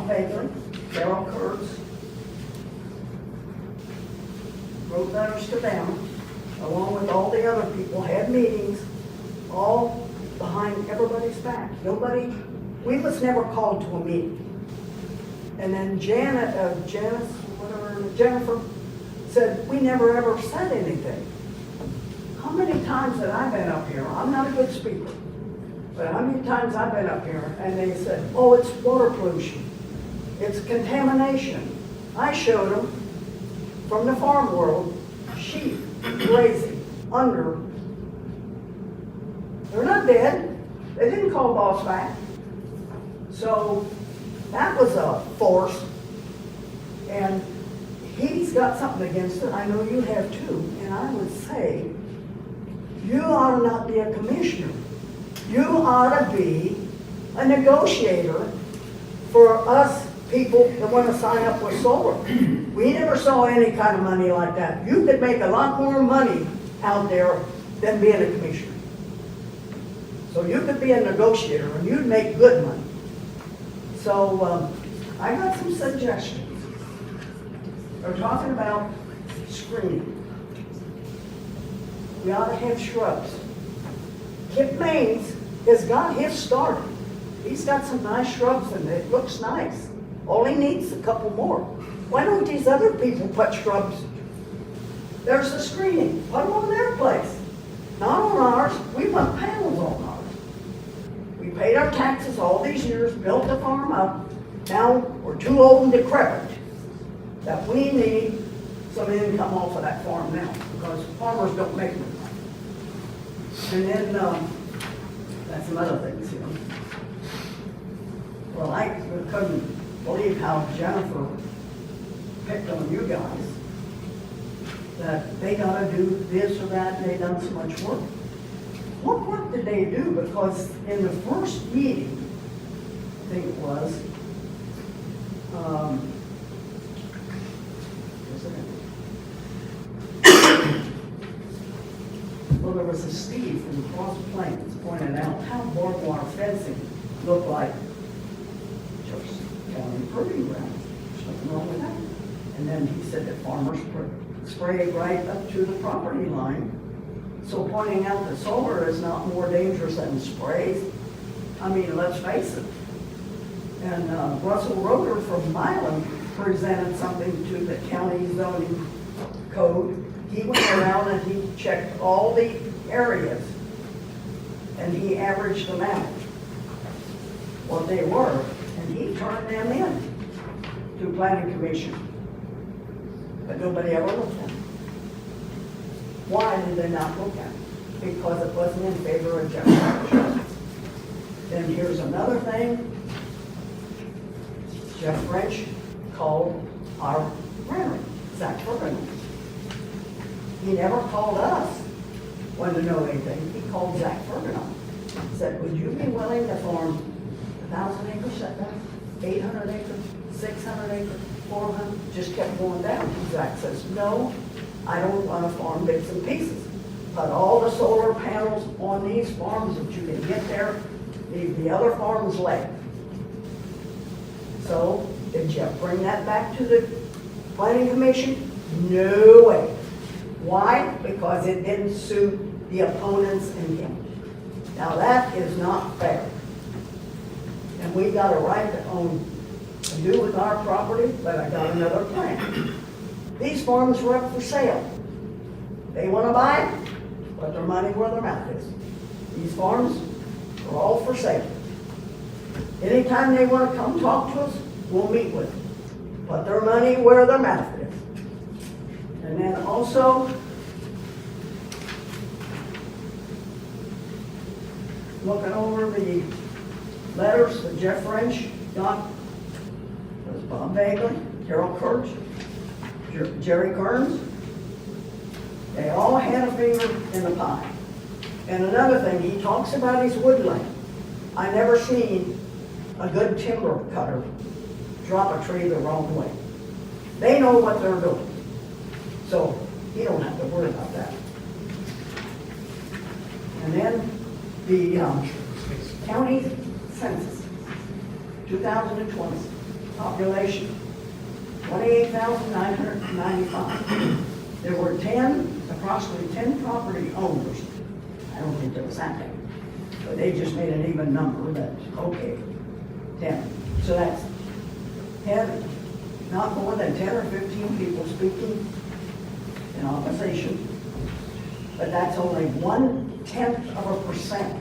S7: Bob Baker, Carol Kurtz, wrote letters to them, along with all the other people, had meetings, all behind everybody's back. Nobody, we was never called to a meeting. And then Jennifer said, we never ever said anything. How many times have I been up here? I'm not a good speaker, but how many times I've been up here and they said, oh, it's water pollution, it's contamination. I showed them from the farm world, sheep grazing under. They're not dead. They didn't call boss back. So that was a force. And he's got something against it. I know you have too. And I would say, you ought to not be a commissioner. You ought to be a negotiator for us people that want to sign up with solar. We never saw any kind of money like that. You could make a lot more money out there than being a commissioner. So you could be a negotiator and you'd make good money. So I got some suggestions. We're talking about screening. We ought to have shrubs. Kip Maines has got his started. He's got some nice shrubs and it looks nice. All he needs is a couple more. Why don't these other people put shrubs? There's the screening. Put them on their place. Not on ours. We want panels on ours. We paid our taxes all these years, built the farm up. Now we're too old and decrepit that we need some income off of that farm now because farmers don't make money. And then that's some other things, you know. Well, I couldn't believe how Jennifer picked on you guys, that they gotta do this or that, and they done so much work. What work did they do? Because in the first meeting, I think it was, well, there was a Steve from Cross Plains pointed out how barbed wire fencing looked like just county proving ground. There's nothing wrong with that. And then he said that farmers spray right up to the property line. So pointing out that solar is not more dangerous than sprays, I mean, let's face it. And Russell Roeder from Milan presented something to the county zoning code. He went around and he checked all the areas and he averaged them out, what they were, and he turned them in to planning commission. But nobody ever looked at it. Why did they not look at it? Because it wasn't in favor of Jeff. Then here's another thing. Jeff French called our granary, Zach Furman. He never called us, wanted to know anything. He called Zach Furman. Said, would you be willing to farm 1,000 acres setback, 800 acres, 600 acres, 400? Just kept going down. Zach says, no, I don't want to farm bits and pieces. Put all the solar panels on these farms that you can get there, leave the other farms lay. So, did Jeff bring that back to the planning commission? No way. Why? Because it didn't suit the opponents and him. Now that is not fair. And we got a right to own and do with our property, but I got another plan. These farms were up for sale. They want to buy it, put their money where their mouth is. These farms are all for sale. Anytime they want to come talk to us, we'll meet with them. Put their money where their mouth is. And then also, looking over the letters that Jeff French got, there's Bob Bagley, Carol Kurtz, Jerry Kearns. They all had a finger in the pie. And another thing, he talks about his woodland. I never seen a good timber cutter drop a tree the wrong way. They know what they're doing. So you don't have to worry about that. And then the county census, 2020. population, 28,995. There were approximately 10 property owners. I don't think there was that many, but they just made an even number that's okay, 10. So that's 10, not more than 10 or 15 people speaking in opposition, but that's only 0.1%.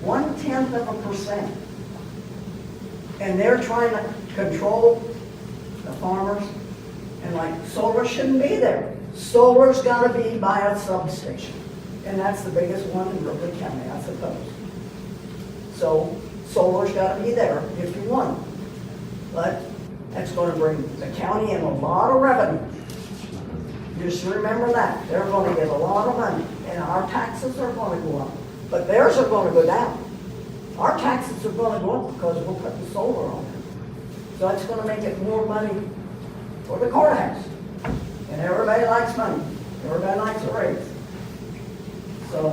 S7: 0.1%. And they're trying to control the farmers, and like solar shouldn't be there. Solar's gotta be by a substation, and that's the biggest one in Ripley County, I suppose. So solar's gotta be there if you want it. But that's gonna bring the county in a lot of revenue. Just remember that. They're gonna get a lot of money, and our taxes are gonna go up, but theirs are gonna go down. Our taxes are gonna go up because we're putting solar on it. So it's gonna make it more money for the courthouse. And everybody likes money. Everybody likes a raise. So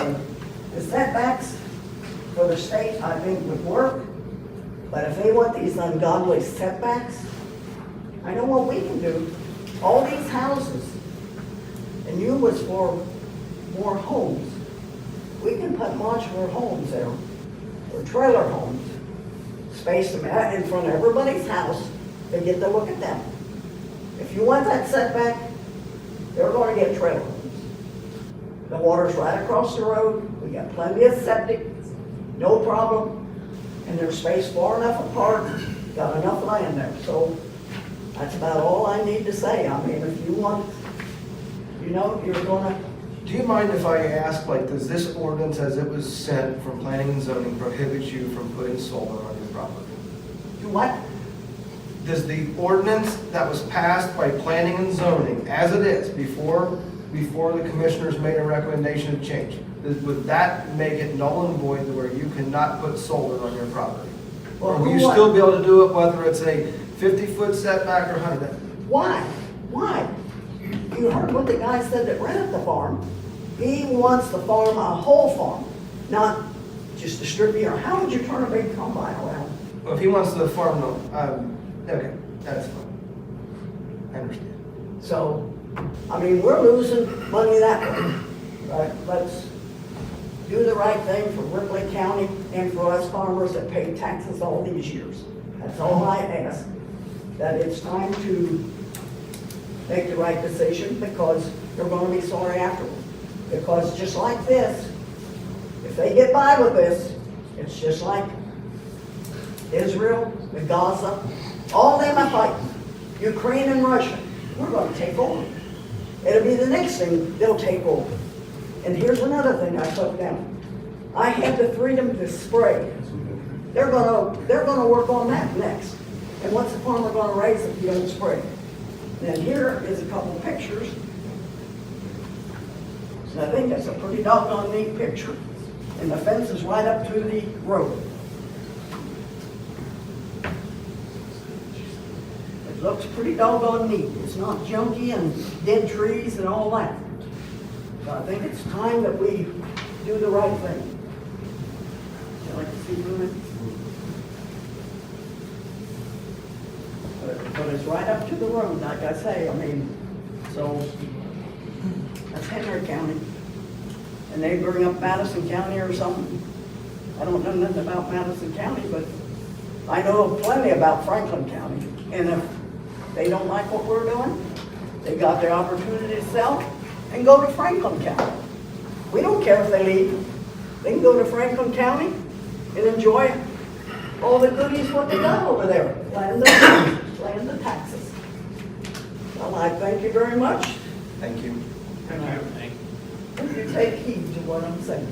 S7: the setbacks for the state, I think, would work. But if they want these ungodly setbacks, I know what we can do. All these houses, and you was for more homes. We can put modular homes there, or trailer homes, space them out in front of everybody's house. They get to look at them. If you want that setback, they're going to get trailer homes. The water's right across the road. We got plenty of septic, no problem. And there's space far enough apart, got enough land there. So that's about all I need to say. I mean, if you want, you know, you're gonna.
S2: Do you mind if I ask, like, does this ordinance as it was sent from planning and zoning prohibit you from putting solar on your property?
S7: Do what?
S2: Does the ordinance that was passed by planning and zoning, as it is, before the commissioners made a recommendation of change, would that make it null and void where you cannot put solar on your property? Or will you still be able to do it whether it's a 50-foot setback or 100?
S7: Why? Why? You heard what the guy said that rented the farm. He wants the farm, a whole farm, not just a strip of yard. How would you turn a big combine around?
S2: Well, if he wants the farm, no. Okay, that's fine. I understand.
S7: So, I mean, we're losing money that way. Right? Let's do the right thing for Ripley County and for us farmers that paid taxes all these years. That's all I ask. That it's time to make the right decision, because you're going to be sorry afterward. Because just like this, if they get by with this, it's just like Israel, the Gaza, all them are fighting. Ukraine and Russia, we're going to take over. It'll be the next thing they'll take over. And here's another thing I put down. I have the freedom to spray. They're gonna work on that next. And what's the farmer gonna raise if you don't spray? And here is a couple of pictures. And I think that's a pretty doggone neat picture. And the fence is right up to the road. It looks pretty doggone neat. It's not junky and dead trees and all that. So I think it's time that we do the right thing. Would you like to see Bruno? But it's right up to the road, like I say. I mean, so that's Henry County. And they bring up Madison County or something. I don't know nothing about Madison County, but I know plenty about Franklin County. And if they don't like what we're doing, they got the opportunity to sell and go to Franklin County. We don't care if they leave. They can go to Franklin County and enjoy all the goodies what they got over there. Land the taxes. Well, I thank you very much.
S2: Thank you.
S5: Thank you.
S7: And you take heed to what I'm saying.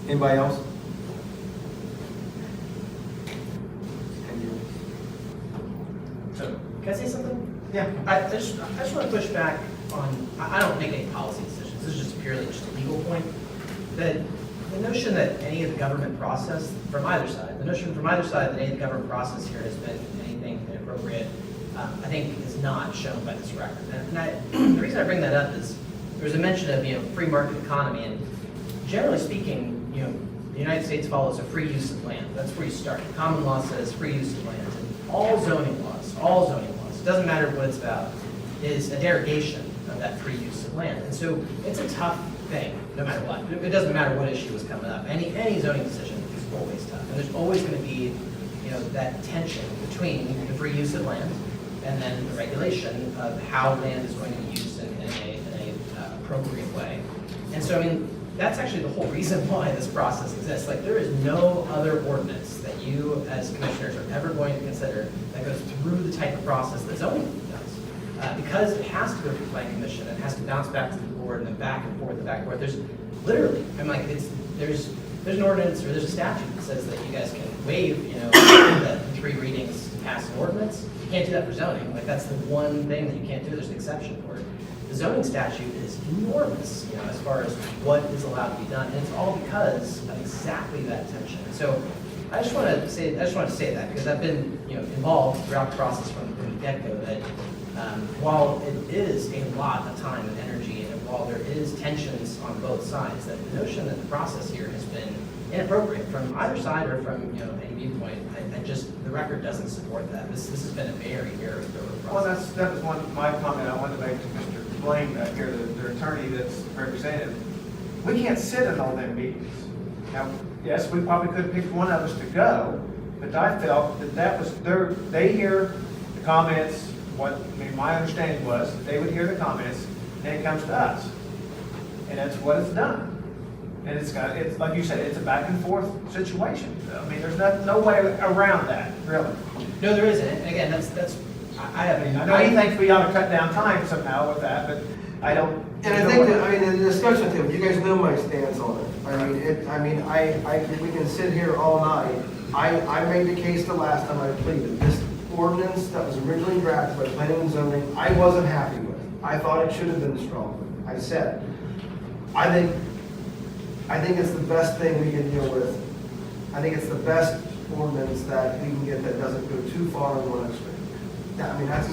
S2: Anybody else?
S17: So, can I say something? Yeah. I just want to push back on, I don't make any policy decisions. This is just purely just a legal point. That the notion that any of the government process, from either side, the notion from either side that any of the government process here has been anything inappropriate, I think is not shown by this record. And the reason I bring that up is there was a mention of, free market economy, and generally speaking, the United States follows a free use of land. That's where you start. Common law says free use of land. And all zoning laws, it doesn't matter what it's about, is a derogation of that free use of land. And so it's a tough thing, no matter what. It doesn't matter what issue is coming up. Any zoning decision is always tough. And there's always going to be, that tension between the free use of land and then the regulation of how land is going to be used in a appropriate way. And so, that's actually the whole reason why this process exists. Like, there is no other ordinance that you as commissioners are ever going to consider that goes through the type of process that zoning does. Because it has to go through the planning commission, it has to bounce back to the board, and then back and forth, There's literally, there's an ordinance, or there's a statute that says that you guys can waive, the 3 readings to pass an ordinance. You can't do that for zoning. Like, that's the one thing that you can't do. There's an exception for it. The zoning statute is enormous, as far as what is allowed to be done, and it's all because of exactly that tension. So I just wanted to say that, because I've been, involved throughout the process from the get-go, that while it is a lot of time and energy, and while there is tensions on both sides, that the notion that the process here has been inappropriate from either side or from any viewpoint, the record doesn't support that. This has been a very, very thorough process.
S6: Well, that was my comment I wanted to make to Mr. Blaine here, the attorney that's represented. We can't sit in all them meetings. Now, yes, we probably could pick one of us to go, but I felt that was they hear the comments. My understanding was that they would hear the comments, and then it comes to us, and that's what it's done. And it's like you said, it's a back and forth situation. There's no way around that, really.
S17: No, there isn't. And again,
S6: I know he thinks we ought to cut down time somehow with that, but I don't.
S2: And I think that, in the discussion with him, you guys know my stance on it. We can sit here all night. I made the case the last time I pleaded. This ordinance that was originally drafted by planning and zoning, I wasn't happy with. I thought it should have been stronger. I said, I think it's the best thing we can deal with. I think it's the best ordinance that we can get that doesn't go too far in one extreme. That's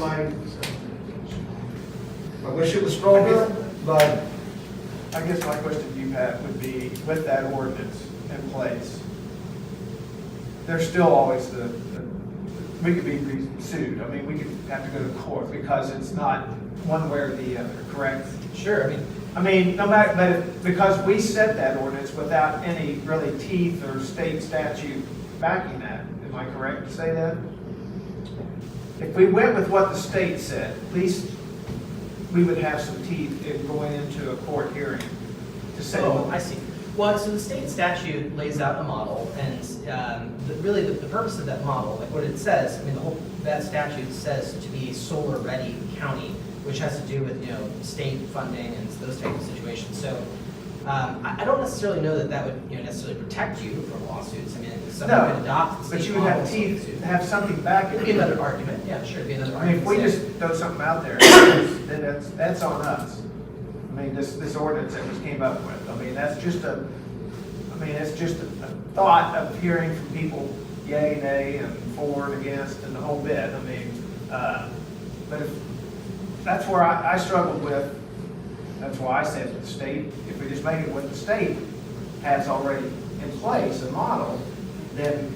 S2: I wish it was stronger, but.
S6: I guess my question to you, Pat, would be, with that ordinance in place, there's still always we could be sued. We could have to go to court because it's not one way or the other, correct?
S17: Sure.
S6: No matter, but because we set that ordinance without any really teeth or state statute backing that, am I correct to say that? If we went with what the state said, at least we would have some teeth in going into a court hearing to say.
S17: Oh, I see. Well, so the state statute lays out a model, and really the purpose of that model, like what it says, that statute says to be solar-ready county, which has to do with state funding and those types of situations. So I don't necessarily know that would necessarily protect you from lawsuits. Someone could adopt.
S6: But you would have teeth to have something back.
S17: It'd be another argument. Yeah, sure, it'd be another argument.
S6: If we just throw something out there, then that's on us. This ordinance that we came up with. That's just it's just a thought of hearing from people, yay, nay, and for and against, and the whole bit. But that's where I struggled with. That's why I said the state, if we just make it what the state has already in place, a model, then,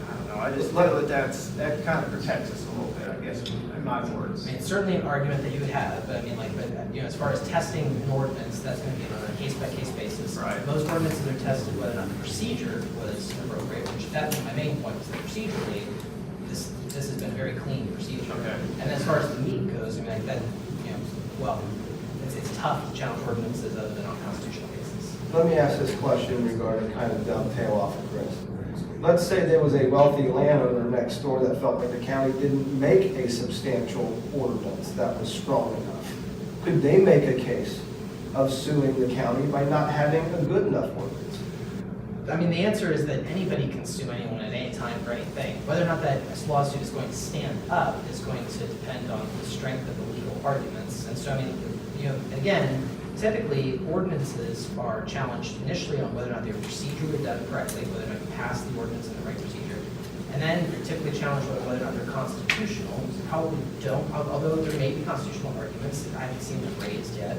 S6: I don't know, I just feel that kind of protects us a little bit, I guess, in my words.
S17: It's certainly an argument that you would have, but as far as testing an ordinance, that's going to be on a case-by-case basis.
S6: Right.
S17: Most ordinances are tested whether or not the procedure was appropriate, which that's my main point, is that procedurally, this has been a very clean procedure.
S6: Okay.
S17: And as far as the meat goes, it's tough to challenge ordinances other than on a constitutional basis.
S2: Let me ask this question regarding kind of dovetail off of Chris. Let's say there was a wealthy landowner next door that felt like the county didn't make a substantial ordinance that was strong enough. Could they make a case of suing the county by not having a good enough ordinance?
S17: The answer is that anybody can sue anyone at any time for anything. Whether or not that lawsuit is going to stand up is going to depend on the strength of the legal arguments. And so, again, typically ordinances are challenged initially on whether or not they were procedurally done correctly, whether or not you passed the ordinance in the right procedure. And then you're typically challenged whether or not they're constitutional. You probably don't, although there may be constitutional arguments that I haven't seen them raised yet.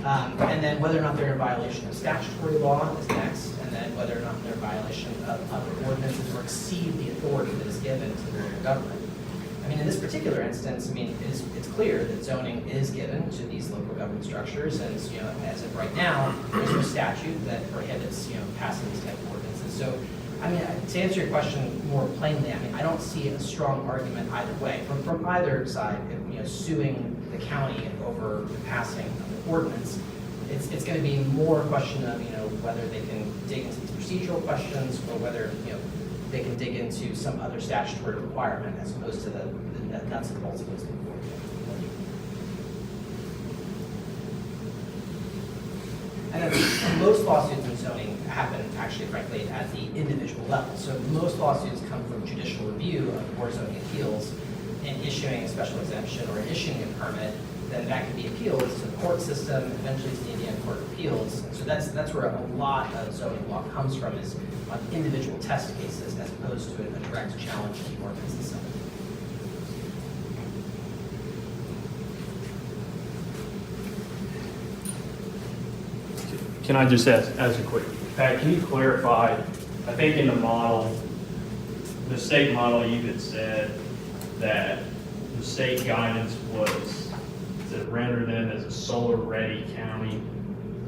S17: And then whether or not they're in violation of statutory law is next, and then whether or not they're in violation of other ordinances or exceed the authority that is given to the local government. I mean, in this particular instance, I mean, it's clear that zoning is given to these local government structures, and, you know, as of right now, there's no statute that prohibits, you know, passing these type of ordinances. So, I mean, to answer your question more plainly, I mean, I don't see a strong argument either way, from either side, you know, suing the county over the passing of the ordinance. It's going to be more a question of, you know, whether they can dig into these procedural questions or whether, you know, they can dig into some other statutory requirement as opposed to the nuts and bolts of what's before. And then most lawsuits in zoning happen actually, frankly, at the individual level. So most lawsuits come from judicial review of board zoning appeals and issuing a special exemption or issuing a permit. Then that can be appealed to the court system, eventually to the Indiana Court of Appeals. So that's where a lot of zoning law comes from, is on individual test cases as opposed to a direct challenge to the ordinance itself.
S11: Can I just ask a quick, Pat, can you clarify, I think in the model, the state model, you had said that the state guidance was to render them as a solar-ready county.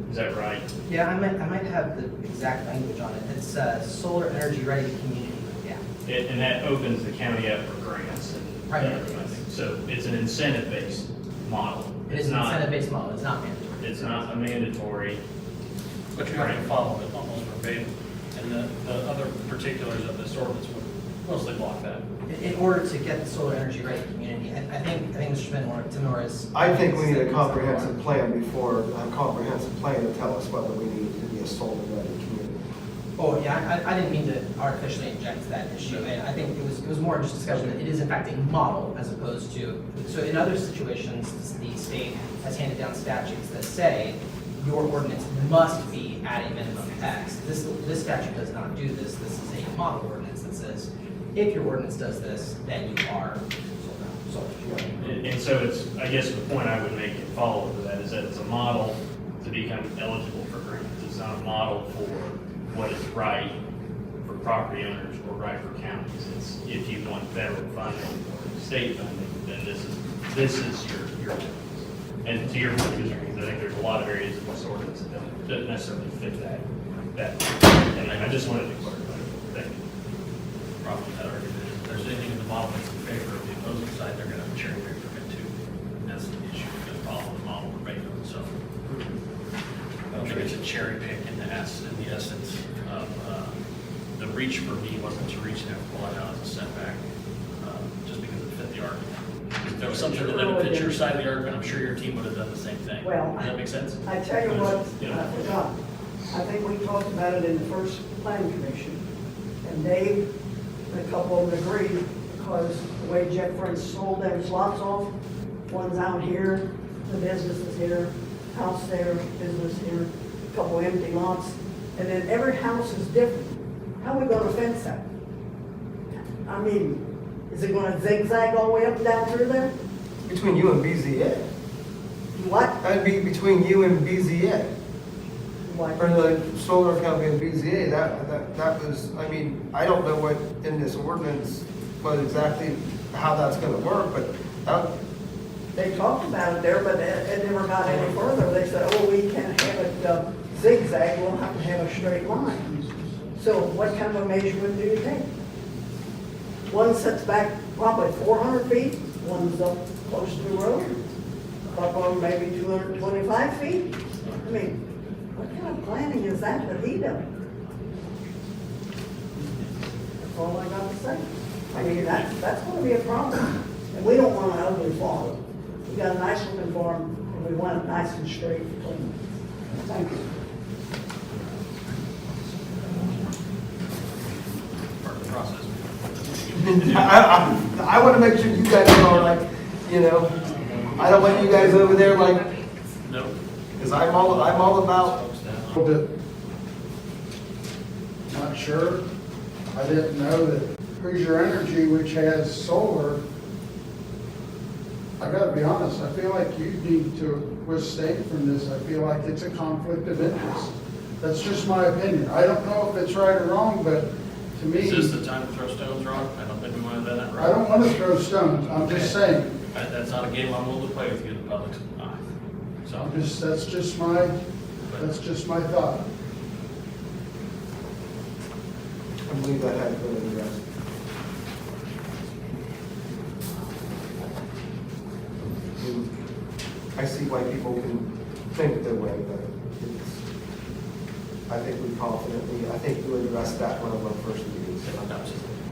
S11: Is that right?
S17: Yeah, I might have the exact language on it. It's solar energy ready community, yeah.
S11: And that opens the county up for grants and
S17: Primarily,
S11: everything. So it's an incentive-based model.
S17: It is an incentive-based model, it's not mandatory.
S11: It's not a mandatory.
S5: But you have to follow it almost verbatim, and the other particulars of this ordinance would mostly block that.
S17: In order to get the solar energy ready community, I think Mr. Tenor is.
S2: I think we need a comprehensive plan before, a comprehensive plan to tell us whether we need to be a solar-ready community.
S17: Oh, yeah, I didn't mean to artificially inject that issue. I think it was more just discussion that it is in fact a model as opposed to, so in other situations, the state has handed down statutes that say your ordinance must be at a minimum X. This statute does not do this. This is a model ordinance that says, if your ordinance does this, then you are solar.
S11: And so it's, I guess the point I would make in follow to that is that it's a model to become eligible for grants. It's not a model for what is right for property owners or right for counties. It's if you want federal funding or state funding, then this is your ordinance. And to your point, because I think there's a lot of areas of this ordinance that don't necessarily fit that. And I just wanted to clarify. Thank you.
S5: Problem with that argument is if there's anything in the model that's in favor of the opposing side, they're gonna have a cherry pick from it too. And that's the issue, they're gonna follow the model verbatim, so. I don't think it's a cherry pick in the essence of, the reach for me wasn't to reach and pull it out as a setback, just because it fit the argument. If there was something that didn't fit your side of the argument, I'm sure your team would have done the same thing.
S7: Well,
S11: Does that make sense?
S7: I tell you what,
S11: You know.
S7: I forgot. I think we talked about it in the first planning commission, and Dave and a couple of them agreed, because the way Jeff Friends sold them lots off, one's out here, the business is here, house there, business here, a couple empty lots, and then every house is different. How are we gonna fence that? I mean, is it gonna zigzag all the way up and down through there?
S2: Between you and BZA.
S7: What?
S2: That'd be between you and BZA.
S7: What?
S2: Or the solar company and BZA, that was, I mean, I don't know what in this ordinance, what exactly, how that's gonna work, but that,
S7: They talked about it there, but it never got any further. They said, oh, we can't have it zigzag, we'll have to have a straight line. So what kind of a measurement do you take? One sets back probably 400 feet, one's up close to the road, a couple of them maybe 225 feet. I mean, what kind of planning is that he does? That's all I got to say. I mean, that's gonna be a problem, and we don't want an ugly farm. We got a nice looking farm, and we want it nice and straight and clean. Thank you.
S5: Part of the process.
S2: I want to make sure you guys are like, you know, I don't want you guys over there like,
S5: No.
S2: because I'm all about.
S14: A little bit not sure. I didn't know that Hoosier Energy, which has solar, I gotta be honest, I feel like you need to abstain from this. I feel like it's a conflict of interest. That's just my opinion. I don't know if it's right or wrong, but to me,
S5: Is this the time to throw stones, Ron? I don't think we want to do that, right?
S14: I don't want to throw stones. I'm just saying.
S5: That's not a game I'm willing to play with you, the public's eye. So,
S14: That's just my thought.
S2: I believe that has been addressed. I see why people can think their way, but I think you addressed that one of our first meetings.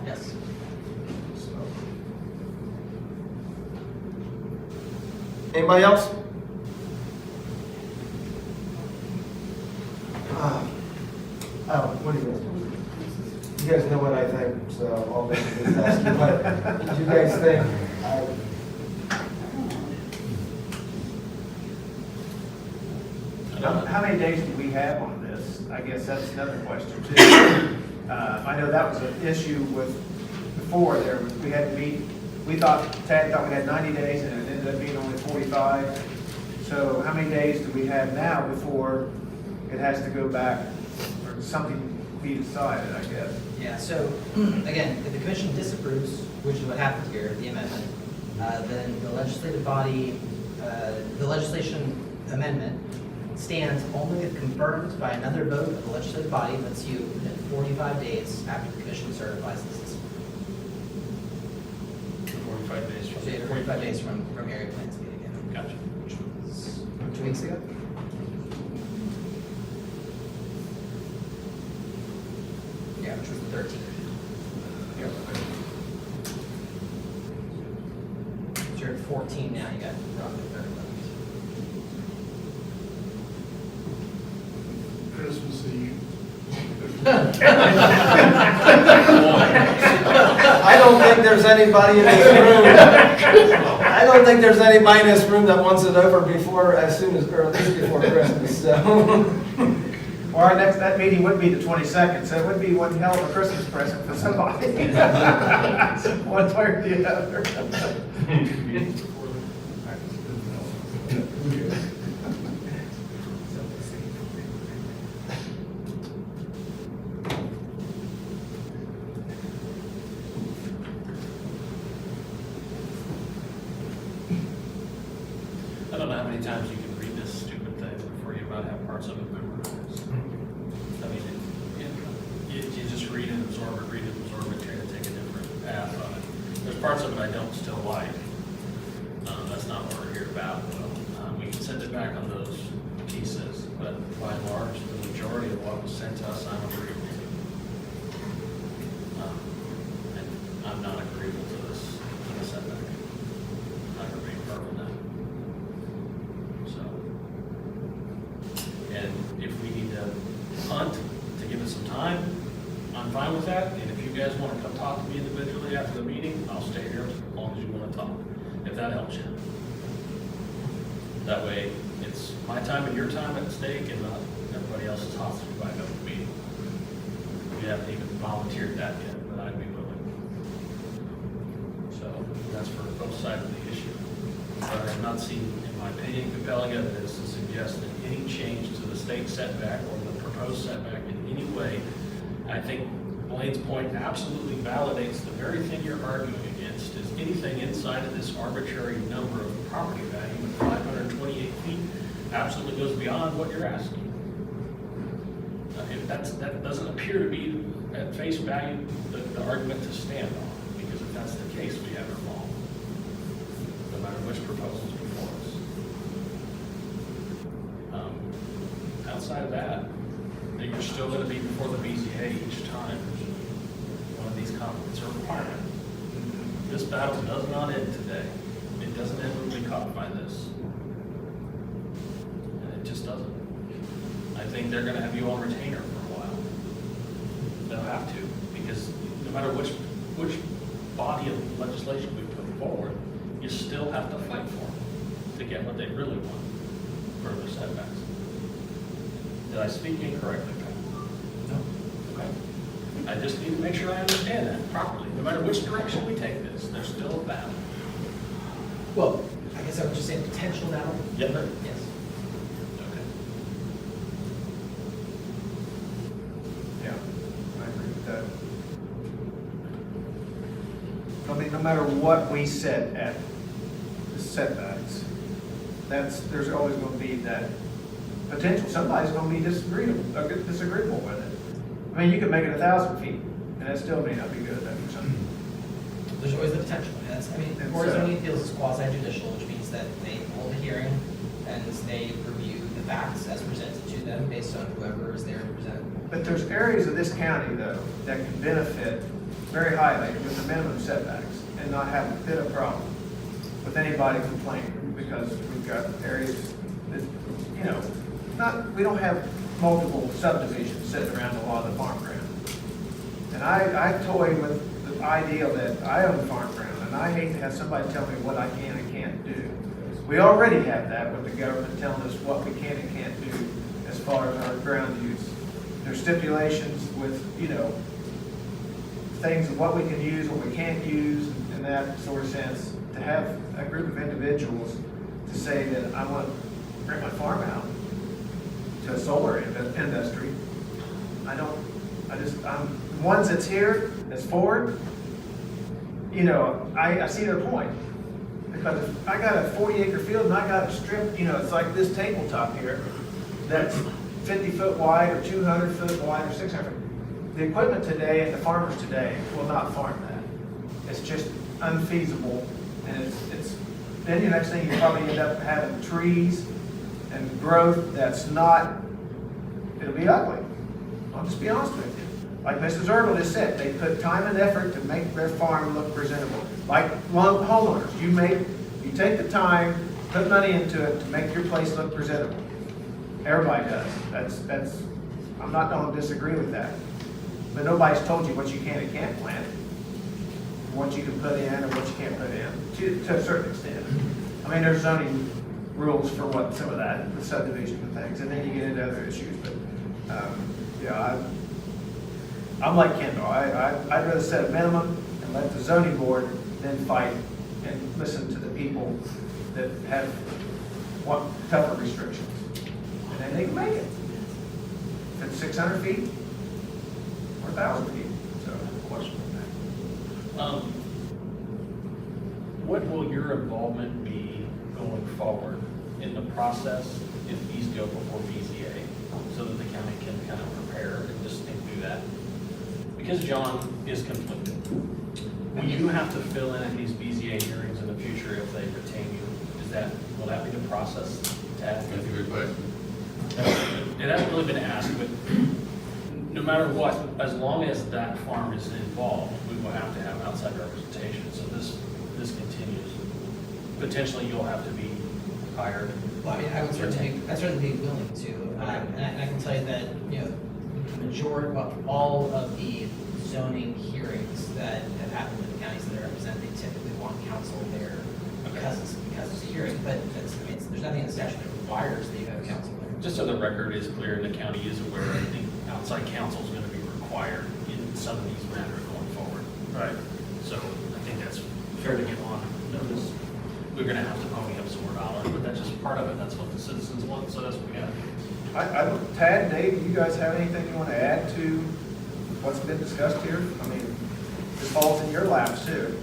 S17: Yes.
S2: Anybody else? What do you guys think? You guys know what I think, so I'll make this ask you what did you guys think?
S6: How many days do we have on this? I guess that's another question too. I know that was an issue with, before there, we had to meet, Tad thought we had 90 days and it ended up being only 45. So how many days do we have now before it has to go back or something be decided, I guess?
S17: Yeah, so, again, if the commission disapproves, which is what happened here, the amendment, then the legislative body, the legislation amendment stands only if confirmed by another vote of the legislative body, that's you, within 45 days after the commission certifies the system.
S5: 45 days from.
S17: So you have 45 days from area plans meeting again.
S5: Gotcha.
S17: Which was 2 weeks ago? Yeah, which was the 13th. So you're at 14 now, you got roughly 30 left.
S16: Christmas Eve.
S2: I don't think there's anybody in this room. I don't think there's anybody in this room that wants it over before, as soon as, or at least before Christmas, so.
S6: Or that meeting would be the 22nd, so it would be one hell of a Christmas present for somebody. One way or the other.
S5: I don't know how many times you can read this stupid thing before you about have parts of it memorized. I mean, you just read it, absorb it, try to take a different path on it. There's parts of it I don't still like. That's not what we're here about, though. We can send it back on those pieces, but by and large, the majority of what was sent to us, I'm agreeable to. And I'm not agreeable to this setback. I remain firm on that. So, and if we need to hunt to give it some time, I'm fine with that. And if you guys want to come talk to me individually after the meeting, I'll stay here as long as you want to talk, if that helps you. That way, it's my time and your time at stake and not everybody else's hostage by no meeting. We haven't even volunteered that yet, but I'd be willing. So that's for both sides of the issue. But I have not seen, in my opinion, compelling evidence to suggest that any change to the state setback or the proposed setback in any way. I think Blaine's point absolutely validates the very thing you're arguing against, is anything inside of this arbitrary number of property value of 528 feet absolutely goes beyond what you're asking. If that doesn't appear to be at face value the argument to stand on, because if that's the case, we have it wrong, no matter which proposal's before us. Outside of that, then you're still going to be before the BZA each time one of these conflicts are required. This battle does not end today. It doesn't end when we codify this. And it just doesn't. I think they're going to have you on retainer for a while. They'll have to, because no matter which body of legislation we put forward, you still have to fight for them to get what they really want, further setbacks. Did I speak incorrectly, Pat? No. Okay. I just need to make sure I understand that properly. No matter which direction we take this, there's still a battle.
S17: Well, I guess I would just say potential battle.
S5: Yep.
S17: Yes.
S5: Okay.
S6: Yeah, I agree with that. I mean, no matter what we set at the setbacks, there's always gonna be that potential, somebody's gonna be disagreeable with it. I mean, you could make it 1,000 feet, and that still may not be good enough for some.
S17: There's always the potential. That's, I mean, the Board of Zoning Appeals is quasi judicial, which means that they hold a hearing and they review the facts as presented to them based on whoever is there to present.
S6: But there's areas of this county, though, that can benefit very highly with the minimum setbacks and not have a bit of problem with anybody complaining, because we've got areas that, you know, we don't have multiple subdivisions sitting around a lot of the farm ground. And I toy with the idea that I own farm ground, and I hate to have somebody tell me what I can and can't do. We already have that with the government telling us what we can and can't do as far as our ground use. There's stipulations with, you know, things of what we can use, what we can't use, in that sort of sense. To have a group of individuals to say that I want to bring my farm out to a solar industry, the ones that's here, that's forward, you know, I see their point. Because if I got a 40-acre field and I got a strip, you know, it's like this tabletop here, that's 50 foot wide or 200 foot wide or 600. The equipment today and the farmers today will not farm that. It's just unfeasible, and it's then the next thing you probably end up having trees and growth that's not, it'll be ugly. I'll just be honest with you. Like Mrs. Erdl just said, they put time and effort to make their farm look presentable. Like homeowners, you take the time, put money into it to make your place look presentable. Everybody does. I'm not going to disagree with that. But nobody's told you what you can and can't plant, what you can put in and what you can't put in, to a certain extent. I mean, there's zoning rules for what some of that, the subdivision and things, and then you get into other issues. But yeah, I'm like Kendall. I'd rather set a minimum and let the zoning board then fight and listen to the people that have tougher restrictions, and then they can make it. If it's 600 feet or 1,000 feet. So, question on that.
S5: What will your involvement be going forward in the process if these go before BZA, so that the county can kind of prepare and just think through that? Because John is conflicted. Will you have to fill in at these BZA hearings in the future if they retain you? Will that be the process to ask?
S18: That's a good question.
S5: It hasn't really been asked, but no matter what, as long as that farm is involved, we will have to have outside representation. So this continues. Potentially, you'll have to be hired.
S17: Well, I mean, I'd certainly be willing to, and I can tell you that, you know, the majority, well, all of the zoning hearings that have happened in the counties that I represent, they typically want counsel there because it's a hearing, but there's nothing in the statute that requires that you have counsel there.
S5: Just so the record is clear and the county is aware, I think outside counsel is going to be required in some of these matters going forward.
S6: Right.
S5: So I think that's fair to get on notice. We're going to have to pony up some more dollars, but that's just part of it. That's what the citizens want, so that's what we got.
S6: Tad, Dave, do you guys have anything you want to add to what's been discussed here? I mean, this falls in your laps too.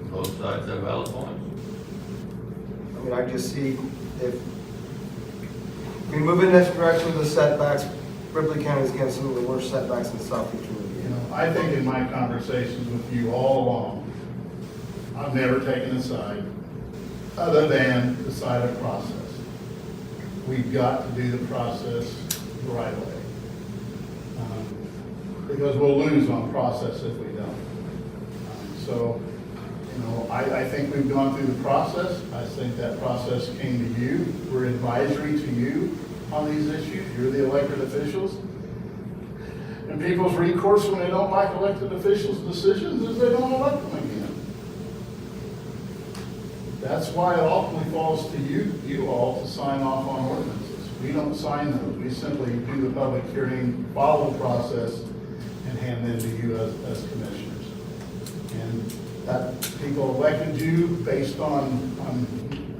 S18: Both sides have valid points.
S2: I mean, I just see if we move in this direction with the setbacks, Ripley County is getting some of the worst setbacks in southeastern Indiana.
S21: You know, I think in my conversations with you all along, I've never taken a side other than the side of process. We've got to do the process the right way. Because we'll lose on process if we don't. So, you know, I think we've gone through the process. I think that process came to you. We're advisory to you on these issues. You're the elected officials. And people's recourse when they don't like elected officials' decisions is they don't elect them again. That's why it ultimately falls to you all to sign off on ordinances. We don't sign those. We simply do the public hearing, follow the process,
S13: and hand them to you as commissioners. And that people elected you based on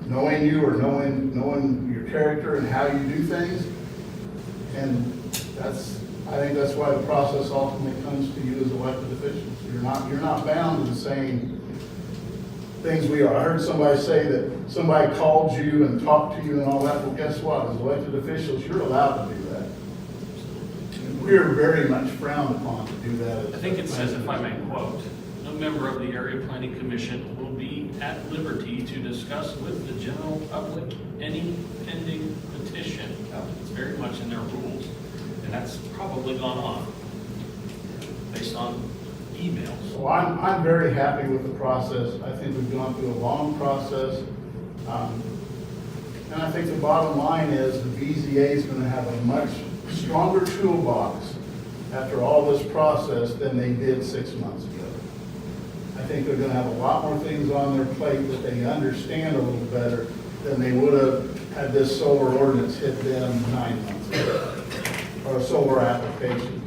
S13: knowing you or knowing your character and how you do things. And I think that's why the process ultimately comes to you as elected officials. You're not bound to the same things we are. I heard somebody say that somebody called you and talked to you and all that. Well, guess what? As elected officials, you're allowed to do that. We're very much frowned upon to do that.
S5: I think it says, if I may quote, "No member of the Area Planning Commission will be at liberty to discuss with the general public any pending petition." It's very much in their rules, and that's probably gone on based on emails.
S13: So I'm very happy with the process. I think we've gone through a long process. And I think the bottom line is the BZA is going to have a much stronger toolbox after all this process than they did 6 months ago. I think they're going to have a lot more things on their plate that they understand a little better than they would have had this solar ordinance hit them 9 months ago, or a solar application.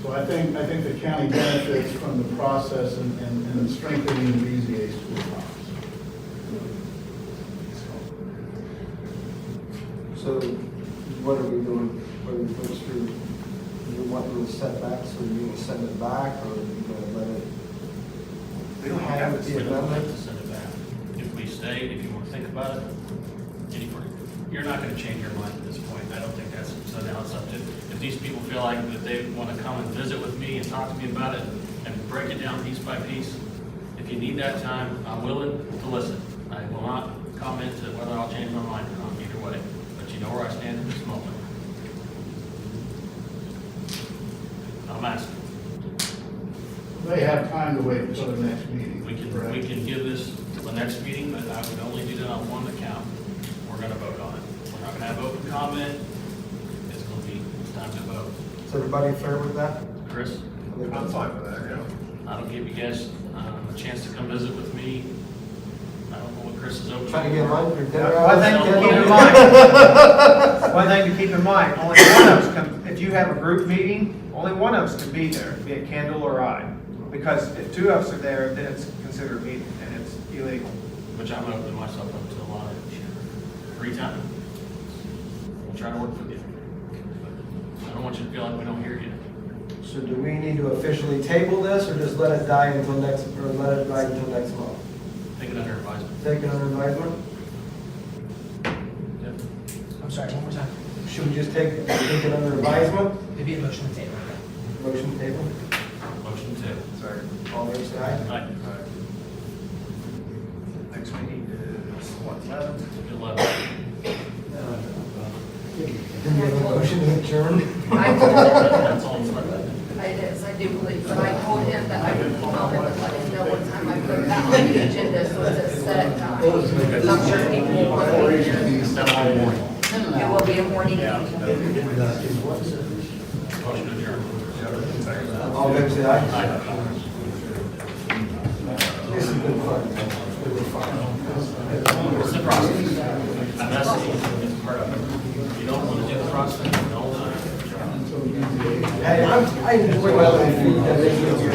S13: So I think the county benefits from the process and strengthening the BZA's toolbox.
S2: So what are we doing? What's your, you want the setbacks, or you gonna send it back, or you gonna let it?
S5: We don't have
S2: the
S5: to
S2: amendment?
S5: send it back. If we stay, if you want to think about it, you're not going to change your mind at this point. I don't think that's, so now it's up to, if these people feel like that they want to come and visit with me and talk to me about it and break it down piece by piece, if you need that time, I'm willing to listen. I will not comment to whether I'll change my mind or not, either way, but you know where I stand at this moment. I'm asking.
S13: They have time to wait until the next meeting.
S5: We can give this to the next meeting, but I would only do that on one account. We're gonna vote on it. We're not gonna have open comment. It's time to vote.
S2: Is everybody fair with that?
S5: Chris?
S6: I'm fine with that, yeah.
S5: I don't give you guys a chance to come visit with me. I don't know what Chris is open.
S2: Trying to get lunch or dinner?
S6: One thing to keep in mind, one thing to keep in mind, only one of us can, if you have a group meeting, only one of us can be there, be it Kendall or I. Because if two of us are there, then it's considered a meeting and it's illegal.
S5: Which I'm opening myself up to a lot of free time. We'll try to work with you. I don't want you to feel like we don't hear you.
S2: So do we need to officially table this, or just let it die until next, or let it die until next month?
S5: Take it under advisement.
S2: Take it under advisement?
S17: I'm sorry, one more time.
S2: Should we just take it under advisement?
S17: It'd be a motion to table.
S2: Motion table?
S5: Motion table.
S6: Sorry.
S2: All those guys?
S5: Aye.
S6: Next meeting is what, 11?
S5: 11.
S2: Then we have a motion to adjourn?
S5: That's all it's like.
S4: It is, I do believe, but I told him that I would call him and let him know what time I put that on the agenda, so it's a set time. I'm sure people will want to be here. It will be a morning meeting.
S5: Motion to adjourn.
S2: All those say aye? This is good fun.
S5: It's the process. That's part of it. You don't want to do the process all the time.
S2: Hey, I enjoy my little food that they give you.